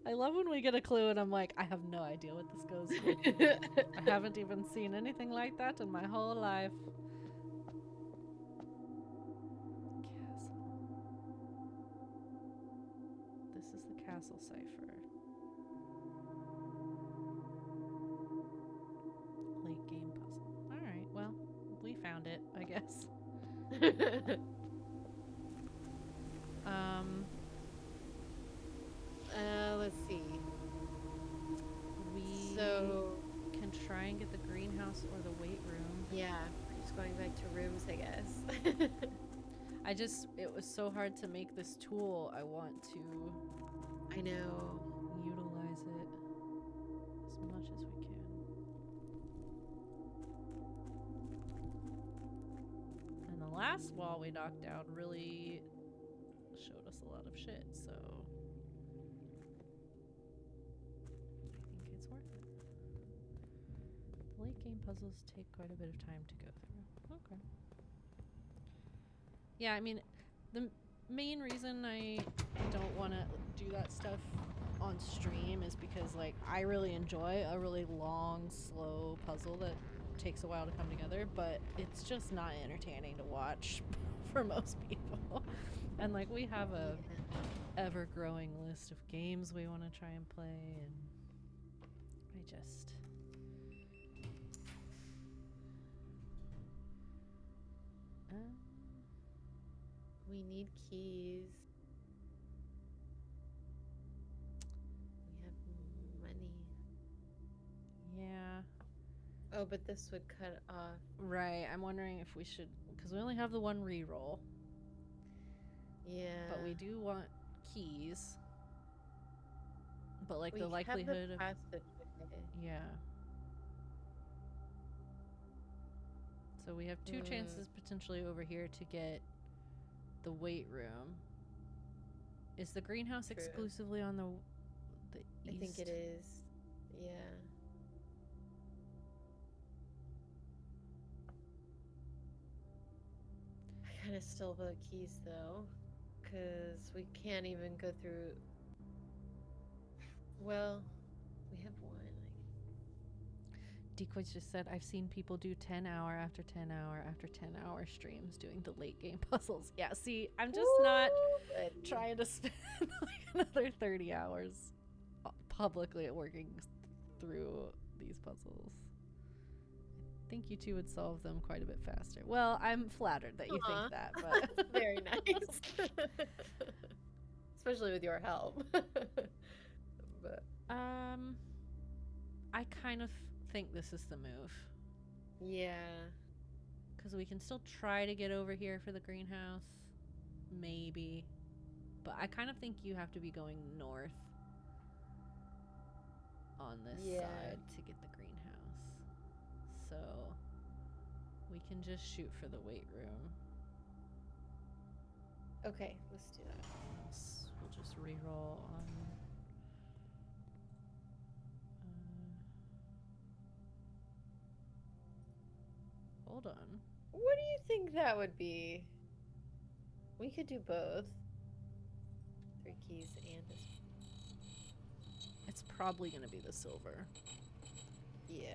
I love when we get a clue and I'm like, I have no idea what this goes to. I haven't even seen anything like that in my whole life. Castle. This is the castle cipher. Late game puzzle. Alright, well, we found it, I guess. Let's see. We So, can try and get the greenhouse or the weight room. yeah, we're just going back to rooms, I guess. It was so hard to make this tool. I want to I know. utilize it as much as we can. And the last wall we knocked down really showed us a lot of shit, so I think it's worth it. The late game puzzles take quite a bit of time to go through. Okay. Yeah, I mean, the main reason I don't want to do that stuff on stream is because, like, I really enjoy a really long, slow puzzle that takes a while to come together, but it's just not entertaining to watch for most people. And, like, we have a ever-growing list of games we want to try and play, and I just... We need keys. We have money. Yeah. Oh, but this would cut off. Right, I'm wondering if we should... Because we only have the one reroll. Yeah. But we do want keys. But, like, We the have likelihood the of... passageway. Yeah. So we have two Hmm. chances potentially over here to get the weight room. Is the greenhouse True. exclusively on the I east? think it is. Yeah. I kind of still vote keys though, because we can't even go through. Well, we have one. Decoys just said, I've seen people do 10 hour after 10 hour after 10 hour streams doing the late game puzzles. Yeah, see, I'm just not trying to spend like another 30 hours publicly at working through these puzzles. I think you two would solve them quite a bit faster. Well, I'm flattered that you think that, but That's very nice. Especially with your help. But I kind of think this is the move. yeah. Because we can still try to get over here for the greenhouse. Maybe. But I kind of think you have to be going north on this side to get the greenhouse. So we can just shoot for the weight room. Okay, let's do that. We'll just reroll on. Hold on. What do you think that would be? We could do both. 3 keys and this. It's probably going to be the silver. Yeah.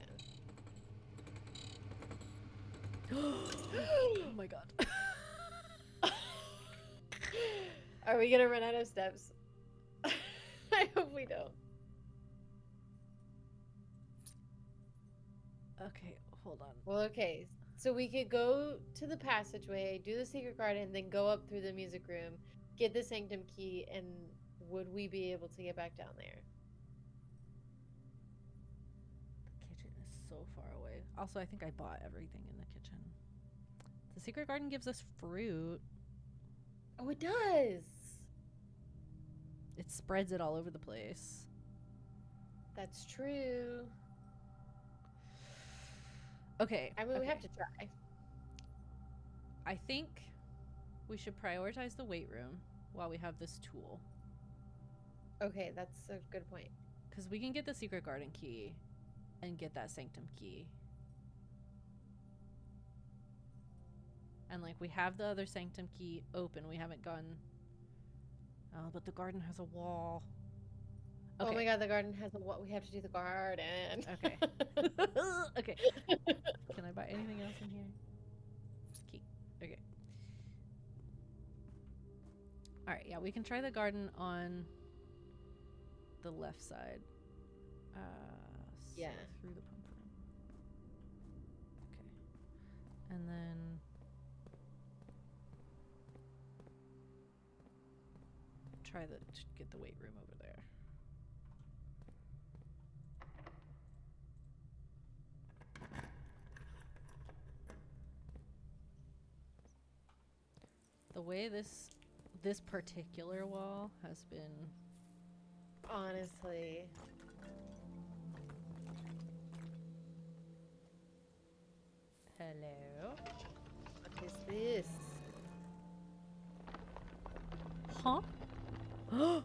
Oh my god. Are we gonna run out of steps? I hope we don't. Okay, hold on. Well, okay. So we could go to the passageway, do the secret garden, then go up through the music room, get the sanctum key, and would we be able to get back down there? The kitchen is so far away. Also, I think I bought everything in the kitchen. The secret garden gives us fruit. Oh, it does. It spreads it all over the place. That's true. Okay. I mean, we have to try. I think we should prioritize the weight room while we have this tool. Okay, that's a good point. Because we can get the secret garden key and get that sanctum key. And, like, we have the other sanctum key open. We haven't gone... Oh, but the garden has a wall. Okay. Oh my god, the garden has a wall. We have to do the garden. Okay. Okay. Can I buy anything else in here? Key. Okay. Alright, yeah, we can try the garden on the left side. Yeah. Through the pump room. Okay. And then... get the weight room over there. The way this particular wall has been Honestly. Hello. What is this? Huh? Bro,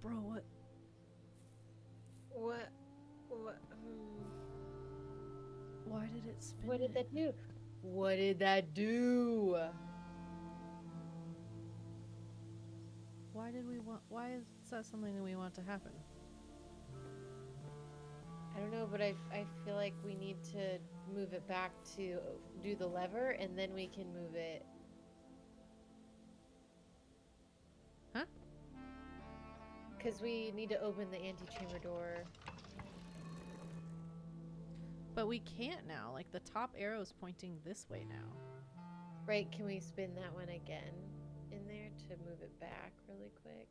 what? What? Why did it spin? What did that do? What did that do? Why is that something that we want to happen? I don't know, but I feel like we need to move it back to do the lever, and then we can move it. Huh? Because we need to open the antechamber door. But we can't now. Like, the top arrow is pointing this way now. Right, can we spin that one again in there to move it back really quick?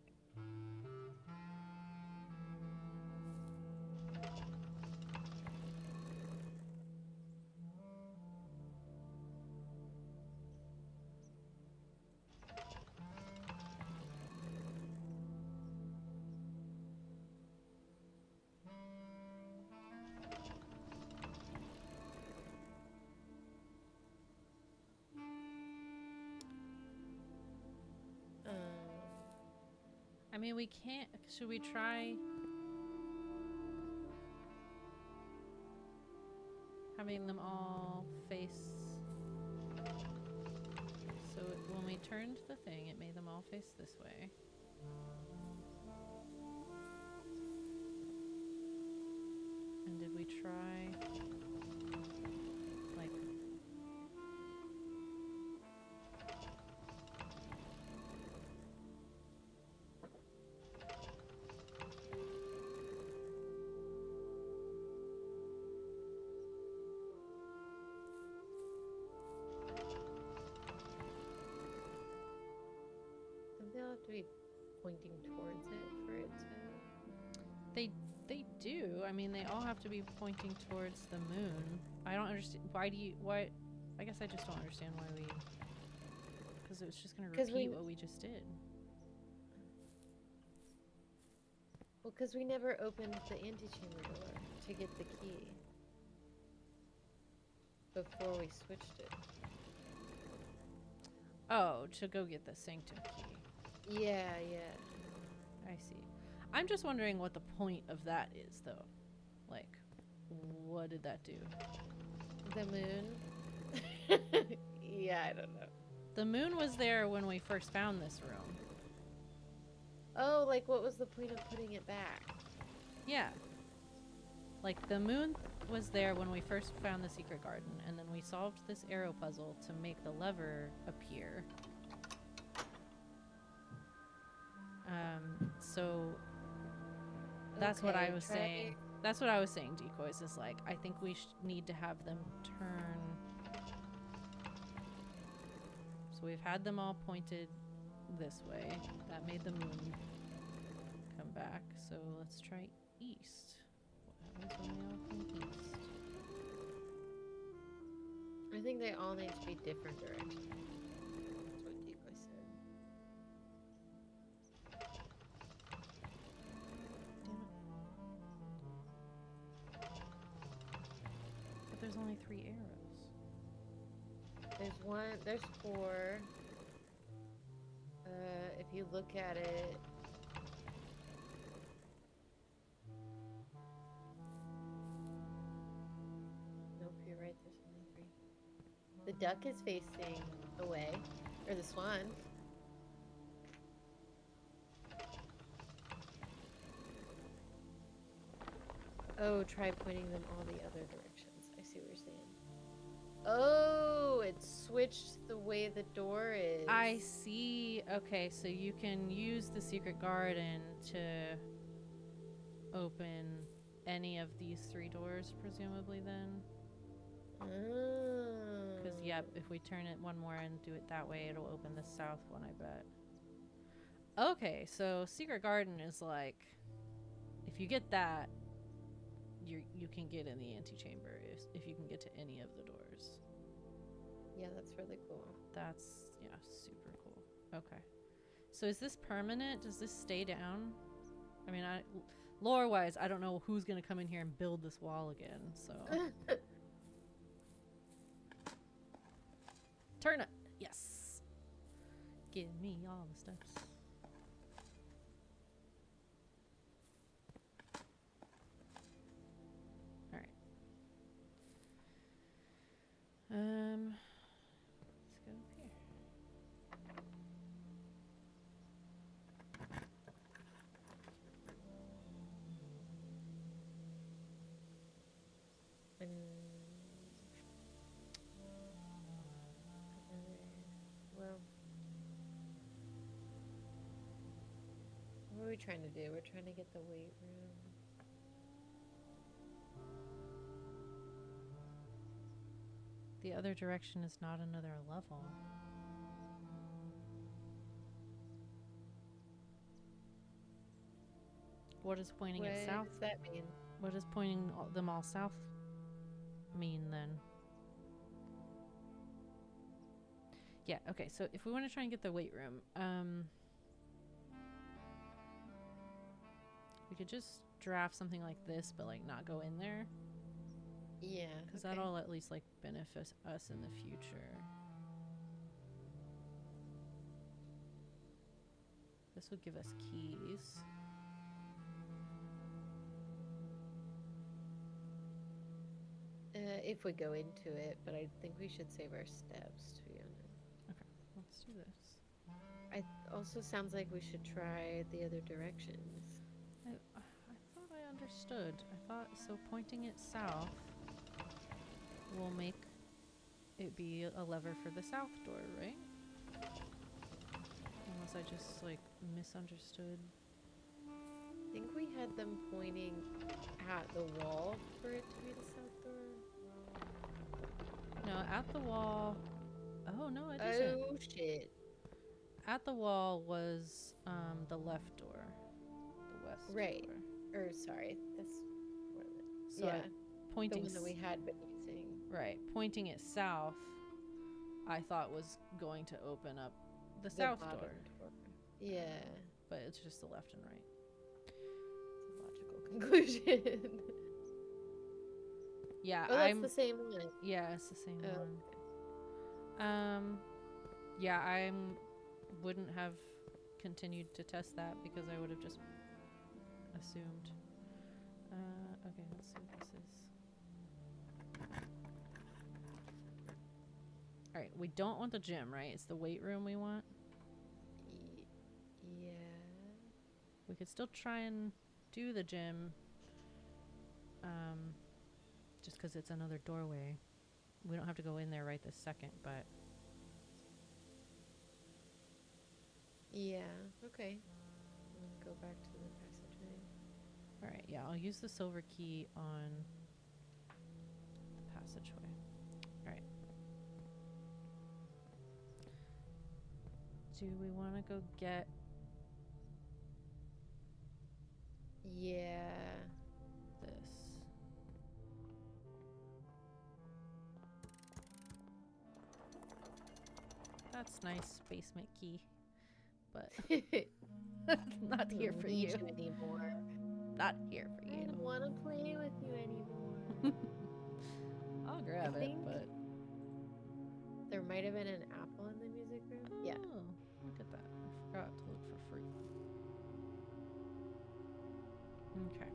I mean, we can't. Should we try having them all face? So when we turned the thing, it made them all face this way. And did we try like Don't they all have to be pointing towards it for it to? they do. I mean, they all have to be pointing towards the moon. I don't understand. Why? I guess I just don't understand why we. Because it was just going to 'Cause repeat we- what we just did. Well, because we never opened the antechamber door to get the key before we switched it. Oh, to go get the sanctum key. Yeah. I see. I'm just wondering what the point of that is, though. Like, what did that do? The moon. Yeah, I don't know. The moon was there when we first found this room. Oh, like what was the point of putting it back? Yeah. Like, the moon was there when we first found the secret garden, and then we solved this arrow puzzle to make the lever appear. So that's what I Okay, was try- saying. That's what I was saying, decoys, is like, I think we need to have them turn. So we've had them all pointed this way. That made the moon come back. So let's try east. What happens when we all come east? I think they all need to be different directions. That's what Decoy said. Damn it. But there's only 3 arrows. There's 4. If you look at it. Nope, you're right, there's only 3. The duck is facing away. Or the swan. Oh, try pointing them all the other directions. I see what you're saying. Oh, it switched the way the door is. I see. Okay, so you can use the secret garden to open any of these 3 doors, presumably, then. Because, yep, if we turn it one more and do it that way, it'll open the south one, I bet. Okay, so secret garden is like, if you get that, you can get in the antechamber if you can get to any of the doors. Yeah, that's really cool. That's, yeah, super cool. Okay. So is this permanent? Does this stay down? I mean, lore-wise, I don't know who's going to come in here and build this wall again, so. Turn it. Yes. Give me all the steps. All right. Let's go up here. And well, what are we trying to do? We're trying to get the weight room. The other direction is not another level. What is pointing What it south? does that mean? What does pointing them all south mean then? Yeah, okay, so if we want to try and get the weight room, we could just draft something like this, but like not go in there. Yeah, Because okay. that'll at least like benefit us in the future. This would give us keys. If we go into it, but I think we should save our steps, to be honest. Let's do this. Also sounds like we should try the other directions. I thought I understood. I thought so. Pointing it south will make it be a lever for the south door, right? Unless I just like misunderstood. I think we had them pointing at the wall for it to be the south door. No, at the wall. Oh no, it isn't. Oh shit. At the wall was the left door, the west Right. door. Or sorry, that's what it is. So Yeah, the pointing one that we had been using. right, pointing it south, I thought was going to open up the The south bottom door, Yeah, but it's just the left and right. it's a logical conclusion. Yeah, Oh, that's the same one. yeah, it's the same Oh, one. Yeah, I wouldn't have continued to test that because I would have just assumed. Okay, let's see what this is. All right, we don't want the gym, right? It's the weight room we want. Yeah. We could still try and do the gym, just because it's another doorway. We don't have to go in there right this second, but Yeah. Okay. We'll go back to the passageway. all right, yeah, I'll use the silver key on the passageway. All right. Do we want to go get Yeah. this? That's nice basement key, but not here for Need you. anymore. Not here for I you. don't want to play with you anymore. I'll grab it, think- but There might have been an apple in the music room. Yeah. oh, look at that. I forgot to look for fruit. Okay.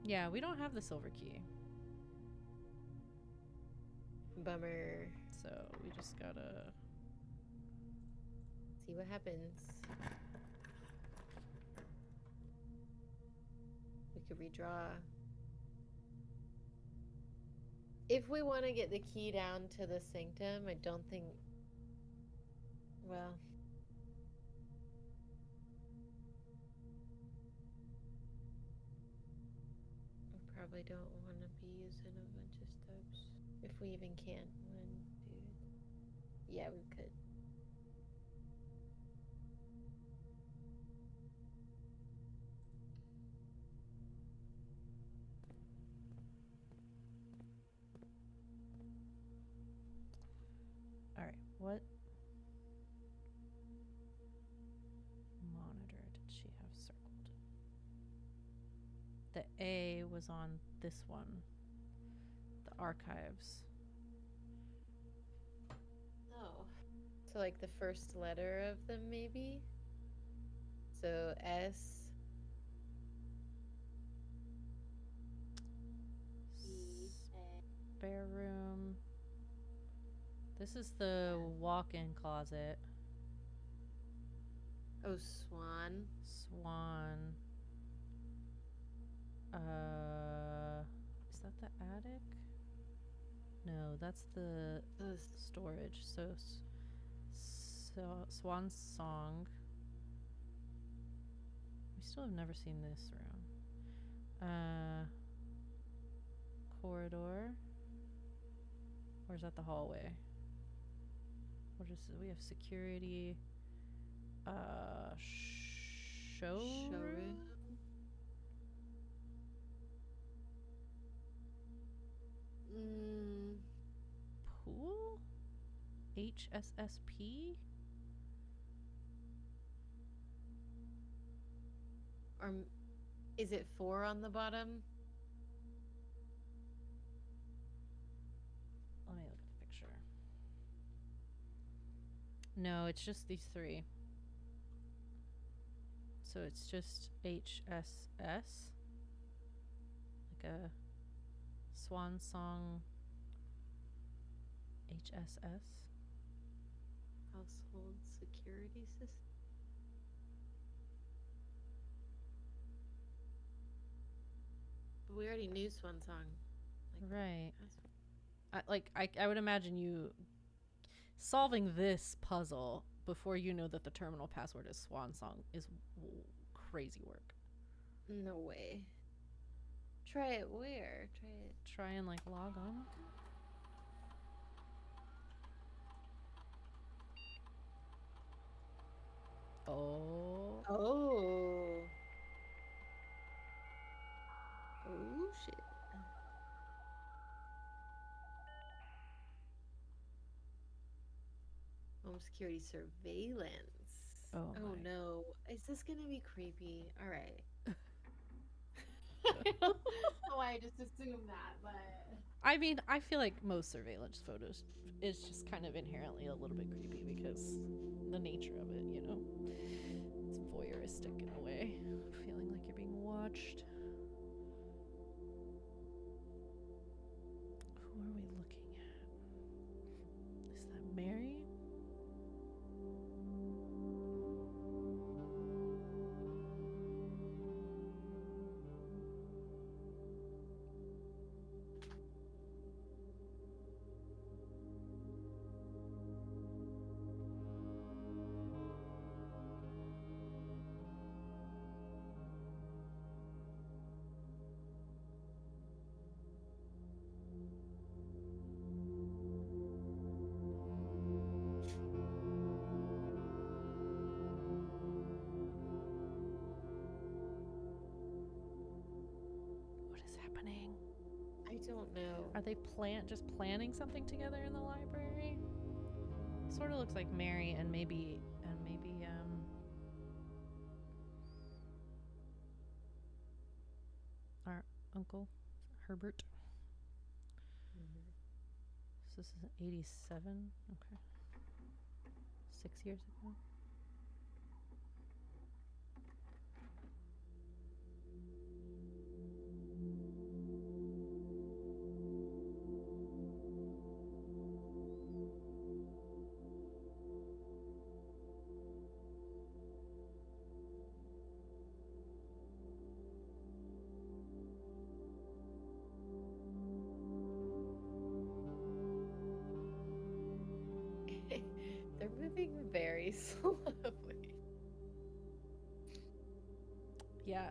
Yeah, we don't have the silver key, Bummer. so we just gotta. See what happens. We could redraw. If we want to get the key down to the sanctum, I don't think. Well. We probably don't want to be using a bunch of steps. If we even can. One, two. Yeah, we could. All right, what monitor did she have circled? The A was on this one, the archives. Oh. So like the first letter of them, maybe? So S. Spare room. This is the walk-in closet. Oh, Swan. Swan. Is that the attic? No, that's the storage. So, Swan's Song. We still have never seen this room. Corridor. Or is that the hallway? What is it? We have security. Showroom? Pool? HSSP? Or is it 4 on the bottom? Let me look at the picture. No, it's just these three. So it's just HSS, like a swan song HSS. Household security system. But we already knew Swan Song. Right. That's- I would imagine you solving this puzzle before you know that the terminal password is swan song is crazy work. No way. Try it where? Try it. Try and like log on. Oh. Oh. Oh shit. Home security surveillance. Oh, Oh my. no. Is this gonna be creepy? Alright. I don't know why I just assumed that, but I mean, I feel like most surveillance photos is just kind of inherently a little bit creepy because the nature of it, you know. It's voyeuristic in a way, feeling like you're being watched. Who are we looking at? Is that Mary? What is happening? I don't know. Are they just planning something together in the library? Sort of looks like Mary and maybe our uncle Herbert. So this is 87. Okay. 6 years ago. They're moving very slowly. Yeah.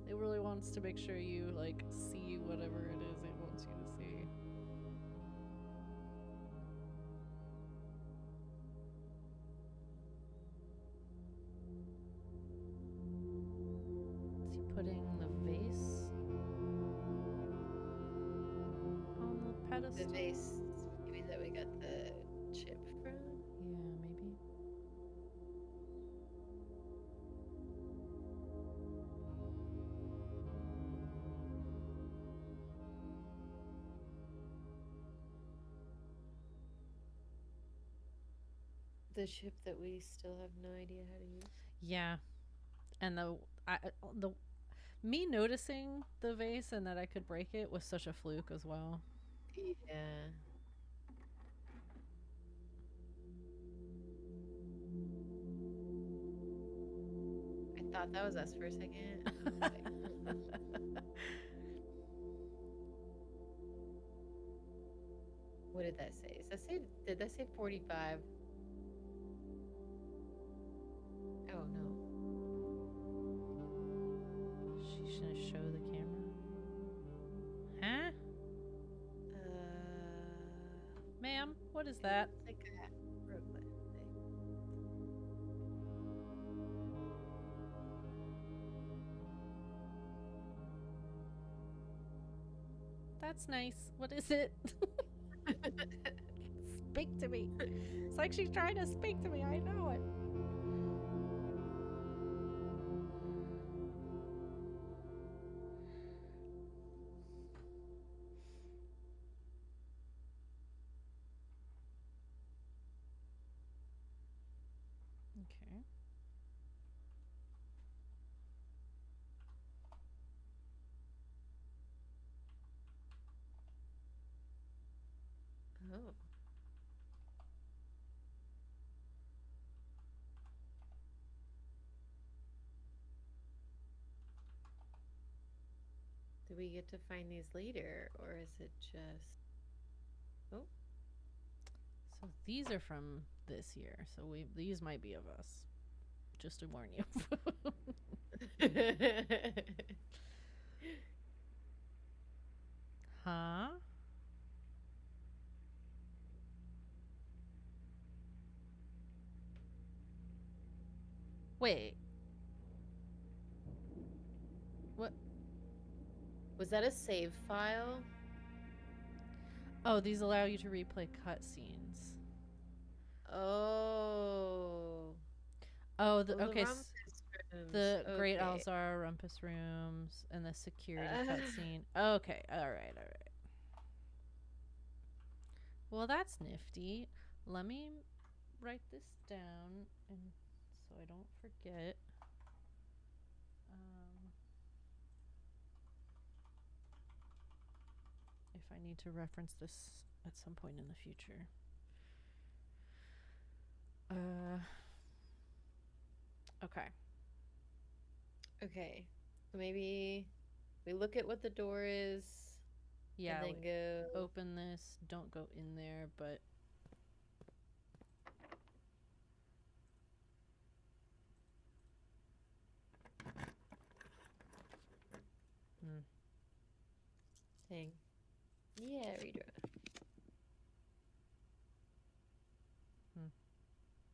It really wants to make sure you like see whatever it is it wants you to see. Is he putting the vase on the pedestal? The vase, maybe that we got the chip from. Yeah, maybe. The chip that we still have no idea how to use. Yeah, and the me noticing the vase and that I could break it was such a fluke as well. Yeah. I thought that was us for a second. What did that say? Did that say 45? Oh no. She's gonna show the camera. Huh? Ma'am, what is that? It's like a roguelike thing. That's nice. What is it? Speak to me. It's like she's trying to speak to me. I know it. Oh. Do we get to find these later, or is it just? Oh. So these are from this year. So these might be of us. Just to warn you. Huh? Wait. What? Was that a save file? Oh, these allow you to replay cutscenes. Oh. Oh, The okay. rumpus rooms. The Great Okay. Alzara Rumpus Rooms and the security cutscene. Okay, all right. Well, that's nifty. Let me write this down and so I don't forget. If I need to reference this at some point in the future. Okay. Okay. Maybe we look at what the door is. Yeah. And then go. Open this. Don't go in there, but. Dang. Yeah, redraw.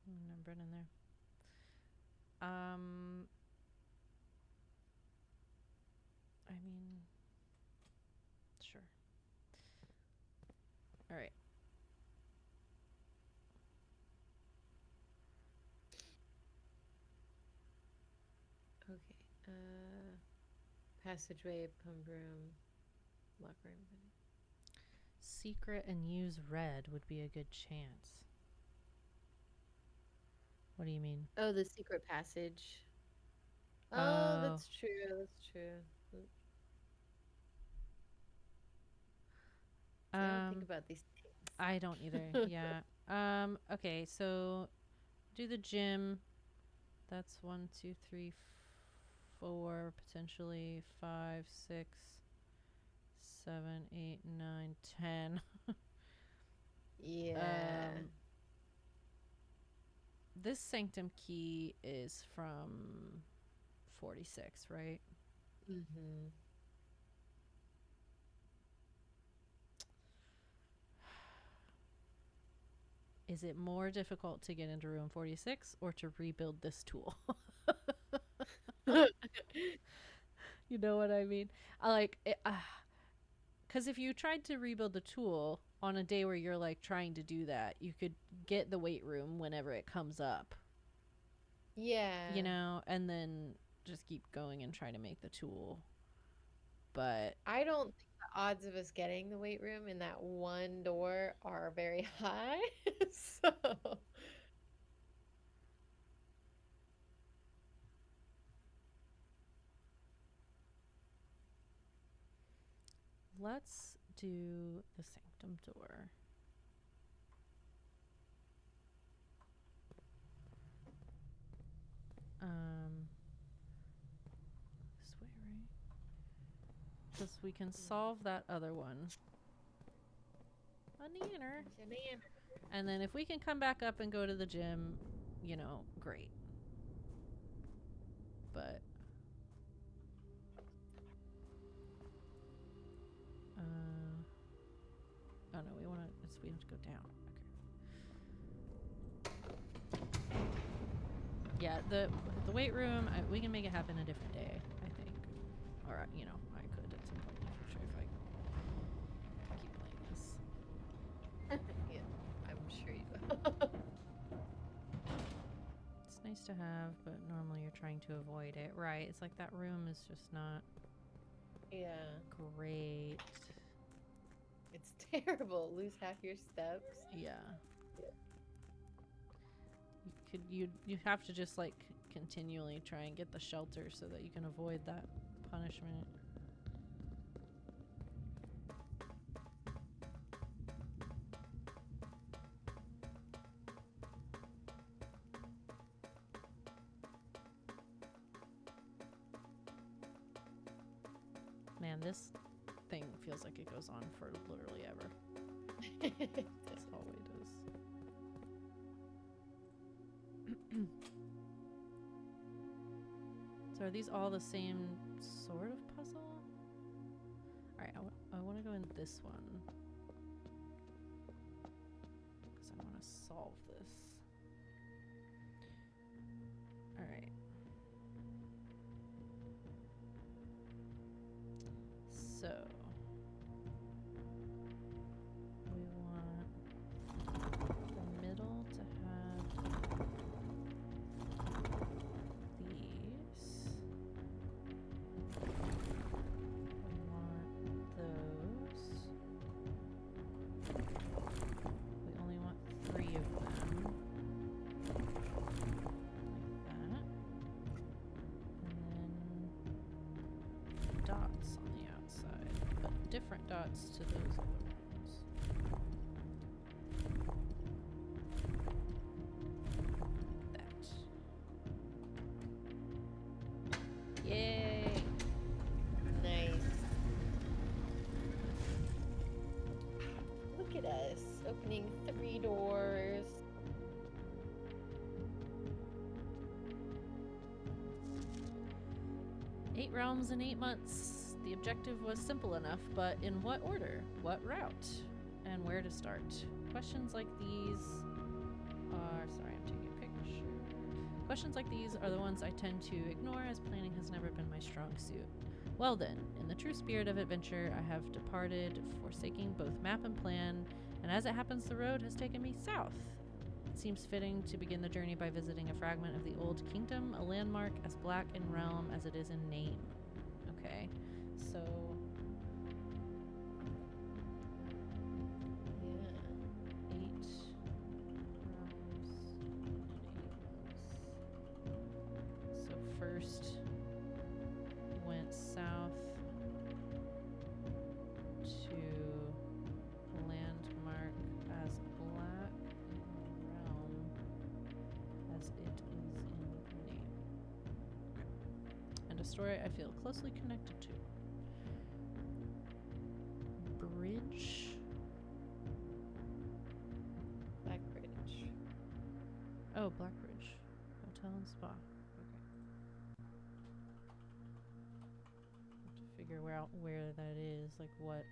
Never been in there. I mean, sure. All right. Okay. Passageway, pump room, locker room. Secret and use red would be a good chance. What do you mean? Oh, the secret passage. Oh, that's true. That's true. I don't think about these things. I don't either. Yeah. Okay, so do the gym. That's 1, 2, 3, 4, potentially 5, 6, 7, 8, 9, 10. Yeah. This sanctum key is from 46, right? Mm-hmm. Is it more difficult to get into room 46 or to rebuild this tool? You know what I mean? I like it, because if you tried to rebuild the tool on a day where you're like trying to do that, you could get the weight room whenever it comes up. Yeah. You know, and then just keep going and try to make the tool. But I don't think the odds of us getting the weight room in that one door are very high. So let's do the sanctum door. This way, right? Because we can solve that other one. A nanner. And then if we can come back up and go to the gym, you know, great. But oh no, we have to go down. Okay. Yeah, the weight room, we can make it happen a different day, I think. Or you know, I could at some point in the future if I keep playing this. Yeah, I'm sure you will. It's nice to have, but normally you're trying to avoid it. Right, it's like that room is just not great. It's terrible. Lose half your steps. Yeah. You have to just like continually try and get the shelter so that you can avoid that punishment. Man, this thing feels like it goes on for literally ever. This hallway does. So are these all the same sort of puzzle? Alright, I want to go in this one. Because I want to solve this. Alright. So we want the middle to have these. We want those. We only want 3 of them. Like that. And then dots on the outside, but different dots to those other ones. That. Yay! Nice. Look at us opening 3 doors. Eight realms in 8 months. The objective was simple enough, but in what order? What route? And where to start? Questions like these are... Sorry, I'm taking a picture. Questions like these are the ones I tend to ignore, as planning has never been my strong suit. Well then, in the true spirit of adventure, I have departed, forsaking both map and plan, and as it happens, the road has taken me south. It seems fitting to begin the journey by visiting a fragment of the Old Kingdom, a landmark as black in realm as it is in name. Okay, so... Yeah. 8 realms in 8 months. So first went south to landmark as black in realm as it is in name. And a story I feel closely connected to. Bridge. Blackbridge. Oh, Blackbridge. Hotel and spa. Okay. Have to figure out where that is, like what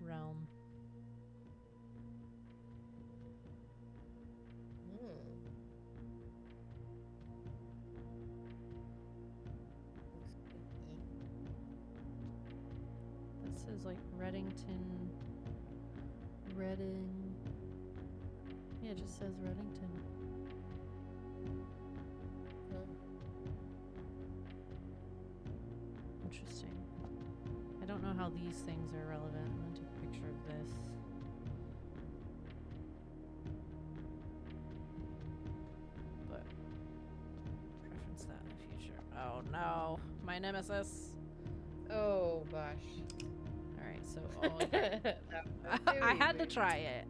realm. That says like Reddington. Reading. Yeah, it just says Reddington. Interesting. I don't know how these things are relevant. I'm gonna take a picture of this. But preference that in the future. Oh no, my nemesis. Oh gosh. All right, so That was I very had to weird. try it.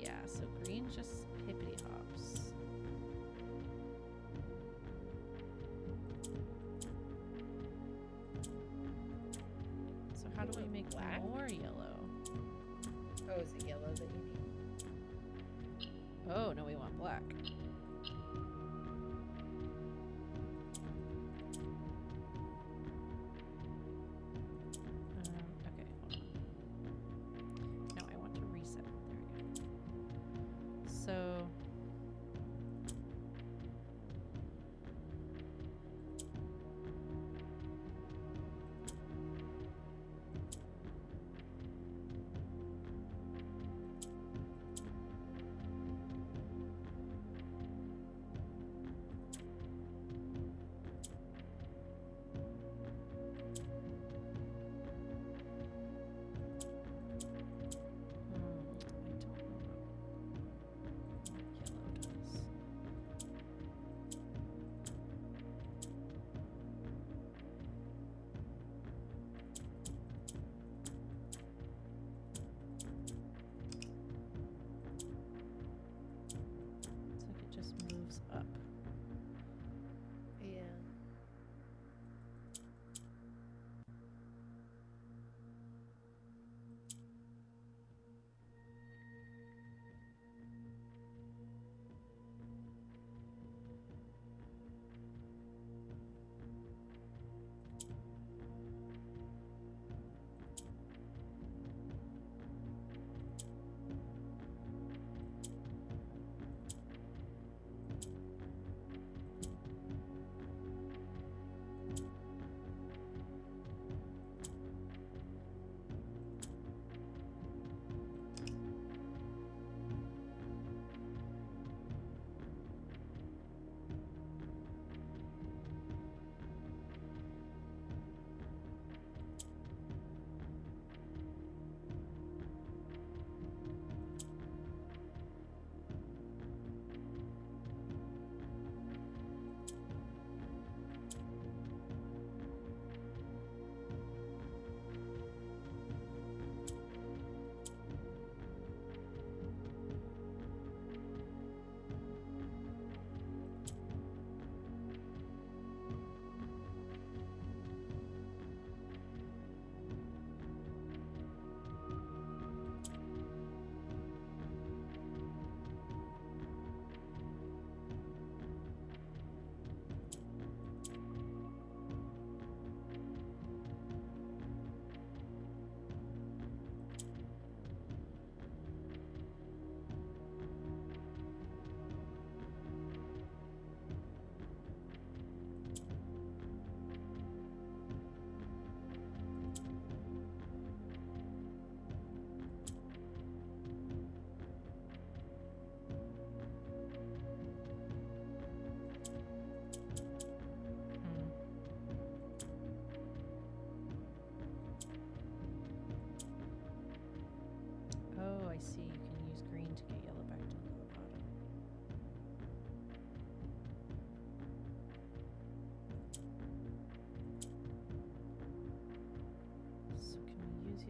Yeah, so green just hippity hops. So how do we make Black? more yellow? Oh, is it yellow that you need? Oh, no, we want black. Okay, hold on. No, I want to reset. There we go. So...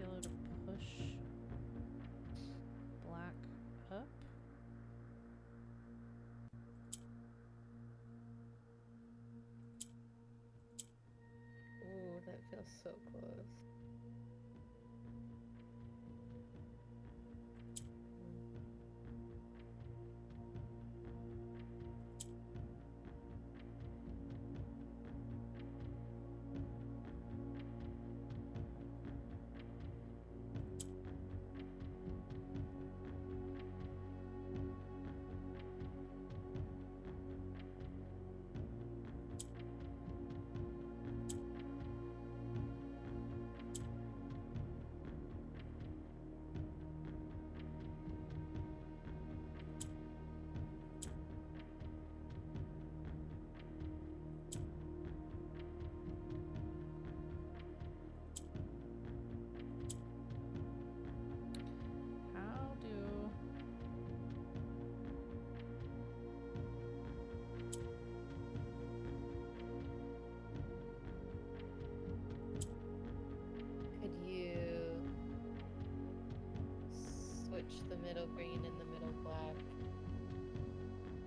able to push black up. Ooh, that feels so close. How do... Could you switch the middle green and the middle black,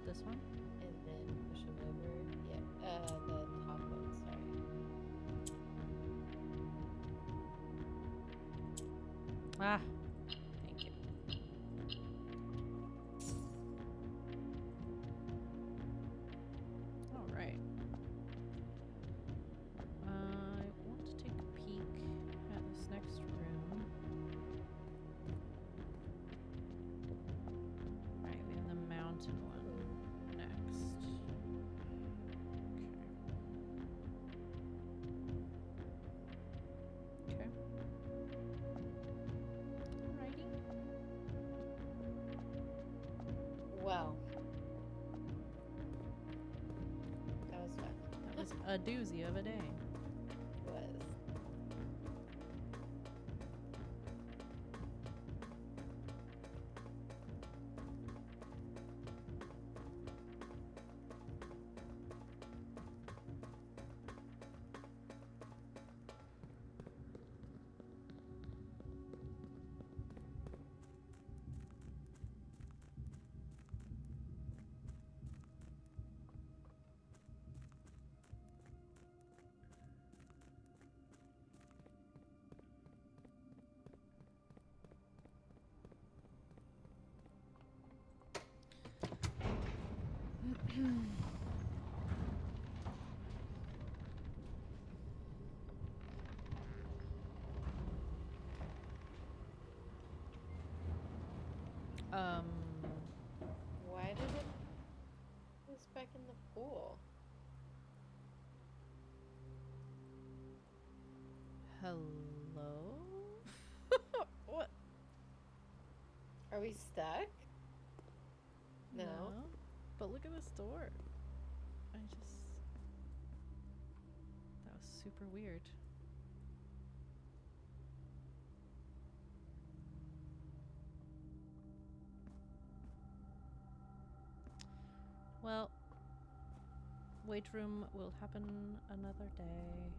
This one? and then push them over? Yeah, the top one, sorry. Ah, thank you. All right. I want to take a peek at this next room. Right, we have the mountain one next. Okay. Okay. Alrighty. Wow. That was fun. That was a doozy of a day. Was. Why did it was back in the pool? Hello? What? Are we stuck? No. But look at this door. That was super weird. Well, weight room will happen another day.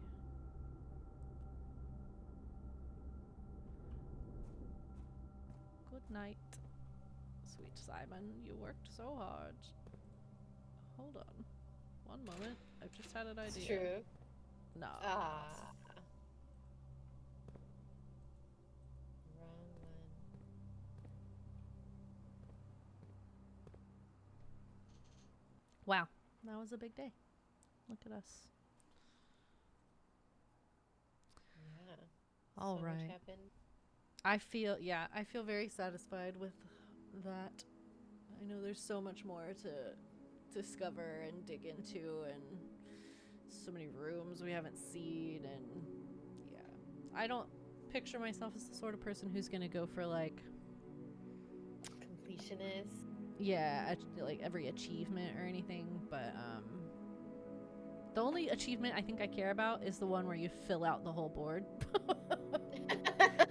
Good night, sweet Simon. You worked so hard. Hold on. One moment. I've just had an idea. It's true. No. Ah. Wrong one. Wow. That was a big day. Look at us. Yeah. All so right. much happened. I feel very satisfied with that. I know there's so much more to discover and dig into, and so many rooms we haven't seen, and yeah. I don't picture myself as the sort of person who's going to go for like Completionist. yeah, like every achievement or anything, but the only achievement I think I care about is the one where you fill out the whole board.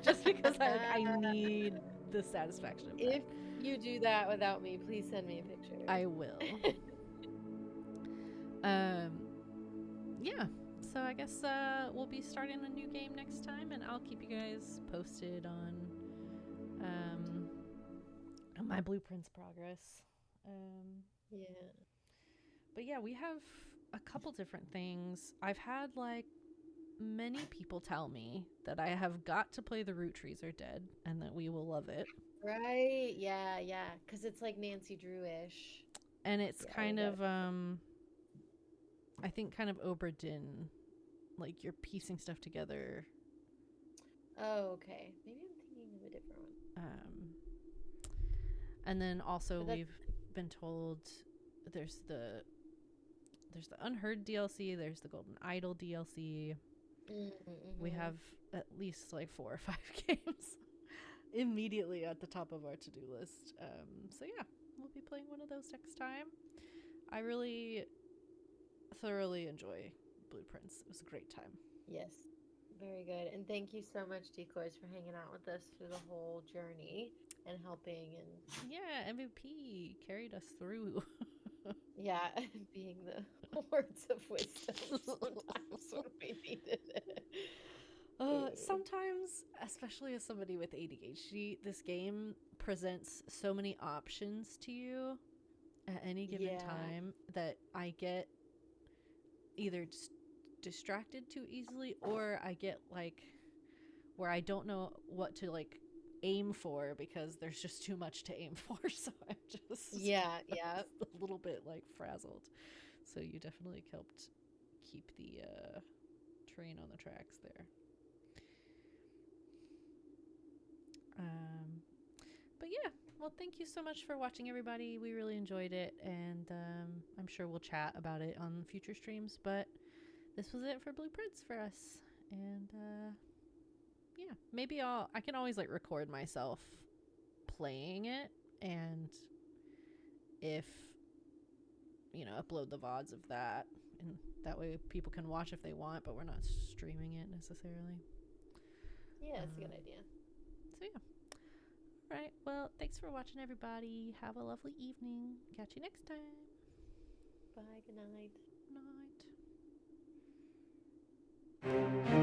Just because I need the satisfaction of that. If you do that without me, please send me a picture. I will. Yeah. So I guess we'll be starting a new game next time, and I'll keep you guys posted um, on my blueprints progress. Yeah. But yeah, we have a couple different things. I've had like many people tell me that I have got to play The Root Trees Are Dead and that we will love it. Right. Yeah. Yeah. Because it's like Nancy Drew-ish. And it's Yeah, kind of I think kind of Oberdin, like you're piecing stuff together. Oh, okay. Maybe I'm thinking of a different one. And then also But that's we've been told there's the Unheard DLC, there's the Golden Idol DLC. We have at least like 4 or 5 games immediately at the top of our to-do list. So yeah, we'll be playing one of those next time. I really thoroughly enjoy Blueprints. It was a great time. Yes. Very good. And thank you so much, Decoys, for hanging out with us through the whole journey and helping and Yeah, MVP carried us through. yeah, being the words of wisdom sometimes when we needed it. Sometimes, especially as somebody with ADHD, this game presents so many options to you at any given time that I get either distracted too easily, or I get like where I don't know what to like aim for because there's just too much to aim for. So I'm just a little bit like frazzled. So you definitely helped keep the train on the tracks there. But yeah, well, thank you so much for watching, everybody. We really enjoyed it, and I'm sure we'll chat about it on future streams. But this was it for Blueprints for us, and yeah, maybe I can always like record myself playing it, and if upload the VODs of that, and that way people can watch if they want, but we're not streaming it necessarily. Yeah, that's a good idea. So yeah. All right. Well, thanks for watching, everybody. Have a lovely evening. Catch you next time. Bye. Good night. Night.